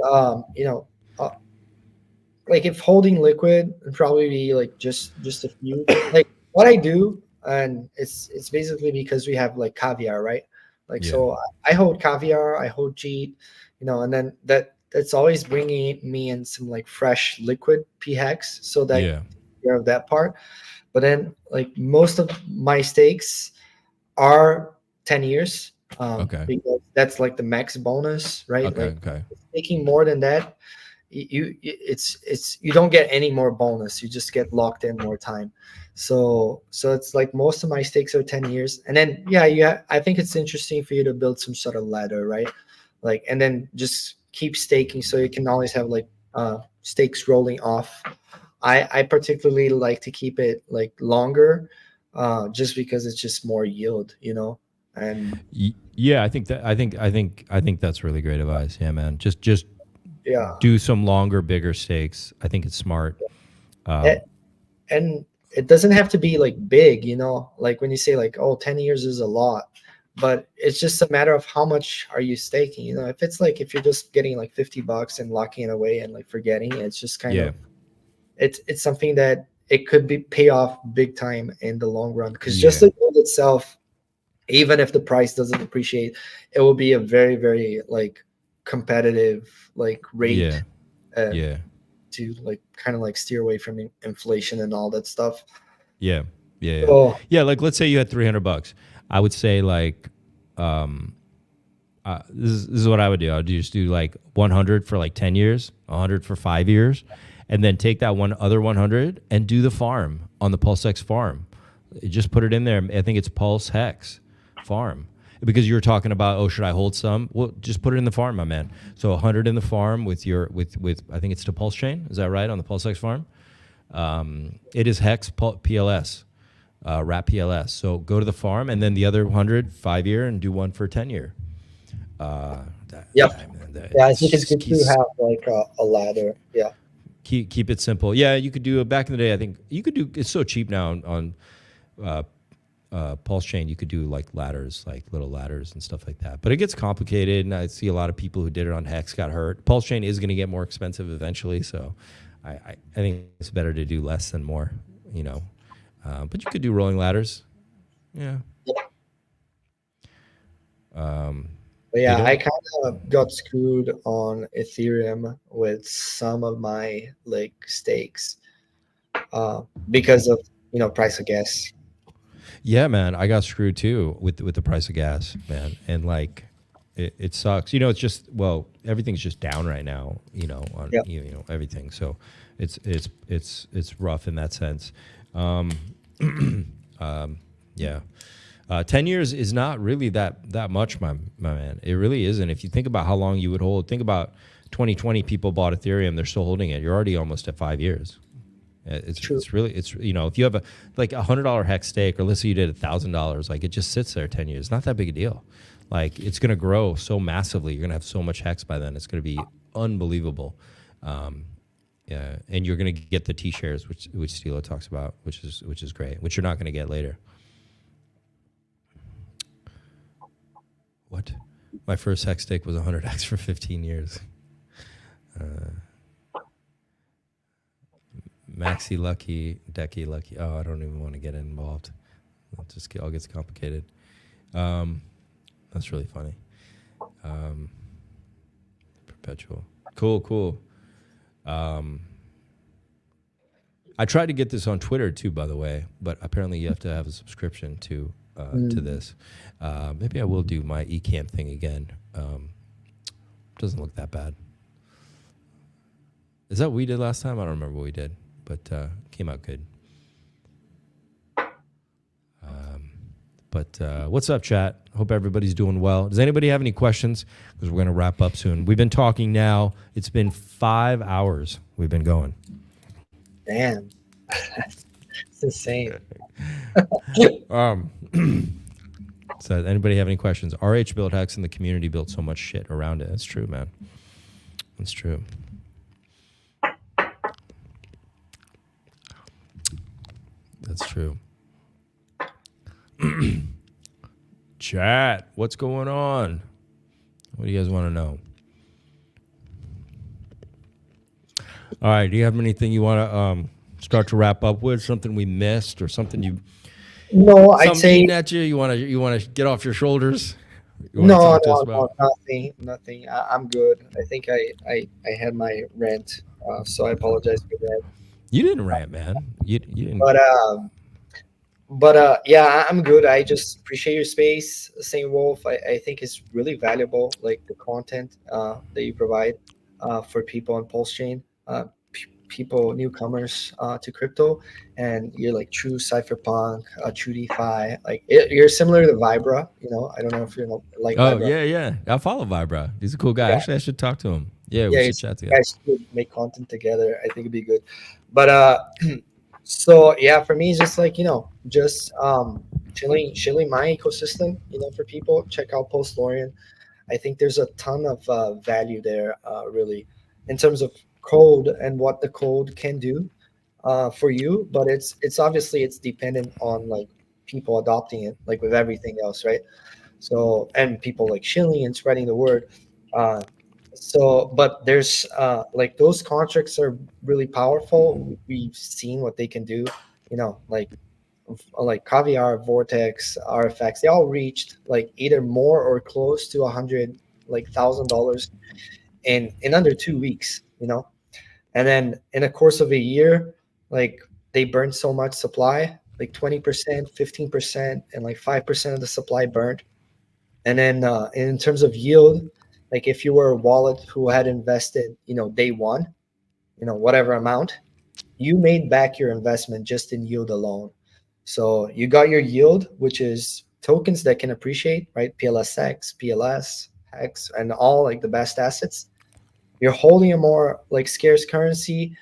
like if holding liquid, it'd probably be like just a few. Like what I do, and it's basically because we have like caviar, right? Like, Yeah. so I hold caviar, I hold cheat, and then that's always bringing me in some like fresh liquid PHEX, so that Yeah. care of that part. But then like most of my stakes are 10 years. Okay. Because that's like the max bonus, right? Okay. Like Okay. taking more than that, you don't get any more bonus. You just get locked in more time. So it's like most of my stakes are 10 years. And then I think it's interesting for you to build some sort of ladder, right? Like, and then just keep staking so you can always have like stakes rolling off. I particularly like to keep it like longer, just because it's just more yield, and Yeah, I think that's really great advice. Yeah, man. Just yeah. do some longer, bigger stakes. I think it's smart. And it doesn't have to be like big, like when you say like, oh, 10 years is a lot, but it's just a matter of how much are you staking. If you're just getting like $50 and locking it away and like forgetting, it's just kind of, it's something that it could be pay off big time in the long run, because just the gold itself, even if the price doesn't appreciate, it will be a very, very like competitive like rate to like kind of like steer away from inflation and all that stuff. Yeah. So, Like let's say you had $300. I would say like, this is what I would do. I would just do like 100 for like 10 years, 100 for 5 years, and then take that other 100 and do the farm on the PulseX farm. Just put it in there. I think it's Pulse Hex farm. because you were talking about, oh, should I hold some? Well, just put it in the farm, my man. So 100 in the farm with I think it's the PulseChain. Is that right, on the PulseX farm? It is hex PLS, wrap PLS. So go to the farm, and then the other 100 5-year, and do one for 10-year. Yeah, I think it's good to have like a ladder. Yeah. Keep it simple. Yeah, you could do it back in the day. I think you could do. It's so cheap now on PulseChain. You could do like ladders, like little ladders and stuff like that. But it gets complicated, and I see a lot of people who did it on Hex got hurt. PulseChain is going to get more expensive eventually, so I think it's better to do less than more. You know, but you could do rolling ladders. Yeah. But yeah, I kind of got screwed on Ethereum with some of my like stakes because of price of gas. Yeah, man, I got screwed too with the price of gas, man, and like it sucks. It's just everything's just down right now. On everything, so it's rough in that sense. Yeah. 10 years is not really that much, my man. It really isn't. If you think about how long you would hold, think about 2020 people bought Ethereum, they're still holding it. You're already almost at 5 years. It's true. It's really, if you have $100 hex stake, or let's say you did $1,000, like it just sits there 10 years. It's not that big a deal. Like it's going to grow so massively. You're going to have so much hex by then. It's going to be unbelievable. Yeah, and you're going to get the T shares, which Stilo talks about, which is great, which you're not going to get later. What? My first hex stake was 100x for 15 years. Maxi lucky, Decky lucky. Oh, I don't even want to get involved. It all gets complicated. That's really funny. Perpetual. Cool. I tried to get this on Twitter too, by the way, but apparently you have to have a subscription to this. Maybe I will do my eCamp thing again. Doesn't look that bad. Is that what we did last time? I don't remember what we did, but came out good. But what's up, chat? Hope everybody's doing well. Does anybody have any questions? Because we're going to wrap up soon. We've been talking now. It's been 5 hours we've been going. Damn. It's insane. So anybody have any questions? RH built Hex and the community built so much shit around it. That's true, man. That's true. That's true. Chat, what's going on? What do you guys want to know? All right, do you have anything you want to start to wrap up with? Something we missed, or something you? No, I'd say eating at you. You want to get off your shoulders? No, nothing. I'm good. I think I had my rant, so I apologize for that. You didn't rant, man. You didn't. But yeah, I'm good. I just appreciate your space, SAINTwolf. I think it's really valuable, like the content that you provide for people on PulseChain, people, newcomers to crypto, and you're like true cypherpunk, true DeFi. Like you're similar to Vibra. I don't know if you're like. Oh Vibra. yeah. I follow Vibra. He's a cool guy. Yeah. Actually, I should talk to him. Yeah, we should chat together. Guys should make content together. I think it'd be good. But so yeah, for me, it's just like just chilling my ecosystem. For people, check out PulseLorian. I think there's a ton of value there, really, in terms of code and what the code can do for you. But it's obviously it's dependent on like people adopting it, like with everything else, right? So, and people like shilling and spreading the word. But there's like those contracts are really powerful. We've seen what they can do, like Caviar, Vortex, RFX. They all reached like either more or close to $100,000 in under 2 weeks, and then in a course of a year, like they burned so much supply, like 20%, 15%, and like 5% of the supply burned. And then in terms of yield, like if you were a wallet who had invested, day one, whatever amount, you made back your investment just in yield alone. So you got your yield, which is tokens that can appreciate, right? PLSX, PLS, Hex, and all like the best assets. You're holding a more like scarce currency,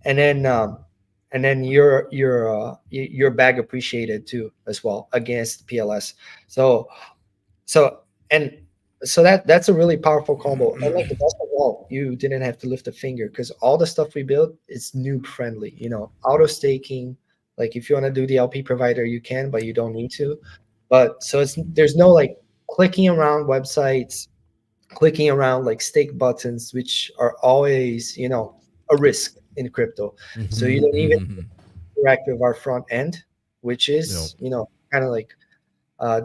and then your bag appreciated too as well against PLS. So so and so that's a really powerful combo. And like the best of all, you didn't have to lift a finger because all the stuff we built is noob friendly. Auto staking. Like if you want to do the LP provider, you can, but you don't need to. But so there's no like clicking around websites, clicking around like stake buttons, which are always a risk in crypto. So you don't even interact with our front end, which is kind of like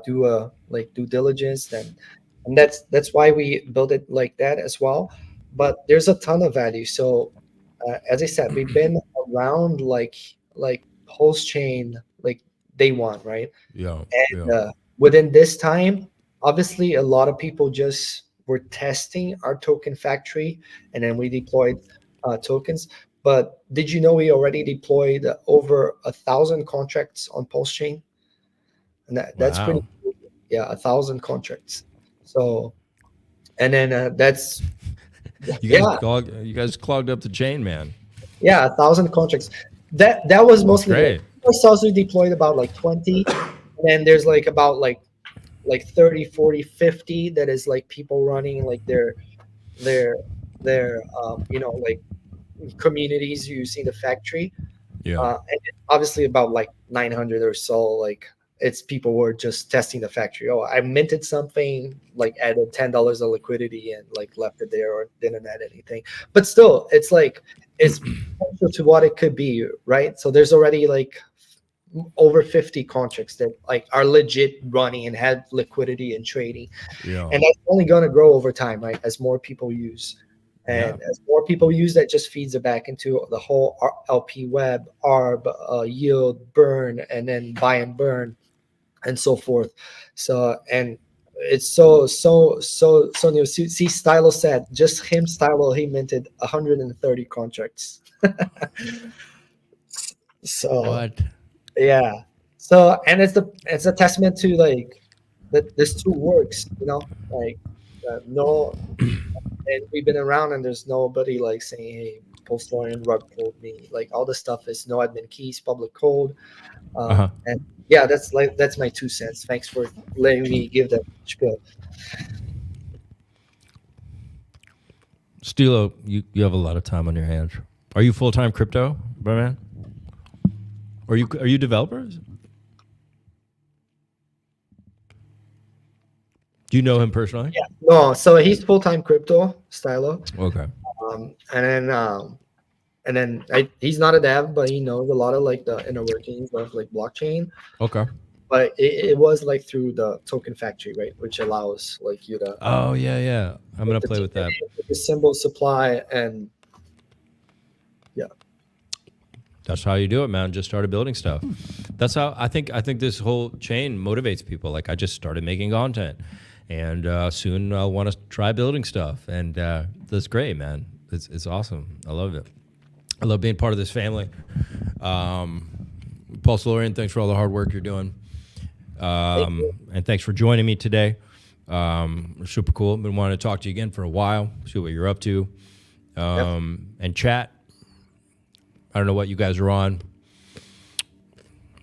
do a like due diligence, and that's why we build it like that as well. But there's a ton of value. So as I said, we've been around like PulseChain like day one, right? Yeah. And within this time, obviously a lot of people just were testing our token factory, and then we deployed tokens. But did you know we already deployed over 1,000 contracts on PulseChain? And that's pretty Wow. cool. Yeah, 1,000 contracts. So, and then that's yeah, You guys clogged up the chain, man. yeah, 1,000 contracts. That was mostly great. ourselves. We deployed about like 20, and then there's like about like 30, 40, 50 that is like people running like their like communities using the factory. Yeah. And obviously about like 900 or so, like it's people who are just testing the factory. Oh, I minted something, like added $10 of liquidity and like left it there, or didn't add anything. But still, it's like it's potential to what it could be, right? So there's already like over 50 contracts that like are legit running and have liquidity and trading. Yeah. And that's only going to grow over time, right? As more people use. And as more people use, that just feeds it back into the whole LP web, ARB, yield, burn, and then buy and burn, and so forth. So, and it's so new. See, Stylo said, just him, Stylo, he minted 130 contracts. So, What? yeah. So, and it's a testament to like that this tool works, like no. And we've been around, and there's nobody like saying, "Hey, PulseLorian rug pulled me." Like all this stuff is no admin keys, public code, and yeah, that's my 2 cents. Thanks for letting me give that spiel. Stilo, you have a lot of time on your hands. Are you full-time crypto, bro, man? Are you developers? Do you know him personally? Yeah, no. So he's full-time crypto, Stylo. Okay. And then he's not a dev, but he knows a lot of like the inner workings of like blockchain. Okay. But it was like through the token factory, right, which allows like you to. Oh yeah. I'm gonna play with that. The symbol supply and. Yeah. That's how you do it, man. Just started building stuff. That's how I think this whole chain motivates people. Like I just started making content, and soon I'll want to try building stuff, and that's great, man. It's awesome. I love it. I love being part of this family. PulseLorian, thanks for all the hard work you're doing, and thanks for joining me today. Super cool. Been wanting to talk to you again for a while. See what you're up to, and chat. I don't know what you guys are on,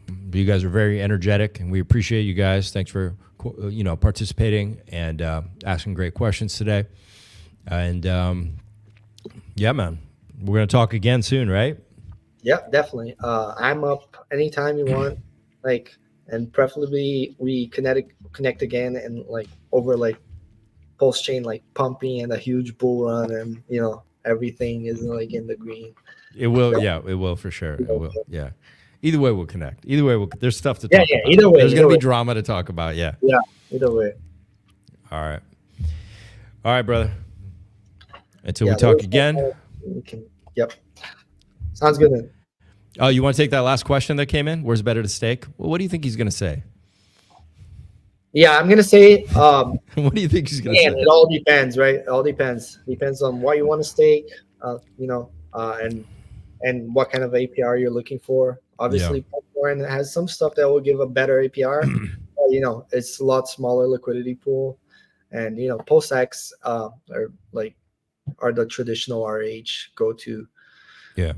but you guys are very energetic, and we appreciate you guys. Thanks for participating and asking great questions today. And yeah, man, we're gonna talk again soon, right? Yeah, definitely. I'm up anytime you want, like, and preferably we connect again and like over like PulseChain like pumping and a huge bull run, and everything is like in the green. It will, yeah, it will for sure. It will, yeah. Either way, we'll connect. Either way, there's stuff to talk about. Either way, there's gonna be drama to talk about. Yeah. Yeah. Either way. All right, brother. Until we talk again. Yep. Sounds good, man. Oh, you want to take that last question that came in? Where's better to stake? Well, what do you think he's gonna say? Yeah, I'm gonna say. What do you think he's gonna say? It all depends, right? It all depends. Depends on what you want to stake. And what kind of APR you're looking for. Obviously, PulseLorian has some stuff that will give a better APR. you know, it's a lot smaller liquidity pool, and you know, PulseX are the traditional RH go to. Yeah.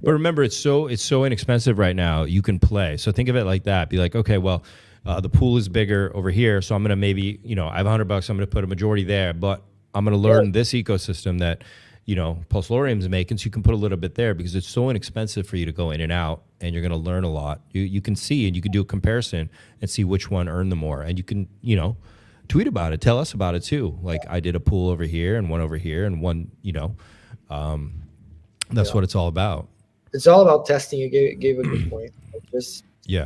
But remember, it's so inexpensive right now. You can play. So think of it like that. Be like, okay, well, the pool is bigger over here, so I'm gonna maybe, you know, I have $100. I'm gonna put a majority there, but I'm gonna learn this ecosystem that, you know, PulseLorian's making. So you can put a little bit there because it's so inexpensive for you to go in and out, and you're gonna learn a lot. You can see and you can do a comparison and see which one earned the more, and you can, you know, tweet about it, tell us about it too. Like I did a pool over here and one over here and one, you know, that's what it's all about. It's all about testing. You gave a good point. Like just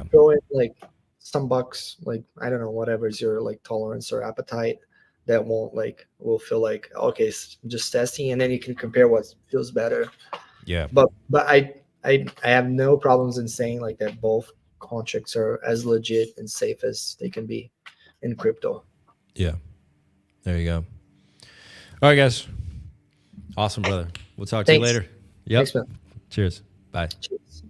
throw in like some bucks, like I don't know, whatever's your like tolerance or appetite that will feel like okay, just testing, and then you can compare what feels better. Yeah. But I have no problems in saying like that both contracts are as legit and safe as they can be in crypto. Yeah. There you go. All right, guys. Awesome, brother. We'll talk to you later. Yep. Thanks, man. Cheers. Bye. Cheers.